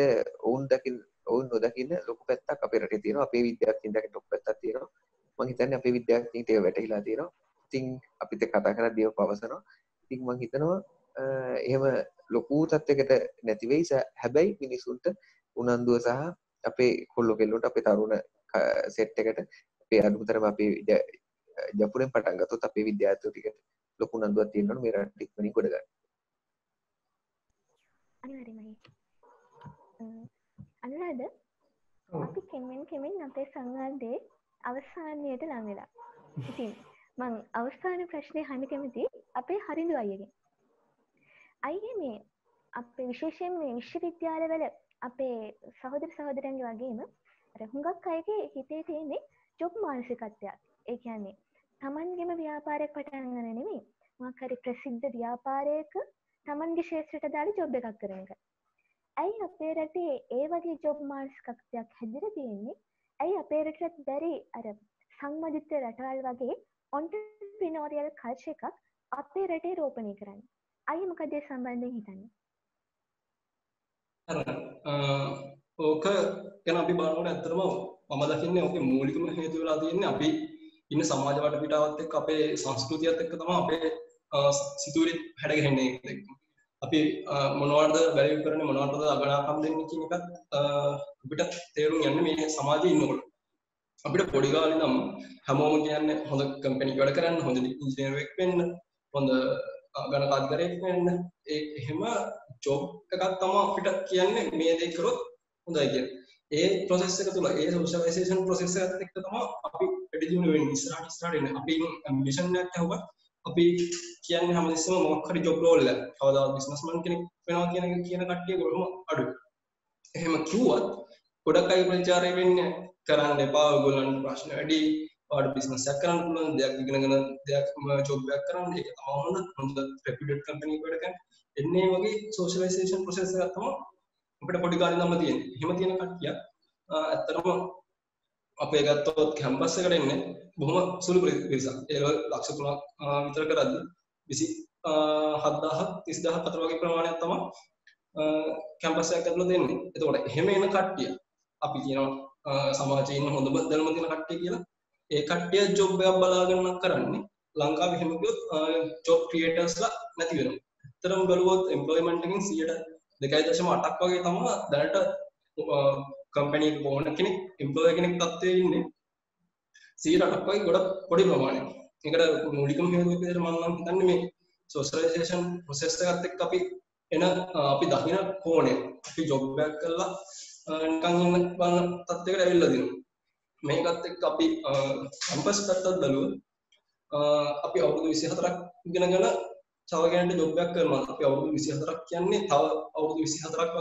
D: ඔවුන් නොදකින්න ලොකු පැත්තක් අපේ රටේ තියෙනවා. අපේ විද්‍යාඥයින් දකින්න ලොකු පැත්තක් තියෙනවා. මම හිතන්නේ අපේ විද්‍යාඥයින්ට ඒව වැටහිලා තියෙනවා. ඉතින් අපිත් කතා කරද්දී ඒව පවසනවා. ඉතින් මම හිතනවා එහෙම ලොකු තත්යකට නැති වෙයි. හැබැයි මිනිසුන්ට උනන්දුව සහ අපේ කොල්ලෝ කෙල්ලොන්ට අපේ තරුණ සෙට් එකට අපේ අනුතරම අපේ ජපුරෙන් පටන් ගත්තොත් අපේ විද්‍යාර්ථයෝ ටිකට ලොකු උනන්දුවක් තියෙනවා මේ රට ඉක්මනින් ගොඩ ගන්න.
A: අනිවාර්යයෙන්මයි. අනුරාධ අපි කෙමෙන් අපේ සංවාදයේ අවසානයට ලං වෙලා. ඉතින් මං අවසාන ප්‍රශ්නේ අහන්න කැමති අපේ හරිඳු අයියගෙන්. අයියේ මේ අපේ විශේෂයෙන් මේ විශ්වවිද්‍යාලවල අපේ සහෝදර සහෝදරයන්ගේ වගේම අර හුඟක් අයගේ හිතේ තියෙන්නේ ජොබ් මානසිකත්වයක්. ඒ කියන්නේ තමන්ගේම ව්‍යාපාරයක් පටන් ගන්න නෙමෙයි මොකක් හරි ප්‍රසිද්ධ ව්‍යාපාරයක තමන්ගේ ශේත්‍රයට දාලා ජොබ් එකක් කරන එක. ඇයි අපේ රටේ ඒ වගේ ජොබ් මානසිකත්වයක් හැදිලා තියෙන්නේ? ඇයි අපේ රටට බැරි අර සංවදිත රටවල් වගේ ඔන්ටර්ප්‍රිනෝරියල් කල්චර් එකක් අපේ රටේ රෝපණය කරන්න? අයිය මොකද ඒ සම්බන්ධයෙන් හිතන්නේ?
C: ඕක ගැන අපි බලනකොට ඇත්තටම මම දකින්නේ ඕකේ මූලිකම හේතුව වෙලා තියෙන්නේ අපි ඉන්න සමාජ වටපිටාවත් එක්ක අපේ සංස්කෘතියත් එක්ක තමයි අපේ සිතුවිලි හැඩගැහෙන්නේ ඒක. අපි මොනවටද වැලියු කරන්නේ මොනවටද අගනාකම් දෙන්නේ කියන එකත් අපිට තේරුම් යන්නේ මේ සමාජයේ ඉන්නකොට. අපිට පොඩි කාලේ නම් හැමෝම කියන්නේ හොඳ කම්පැනි වැඩ කරන්න, හොඳ ඉංජිනේරුවෙක් වෙන්න, හොඳ ගණකාධිකාරියෙක් වෙන්න. ඒ එහෙම ජොබ් එකක් තමයි අපිට කියන්නේ මේ දේ කරොත් හොඳයි කියලා. ඒ process එක තුල ඒ socialization process එකත් එක්ක තමයි අපි වැඩිදියුණු වෙන්නේ ඉස්සරහට එන්නේ. අපි ambition එකක් ඇහුවා අපි කියන්නේ හැමදෙස්සම මොකක් හරි ජොබ් රෝල් එකක්. කවදාවත් බිස්නස්මන් කෙනෙක් වෙනවා කියන කට්ටිය කොහොම අඩුයි. එහෙම කිව්වත් ගොඩක් අය ප්‍රචාරය වෙන්නේ කරන්න එපා ඔයගොල්ලන්ට ප්‍රශ්න වැඩි. ඔයාලට බිස්නස් එකක් කරන්න පුළුවන් දෙයක් ඉගෙනගෙන දෙයක් ජොබ් එකක් කරන්න. ඒක තමයි හොඳ රෙපියුටඩ් කම්පැනි එකකට වැඩ කරන්න. එන්නේ වගේ socialization process එකක් තමයි අපිට පොඩි කාලේ ඉඳන්ම තියෙන්නේ. එහෙම තියෙන කට්ටිය ඇත්තටම අපේ ගත්තොත් කැම්පස් එකට එන්නේ බොහොම සුළු පිරිසක්. ඒක ලක්ෂ 3ක් විතර කරද්දි 27000 30000 අතර වගේ ප්‍රමාණයක් තමයි කැම්පස් එකක් ඇතුළත දෙන්නේ. එතකොට එහෙම එන කට්ටිය අපි කියනවා සමාජයේ ඉන්න හොඳම දැනුම තියෙන කට්ටිය කියලා. ඒ කට්ටිය ජොබ් එකක් බලාගෙන කරන්නේ ලංකාවේ එහෙම කිව්වොත් ජොබ් ක්‍රියේටර්ස්ලා නැති වෙනවා. ඇත්තටම බලුවොත් එම්ප්ලොයිමන්ට් එකෙන් 2.8ක් වගේ තමයි දැනට කම්පැනි එක ඕන කෙනෙක් එම්ප්ලොයර් කෙනෙක් තත්ත්වයේ ඉන්නේ 100%ක් වගේ ගොඩක් පොඩි ප්‍රමාණයක්. ඒකට මූලිකම හේතුව විදිහට මම නම් හිතන්නේ මේ සෝෂලයිසේෂන් ප්‍රොසෙස් එකත් එක්ක අපි දකින කෝණය. අපි ජොබ් එකක් කරලා නිකන් ඉන්න බලන තත්ත්වයකට ඇවිල්ලා දිනවා. මේකත් එක්ක අපි කැම්පස් පැත්තත් බලුවොත් අපි අවුරුදු 24ක් ඉගෙනගෙන තව කෙනෙක්ට ජොබ් එකක් කරනවා. අපි අවුරුදු 24ක් කියන්නේ තව අවුරුදු 24ක්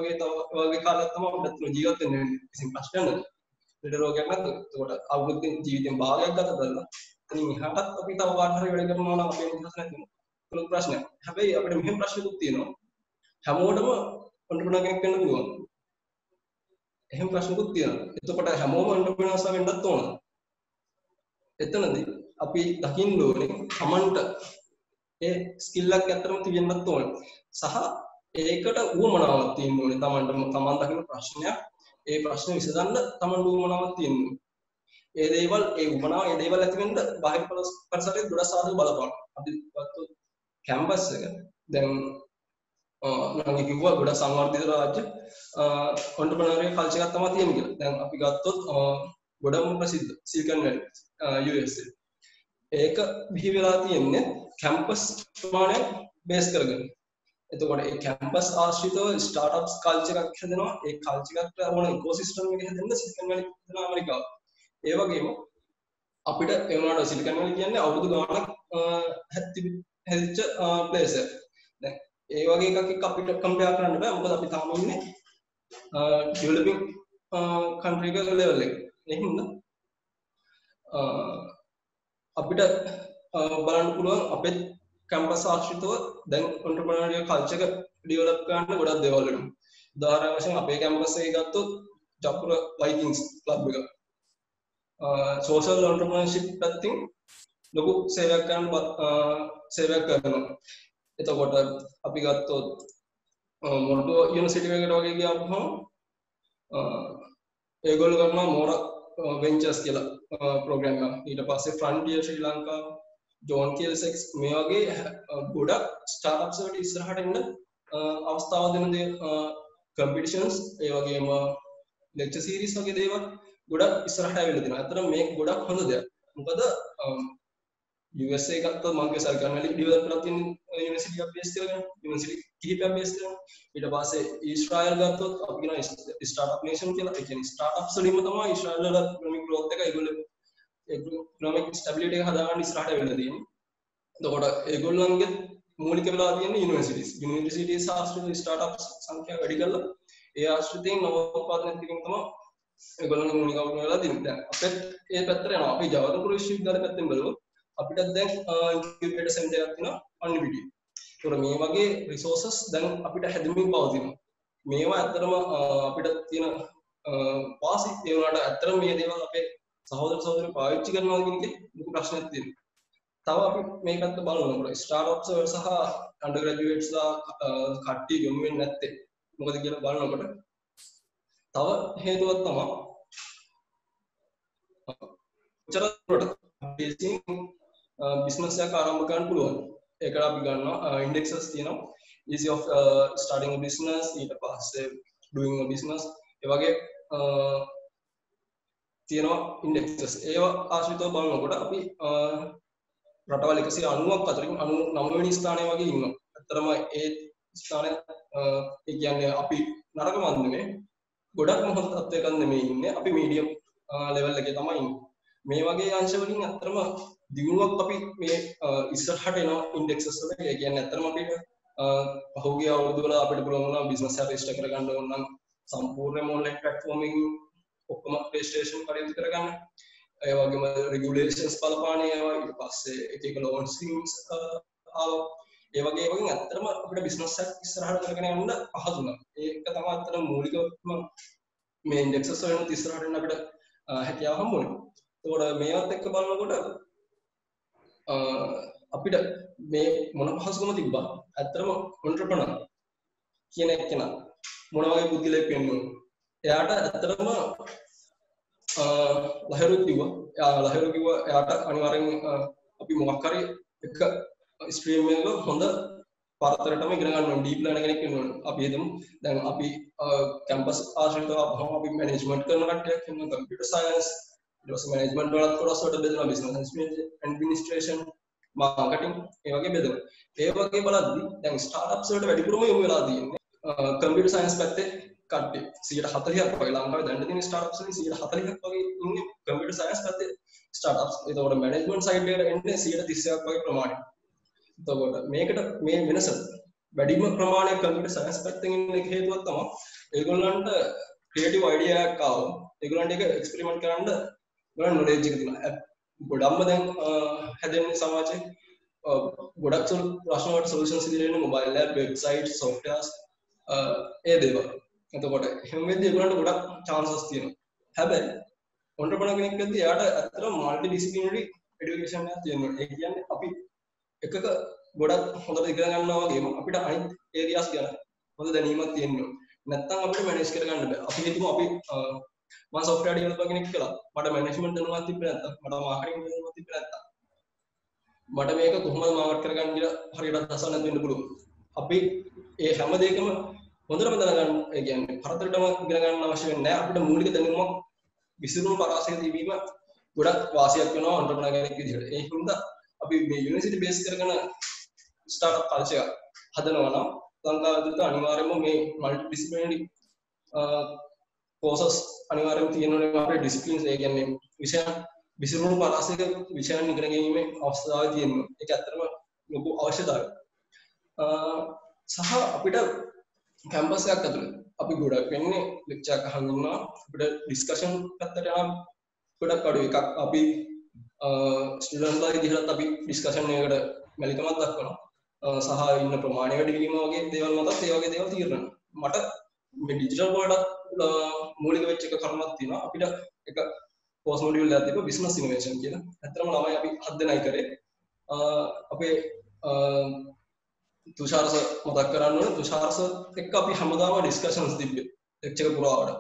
C: වගේ කාලයක් තමයි අපිට ජීවත් වෙන්න වෙන්නේ. කිසිම ප්‍රශ්නයක් නැහැ. ලෙඩ රෝගයක් නැද්ද? ඒකට අවුරුදු ජීවිතෙන් භාගයක් ගත කරලා එතනින් එහාටත් අපි තව වාට හරි වැඩ කරනවා නම් අපේ නිදහස නැති වෙනවා. ඒක ප්‍රශ්නයක්. හැබැයි අපිට මෙහෙම ප්‍රශ්නකුත් තියෙනවා. හැමෝටම ඔන්ටර්ප්‍රනර් කෙනෙක් වෙන්න පුළුවන්. එහෙම ප්‍රශ්නකුත් තියෙනවා. එතකොට හැමෝම ඔන්ටර්ප්‍රනර්ස් වෙන්නත් ඕන. එතනදී අපි දකින්න ඕනේ Tamanට ඒ ස්කිල් එකක් ඇත්තටම තියෙන්නත් ඕනේ. සහ ඒකට උවමනාවක් තියෙන්න ඕනේ. Taman දකින්න ප්‍රශ්නයක් ඒ ප්‍රශ්න විසඳන්න Taman උවමනාවක් තියෙන්න ඕනේ. ඒ දේවල් ඇති වෙන්න බාහිර පරිසරයේ ගොඩක් සාධක බලපාන. අපි ගත්තොත් කැම්පස් එක දැන් මම කිව්වා ගොඩක් සංවර්ධිත රාජ්‍ය ඔන්ටර්ප්‍රනරියල් කල්චර් එකක් තමයි තියෙන්නේ කියලා. දැන් අපි ගත්තොත් ගොඩම ප්‍රසිද්ධ සිලිකන් වැලි USA. ඒක බිහි වෙලා තියෙන්නේ කැම්පස් ප්‍රමාණය බේස් කරගෙන. එතකොට ඒ කැම්පස් ආශ්‍රිතව ස්ටාර්ට්අප්ස් කල්චර් එකක් හැදෙනවා. ඒ කල්චර් එකට ඕන ඉකෝසිස්ටම් එක හැදෙන්න සිලිකන් වැලි කියන ඇමරිකාව. ඒ වගේම අපිට ඒ වුණාට සිලිකන් වැලි කියන්නේ අවුරුදු ගාණක් හැදිච්ච ප්ලේස් එක. දැන් ඒ වගේ එකක් එක්ක අපිට කම්පෙයාර් කරන්න බෑ. මොකද අපි තාම ඉන්නේ ඩෙවලොපින් කන්ට්‍රි එක ලෙවල් එක. ඒ හින්දා අපිට බලන්න පුළුවන් අපේ කැම්පස් ආශ්‍රිතව දැන් ඔන්ටර්ප්‍රනරියල් කල්චර් එක ඩෙවලොප් කරන්න ගොඩක් දේවල් වෙනවා. උදාහරණ වශයෙන් අපේ කැම්පස් එකේ ගත්තොත් ජපුර වයිකින්ස් ක්ලබ් එක සෝෂල් ඔන්ටර්ප්‍රනර්ෂිප් පැත්තෙන් ලොකු සේවයක් කරනවා. එතකොට අපි ගත්තොත් මොන්ටෝ යුනිවර්සිටි එකකට වගේ ගියාම ඒගොල්ලෝ කරනවා මෝරා වෙන්චර්ස් කියලා ප්‍රෝග්‍රෑම් එකක්. ඊට පස්සේ ෆ්‍රන්ටියර් ශ්‍රී ලංකා, ජෝන් කිල්සෙක්ස් මේ වගේ ගොඩක් ස්ටාර්ට්අප්ස් වලට ඉස්සරහට එන්න අවස්ථාව දෙන දේ කම්පිටිෂන්ස් ඒ වගේම ලෙක්චර් සීරීස් වගේ දේවල් ගොඩක් ඉස්සරහට ඇවිල්ලා තියෙනවා. අතන මේක ගොඩක් හොඳ දෙයක්. මොකද USA ගත්තොත් මගේ සල්කන් වල ඩෙවලොප් කරලා තියෙන යුනිවර්සිටි එකක් බේස් කරගෙන යුනිවර්සිටි කිහිපයක් බේස් කරගෙන ඊට පස්සේ ඊශ්‍රායල් ගත්තොත් අපි කියන ස්ටාර්ට්අප් නේෂන් කියලා. ඒ කියන්නේ ස්ටාර්ට්අප්ස් වලින්ම තමයි ඊශ්‍රායල් වල ඉකොනොමික් ග්‍රෝත් එක ඒගොල්ලෝ economic stability එක හදාගන්න ඉස්සරහට වෙලා තියෙන්නේ. එතකොට ඒගොල්ලන්ගේ මූලික වෙලා තියෙන්නේ යුනිවර්සිටිස් ආශ්‍රිත ස්ටාර්ට්අප්ස් සංඛ්‍යාව වැඩි කරලා ඒ ආශ්‍රිතයෙන් නවෝත්පාදනය කිරීම තමයි ඒගොල්ලන්ගේ මූලික අවධානය වෙලා තියෙන්නේ. දැන් අපිත් ඒ පැත්තට යනවා. අපි ජවහර්ලාල් විශ්වවිද්‍යාලය පැත්තෙන් බලුවොත් අපිට දැන් ඉන්කියුබේටර් සෙන්ටර් එකක් තියෙනවා අන්ලිමිටඩ්. ඒතකොට මේ වගේ රිසෝසස් දැන් අපිට හැදෙමින් පවතිනවා. මේවා ඇත්තටම අපිට තියෙන වාසි ඒ වුණාට ඇත්තටම මේ දේවල් අපේ සහෝදර සහෝදරියෝ පාවිච්චි කරනවා කියන එකේ ලොකු ප්‍රශ්නයක් තියෙනවා. තව අපි මේ පැත්ත බලනකොට ස්ටාර්ට්අප්ස් වල සහ අන්ඩර්ග්‍රැජුවේට්ස්ලා කට්ටිය යොමු වෙන්නේ නැත්තේ මොකද කියලා බලනකොට තව හේතුවක් තමයි උචරකට බේසින් බිස්නස් එකක් ආරම්භ කරන්න පුළුවන්. ඒකට අපි ගන්නවා ඉන්ඩෙක්සස් තියෙනවා. easy of starting a business, ඊට පස්සේ doing a business ඒ වගේ තියෙනවා ඉන්ඩෙක්සස්. ඒවා ආශ්‍රිතව බලනකොට අපි රටවල් 190ක් අතරින් 99 වෙනි ස්ථානයේ වගේ ඉන්නවා. ඇත්තටම ඒ ස්ථානය ඒ කියන්නේ අපි නරක මන් නෙමෙයි. ගොඩක්ම හොඳ තත්ත්වයක නෙමෙයි ඉන්නේ. අපි මීඩියම් ලෙවල් එකේ තමයි ඉන්නේ. මේ වගේ අංශ වලින් ඇත්තටම දිනුවක් අපි මේ ඉස්සරහට එන ඉන්ඩෙක්සස් වල ඒ කියන්නේ ඇත්තටම අපිට පහුගිය අවුරුදු වල අපිට පුළුවන් වුණා බිස්නස් එක රෙජිස්ටර් කරගන්න ඕන නම් සම්පූර්ණයෙන්ම ඔන්ලයින් ප්ලැට්ෆෝම් එකකින් ඔක්කොම රෙජිස්ට්‍රේෂන් කටයුතු කරගන්න. ඒ වගේම රෙගියුලේෂන්ස් බලපාන්නේ ඒවා ඊට පස්සේ එක එක ලෝන් ස්කීම්ස් ආවා. ඒ වගේ වගේ ඇත්තටම අපිට බිස්නස් එකක් ඉස්සරහට කරගෙන යන්න පහසු වෙනවා. ඒක තමයි ඇත්තටම මූලිකවම මේ ඉන්ඩෙක්සස් වලින් ඉස්සරහට එන්න අපිට හැකියාව හම්බුනේ. ඒතකොට මේවත් එක්ක බලනකොට අපිට මේ මොන පහසුකම තිබ්බා ඇත්තටම ඔන්ටර්ප්‍රනර් කියන එක්කෙනා මොන වගේ බුද්ධිලයක් වෙන්න එයාට ඇත්තටම ලහිරු කිව්වා එයාට අනිවාර්යෙන් අපි මොකක් හරි එක ස්ට්‍රීම් එකක හොඳ පරතරටම ඉගෙන ගන්න ඕනේ ඩීප් ලර්නින් කෙනෙක් වෙන්න ඕනේ. අපි හිතමු දැන් අපි කැම්පස් ආශ්‍රිතව අපහම අපි මැනේජ්මන්ට් කරන කට්ටියක් ඉන්නවා කම්පියුටර් සයන්ස් ඊට පස්සේ මැනේජ්මන්ට් වලත් කොටස් වලට බෙදෙනවා බිස්නස් ඇඩ්මිනිස්ට්‍රේෂන් මාකටිං ඒ වගේ බෙදෙනවා. ඒ වගේ බලද්දි දැන් ස්ටාර්ට්අප්ස් වලට වැඩිපුරම යොමු වෙලා තියෙන්නේ කම්පියුටර් සයන්ස් පැත්තේ කට්ටිය 140ක් වගේ ලංකාවේ දැන් තියෙන ස්ටාර්ට්අප්ස් වලින් 140ක් වගේ ඉන්නේ කම්පියුටර් සයන්ස් පැත්තේ ස්ටාර්ට්අප්ස්. ඒතකොට මැනේජ්මන්ට් සයිඩ් එකට එන්නේ 130ක් වගේ ප්‍රමාණයක්. එතකොට මේකට මේ වෙනස වැඩිම ප්‍රමාණයක් කම්පියුටර් සයන්ස් පැත්තෙන් ඉන්න එක හේතුවක් තමයි ඒගොල්ලන්ට ක්‍රියේටිව් අයිඩියා එකක් ආවොත් ඒගොල්ලන්ට ඒක එක්ස්පෙරිමන්ට් කරන්න ගොඩක් නොලෙජ් එක තියෙනවා. ගොඩක්ම දැන් හැදෙන්නේ සමාජයේ ගොඩක් ප්‍රශ්න වලට සොලියුෂන්ස් ඉදිරියට මොබයිල් ඇප්, වෙබ්සයිට්, සොෆ්ට්වෙයාර්ස් ඒ දේවල්. එතකොට එහෙම වෙද්දී ඒගොල්ලන්ට ගොඩක් chances තියෙනවා. හැබැයි ඔන්ටර්ප්‍රනර් කෙනෙක් වෙද්දී එයාට ඇත්තටම මල්ටි ඩිසිප්ලිනරි এডুকেෂන් එකක් තියෙනවා. ඒ කියන්නේ අපි එකක ගොඩක් හොඳට ඉගෙන ගන්නවා වගේම අපිට අනිත් ඒරියාස් ගැන හොඳ දැනීමක් තියෙන්න ඕනේ. නැත්නම් අපිට මැනේජ් කරගන්න බෑ. අපි හිතමු අපි මම software developer කෙනෙක් කියලා මට management දැනුමක් තිබ්බේ නැත්නම් මට marketing දැනුමක් තිබ්බේ නැත්නම් මට මේක කොහොමද මාකට් කරගන්න කියලා හරියට දසව නැති වෙන්න පුළුවන්. අපි ඒ හැම දෙයකම හොඳටම දැනගන්න ඒ කියන්නේ පරතරටම ඉගෙන ගන්න අවශ්‍ය වෙන්නේ නැහැ. අපිට මූලික දැනුමක් විසිරුණු පරාසය තිබීම ගොඩක් වාසියක් වෙනවා entrepreneur කෙනෙක් විදිහට. ඒ හින්දා අපි මේ යුනිවර්සිටි බේස් කරගෙන ස්ටාර්ට්අප් කල්චර් එක හදනවා නම් ලංකාවේදී අනිවාර්යයෙන්ම මේ මල්ටි ඩිසිප්ලිනරි courses අනිවාර්යයෙන්ම තියෙනවා අපේ ඩිසිප්ලින්ස් ඒ කියන්නේ විෂයන් විසිරුණු පරාසයක විෂයන් ඉගෙන ගැනීමේ අවස්ථාවක් තියෙනවා. ඒක ඇත්තටම ලොකු අවශ්‍යතාවයක්. සහ අපිට කැම්පස් එකක් ඇතුලේ අපි ගොඩක් වෙන්නේ ලෙක්චර් එකක් අහන් ඉන්නවා. අපිට ඩිස්කෂන් පැත්තට යනවා ගොඩක් අඩු එකක් අපි ස්ටුඩන්ට්ලා විදිහට අපි ඩිස්කෂන් එකකට මැලිකමක් දක්වනවා. සහ ඉන්න ප්‍රමාණය වැඩි වීම වගේ දේවල් මතත් ඒ වගේ දේවල් තීරණය. මට මේ ඩිජිටල් වලට මූලික වෙච්ච එක කරුණක් තියෙනවා. අපිට එක කෝස් මොඩියුල් එකක් තිබ්බා බිස්නස් ඉනෝවේෂන් කියලා. ඇත්තටම ළමයි අපි 7 දෙනයි කරේ. අපේ තුෂාරස මතක් කරන්න ඕනේ. තුෂාරස එක්ක අපි හැමදාම ඩිස්කෂන්ස් තිබ්බේ ලෙක්චර් එක පුරාවට.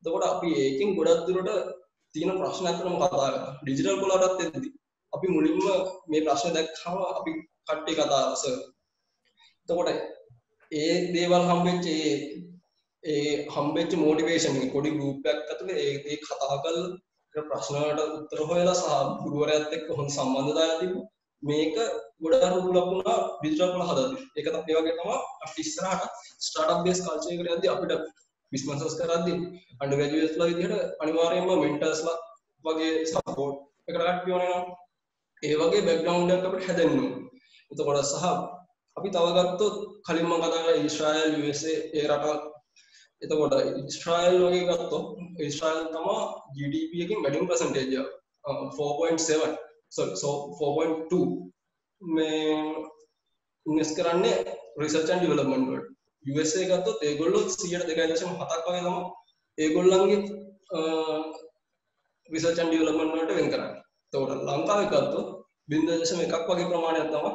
C: එතකොට අපි ඒකෙන් ගොඩක් දුරට තියෙන ප්‍රශ්න අතරම කතා කරා. ඩිජිටල් වලටත් එද්දි අපි මුලින්ම මේ ප්‍රශ්න දැක්කම අපි කට්ටිය කතා කරා. එතකොට ඒ දේවල් හම්බෙච්ච ඒ හම්බෙච්ච මොටිවේෂන් එක පොඩි ගෲප් එකක් ඇතුලේ ඒ කතා කරලා ප්‍රශ්න වලට උත්තර හොයලා සහ ගුරුවරයාත් එක්ක හොඳ සම්බන්ධතාවයක් තිබුණා. මේක ගොඩක් රුලක් වුණා ඩිජිටල් වල හදද්දී. ඒක තමයි ඒ වගේ තමයි අපි ඉස්සරහට ස්ටාර්ට්අප් බේස් කල්චර් එකට යද්දී අපිට බිස්නස් කරද්දී අන්ඩර්ග්‍රැජුවේට්ස්ලා විදිහට අනිවාර්යයෙන්ම මෙන්ටර්ස්ලා වගේ සපෝට් එකට කට්ටිය ඕනේ නම් ඒ වගේ බෑග්ග්‍රවුන්ඩ් එකක් අපිට හැදෙන්න ඕනේ. එතකොට සහ අපි තව ගත්තොත් කලින්ම කතා කරා ඊශ්‍රායල් USA ඒ රටවල්. එතකොට ඊශ්‍රායල් වගේ ගත්තොත් ඊශ්‍රායල් තමයි GDP එකකින් වැඩිම percentage එක 4.7 so 4.2 මේ ඉන්වෙස්ට් කරන්නේ රිසර්ච් ඇන්ඩ් ඩෙවලොප්මන්ට් වලට. USA ගත්තොත් ඒගොල්ලෝ 2.7ක් වගේ තමයි ඒගොල්ලන්ගේ රිසර්ච් ඇන්ඩ් ඩෙවලොප්මන්ට් වලට වෙන් කරන්නේ. එතකොට ලංකාවේ ගත්තොත් 0.1ක් වගේ ප්‍රමාණයක් තමයි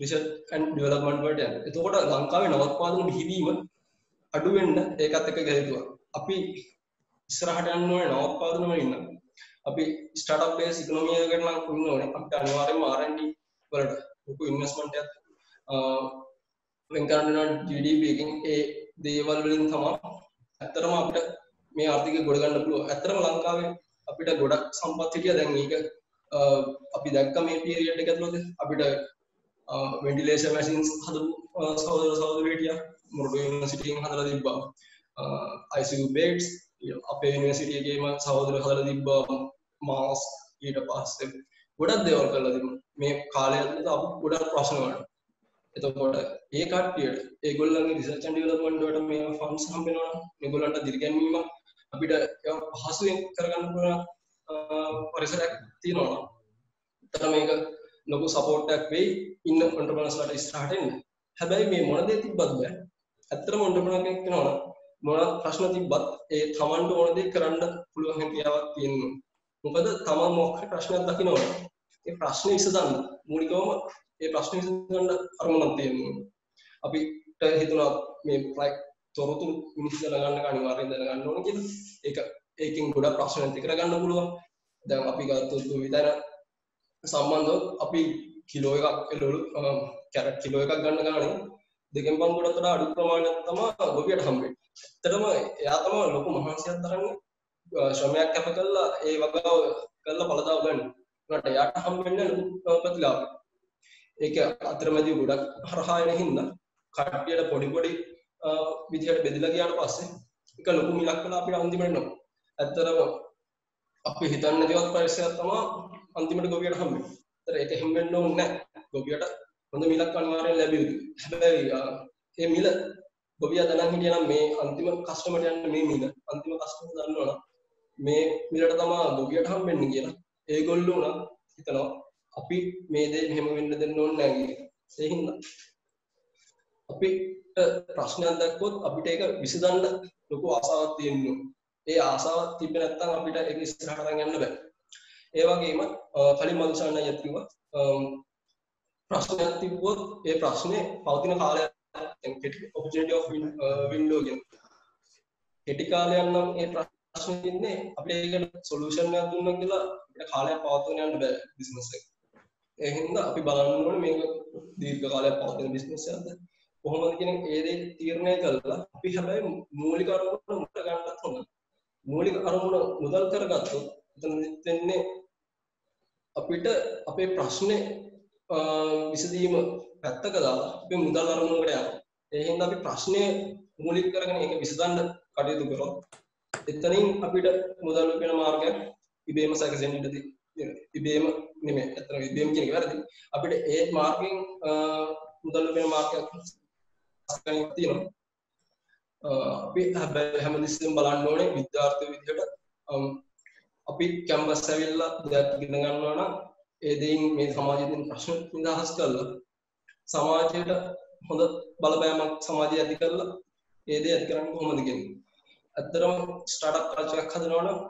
C: රිසර්ච් ඇන්ඩ් ඩෙවලොප්මන්ට් වලට යන්නේ. එතකොට ලංකාවේ නවෝත්පාදන බිහිවීම අඩු වෙන්න ඒකත් එක්ක හේතුවක්. අපි ඉස්සරහට යන්න ඕනේ නවෝත්පාදන වල ඉන්න. අපි ස්ටාර්ට්අප් බේස් ඉකොනොමි එකකට නම් ඉන්න ඕනේ. අපිට අනිවාර්යයෙන්ම R&D වලට ලොකු ඉන්වෙස්ට්මන්ට් එකක් වෙන් කරන්න ඕන. GDP එකකින් ඒ දේවල් වලින් තමයි ඇත්තටම අපිට මේ ආර්ථිකය ගොඩ ගන්න පුළුවන්. ඇත්තටම ලංකාවේ අපිට ගොඩක් සම්පත් හිටියා. දැන් මේක අපි දැක්ක මේ පීරියඩ් එක ඇතුළත අපිට වෙන්ටිලේෂන් මැෂින්ස් හදපු සහෝදර හිටියා. මොරටු යුනිවර්සිටි එකෙන් හදලා තිබ්බා. ICU beds අපේ යුනිවර්සිටි එකේම සහෝදර හදලා තිබ්බා. මාස්ක් ඊට පස්සේ ගොඩක් දේවල් කරලා තිබුණා. මේ කාලය ඇතුළත අපි ගොඩක් ප්‍රශ්න වලට. එතකොට ඒ කට්ටියට ඒගොල්ලන්ගේ රිසර්ච් ඇන්ඩ් ඩෙවලොප්මන්ට් වලට මේ ෆන්ඩ්ස් හම්බ වෙනවා. මේගොල්ලන්ට දිරිගැන්වීම අපිට පහසුවෙන් කරගන්න පුළුවන් පරිසරයක් තියෙනවා. ඒතර මේක ලොකු සපෝට් එකක් වෙයි ඉන්න ඔන්ටර්ප්‍රනර්ස්ලාට ඉස්සරහට එන්න. හැබැයි මේ මොන දේ තිබ්බත් බෑ. ඇත්තටම ඔන්ටර්ප්‍රනර් කෙනෙක් වෙනවා මොන ප්‍රශ්න තිබ්බත් ඒ තමන්ට ඕන දේ කරන්න පුළුවන් හැකියාවක් තියෙනවා. මොකද තමන් මොකක් හරි ප්‍රශ්නයක් දකිනවා. ඒ ප්‍රශ්නේ විසඳන්න මූලිකවම ඒ ප්‍රශ්නේ විසඳන්න අරමුණක් තියෙනවා. අපිට හිතුණා මේ තොරතුරු මිනිස්සු දැනගන්න අනිවාර්යෙන් දැනගන්න ඕන කියලා. ඒකෙන් ගොඩක් ප්‍රශ්න නැති කරගන්න පුළුවන්. දැන් අපි ගත්තොත් විතර සම්බන්ධව අපි කිලෝ එකක් එළවලු කැරට් කිලෝ එකක් ගන්න ගානේ දෙකෙන් පන්දුකට වඩා අඩු ප්‍රමාණයක් තමයි ගොවියට හම්බෙන්නේ. ඇත්තටම එයා තමයි ලොකු මහන්සියක් දරන්නේ ශ්‍රමයක් කැප කළා ඒ වගාව කළා පළදාව ගන්න. ඒකට එයාට හම්බෙන්නේ ලොකු ප්‍රතිලාභ. ඒක අතරමැදි ගොඩක් හරහා එන හින්දා කට්ටියට පොඩි විදිහට බෙදලා ගියාට පස්සේ ඒක ලොකු මිලක් වෙලා අපිට අන්තිමට එනවා. ඇත්තටම අපි හිතන්නේ දේවත් පරිසරයක් තමයි අන්තිමට ගොවියට හම්බෙන්නේ. ඒතර ඒක හැම්බෙන්න ඕනේ නැහැ. ගොවියට හොඳ මිලක් අනිවාර්යෙන් ලැබිය යුතුයි. හැබැයි මේ මිල ගොවියා දැනන් හිටියනම් මේ අන්තිම කස්ටමර්ට යන්නේ මේ මිල. අන්තිම කස්ටමර් දන්නවනම් මේ මිලට තමයි ගොවියට හම්බෙන්නේ කියලා. ඒගොල්ලෝ උනා හිතනවා අපි මේ දේ මෙහෙම වෙන්න දෙන්න ඕනේ නැහැ කියලා. ඒ හින්දා අපිට ප්‍රශ්නයක් දැක්කොත් අපිට ඒක විසඳන්න ලොකු ආසාවක් තියෙනවා. ඒ ආසාව තිබ්බ නැත්නම් අපිට ඒක ඉස්සරහට අරන් යන්න බෑ. ඒ වගේම කලින් මදුසාන අයියත් කිව්වා ප්‍රශ්නයක් තිබ්බොත් ඒ ප්‍රශ්නේ පවතින කාලය opportunity of window කියන. කෙටි කාලයක් නම් ඒ ප්‍රශ්නේ තින්නේ අපිට ඒකට සොලියුෂන් එකක් දුන්නා කියලා අපිට කාලයක් පවත්වාගෙන යන්න බෑ බිස්නස් එක. ඒ හින්දා අපි බලන්න ඕනේ මේක දීර්ඝ කාලයක් පවතින බිස්නස් එකක්ද කොහොමද කියන ඒ දේ තීරණය කළා. අපි හැබැයි මූලික අරමුණ මුල ගන්නත් හොඳයි. මූලික අරමුණ මුදල් කරගත්තොත් එතන දෙන්නේ අපිට අපේ ප්‍රශ්නේ විසඳීම පැත්තක දාලා අපි මුදල් අරමුණකට යනවා. ඒ හින්දා අපි ප්‍රශ්නේ මූලික කරගෙන ඒක විසඳන්න කටයුතු කරොත් එතනින් අපිට මුදල් ලැබෙන මාර්ගයක් ඉබේම සැකසෙන්න ඉඩ තියෙනවා. ඉබේම නෙමෙයි අතන ඉබේම කියන එක වැරදි. අපිට ඒ මාර්ගයෙන් මුදල් ලැබෙන මාර්ගයක් තියෙනවා. අපි හැමදෙස්සෙම බලන්න ඕනේ විද්‍යාර්ථී විදිහට අපි කැම්පස් ඇවිල්ලා දෙයක් ඉගෙන ගන්නවා නම් ඒ දෙයින් මේ සමාජයේ තියෙන ප්‍රශ්න නිදහස් කරලා සමාජයට හොඳ බලපෑමක් සමාජය ඇති කරලා ඒ දේ ඇති කරන්නේ කොහොමද කියන්නේ. ඇත්තටම ස්ටාර්ට්අප් කල්චර් එකක් හදනවා නම්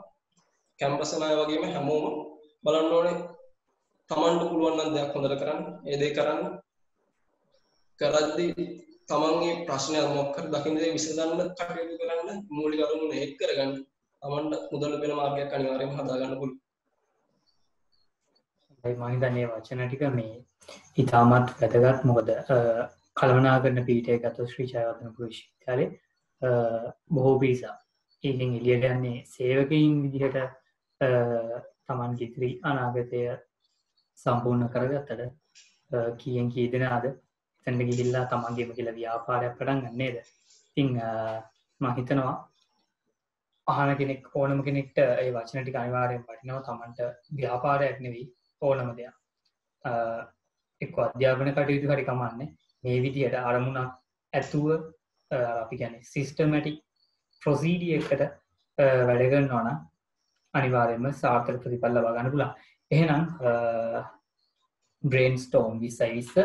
C: කැම්පස් යන අය වගේම හැමෝම බලන්න ඕනේ තමන්ට පුළුවන් නම් දෙයක් හොඳට කරන්න. ඒ දේ කරන්න. කරද්දී තමන්ගේ ප්‍රශ්නයක් මොකක් හරි දකින්න දේ විසඳන්න කටයුතු කරන්න මූලික අරමුණ ඒක කරගන්න. තමන්ට මුදල් ලැබෙන මාර්ගයක් අනිවාර්යයෙන්ම හදා ගන්න පුළුවන්.
B: මම හිතන්නේ වචන ටික මේ ඉතාමත් වැදගත්. මොකද කළමනාකරන පීඨය ගත්තොත් ශ්‍රී ජයවර්ධන විශ්වවිද්‍යාලයේ බොහෝ පිරිසක් ඒකෙන් එළියට යන්නේ සේවකයින් විදිහට තමන්ගේ ඉදිරි අනාගතය සම්පූර්ණ කරගත්තට කීයෙන් කී දෙනාද එතනට ගිහිල්ලා තමන්ගේම කියලා ව්‍යාපාරයක් පටන් ගන්න නේද? ඉතින් මම හිතනවා අහන කෙනෙක් ඕනම කෙනෙක්ට ඒ වචන ටික අනිවාර්යෙන් වටිනවා. Tamanට ව්‍යාපාරයක් නෙවෙයි ඕනම දෙයක්. එක්ක අධ්‍යාපන කටයුතු හරි කමන්නේ මේ විදිහට අරමුණක් ඇතුව අපි කියන්නේ සිස්ටමැටික් ප්‍රොසීඩියර් එකට වැඩ කරනවා නම් අනිවාර්යයෙන්ම සාර්ථක ප්‍රතිඵල ලබා ගන්න පුළුවන්. එහෙනම් බ්‍රේන්ස්ටෝම් 2020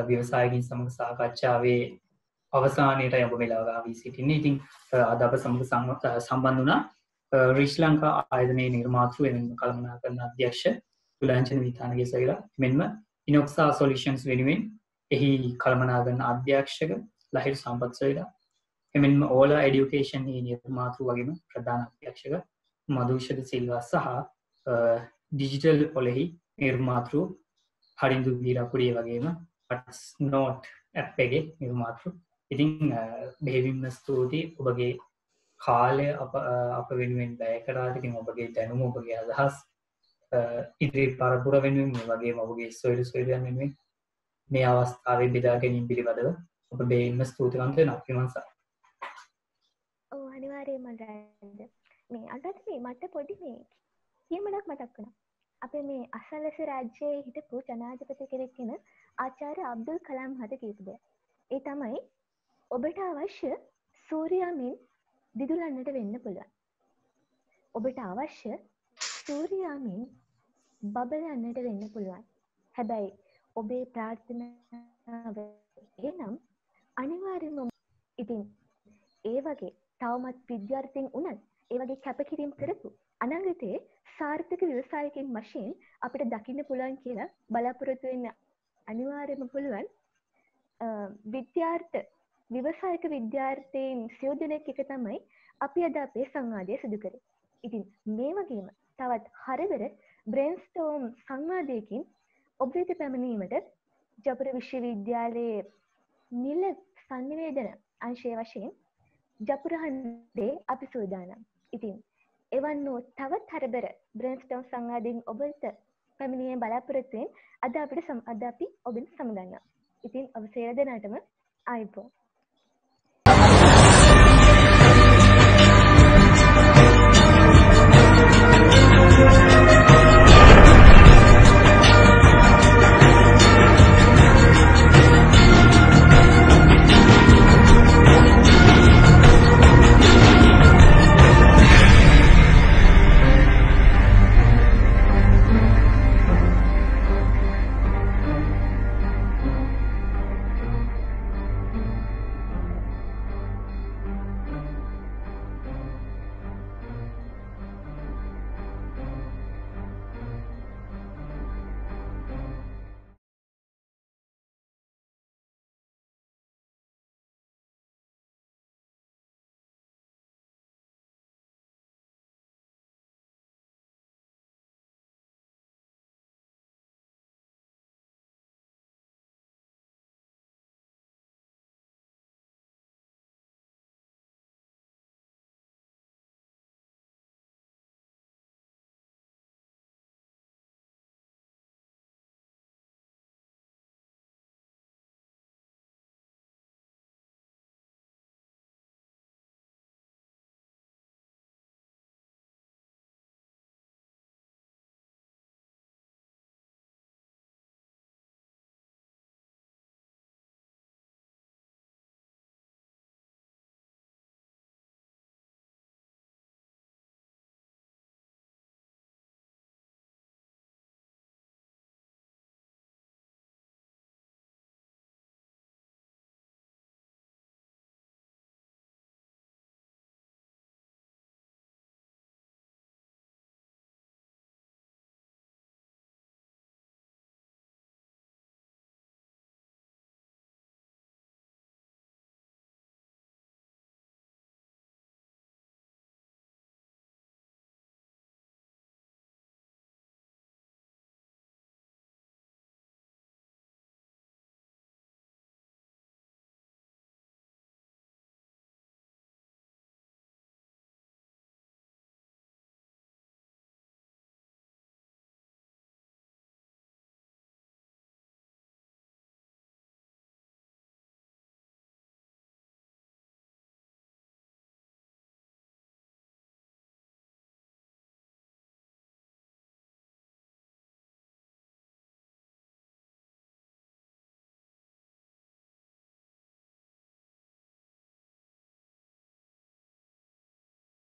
B: ව්‍යවසායකින් සමග සාකච්ඡාවේ අවසානයට යොමු වෙලා වී සිටින්නේ. ඉතින් අද අප සමග සම්බන්ධ වුණා ශ්‍රී ලංකා ආයතනයේ නිර්මාතෘ වෙනුවෙන් කළමනාකරන අධ්‍යක්ෂ තුලාංචන විතානගේ සොයුරා මෙන්ම ඉනොක්සා සොලියුෂන්ස් වෙනුවෙන් එහි කළමනාකරන අධ්‍යක්ෂක ලහිරු සම්පත් සොයුරා එමෙන්ම ඕලා එඩියුකේෂන් නිර්මාතෘ වගේම ප්‍රධාන අධ්‍යක්ෂක මදුෂද සිල්වා සහ ඩිජිටල් පොලෙහි නිර්මාතෘ හරිඳු වීරපුරිය වගේම නෝට් ඇප් එකේ නිර්මාතෘ. ඉතින් බෙහෙවින්ම ස්තුතියි ඔබගේ කාලය අප වෙනුවෙන් වැය කරාට. ඉතින් ඔබගේ දැනුම ඔබගේ අදහස් ඉදිරි පරපුර වෙනුවෙන් මේ වගේම ඔබගේ සොයුරයන් වෙනුවෙන් මේ අවස්ථාවේ බෙදා ගැනීම පිළිබඳව ඔබ බෙහෙවින්ම ස්තුතිවන්ත වෙනවා. විමර්ශන.
A: ඔව් අනිවාර්යයෙන්ම රැඳ. මේ අදත් මේ මට පොඩි මේ කියමනක් මතක් වුණා. අපේ මේ අසලස රාජ්‍යයේ හිටපු ජනාධිපති කෙනෙක් වෙන ආචාර්ය අබ්දුල් කලාම් හද කියපු දෙයක්. ඒ තමයි ඔබට අවශ්‍ය සූර්යාමින් දිදුලන්නට වෙන්න පුළුවන්. ඔබට අවශ්‍ය සූර්යාමින් බබලන්නට වෙන්න පුළුවන්. හැබැයි ඔබේ ප්‍රාර්ථනාව එනම් අනිවාර්යයෙන්ම ඉතින් ඒ වගේ තවමත් විද්‍යාර්ථීන් උනත් ඒ වගේ කැපකිරීම කරපු අනාගතයේ සාර්ථක ව්‍යවසායකින් වශයෙන් අපිට දකින්න පුළුවන් කියලා බලාපොරොත්තු වෙන්න අනිවාර්යයෙන්ම පුළුවන්. ව්‍යවසායක විද්‍යාර්ථීන් සියලු දෙනෙක් එක තමයි අපි අද අපේ සංවාදය සිදු කරේ. ඉතින් මේ වගේම තවත් හරවර බ්‍රේන්ස්ටෝම් සංවාදයකින් ඔබ වෙත පැමිණීමට ජපුර විශ්වවිද්‍යාලයේ නිල සංනිවේදන අංශය වශයෙන් ජපුරහන්දේ අපි සූදානම්. ඉතින් එවන් වූ තවත් හරබර බ්‍රේන්ස්ටෝම් සංවාදයෙන් ඔබට පැමිණීමේ බලාපොරොත්තුවෙන් අද අපි ඔබෙන් සමුගන්නවා. ඉතින් ඔබ සියලු දෙනාටම ආයුබෝවන්.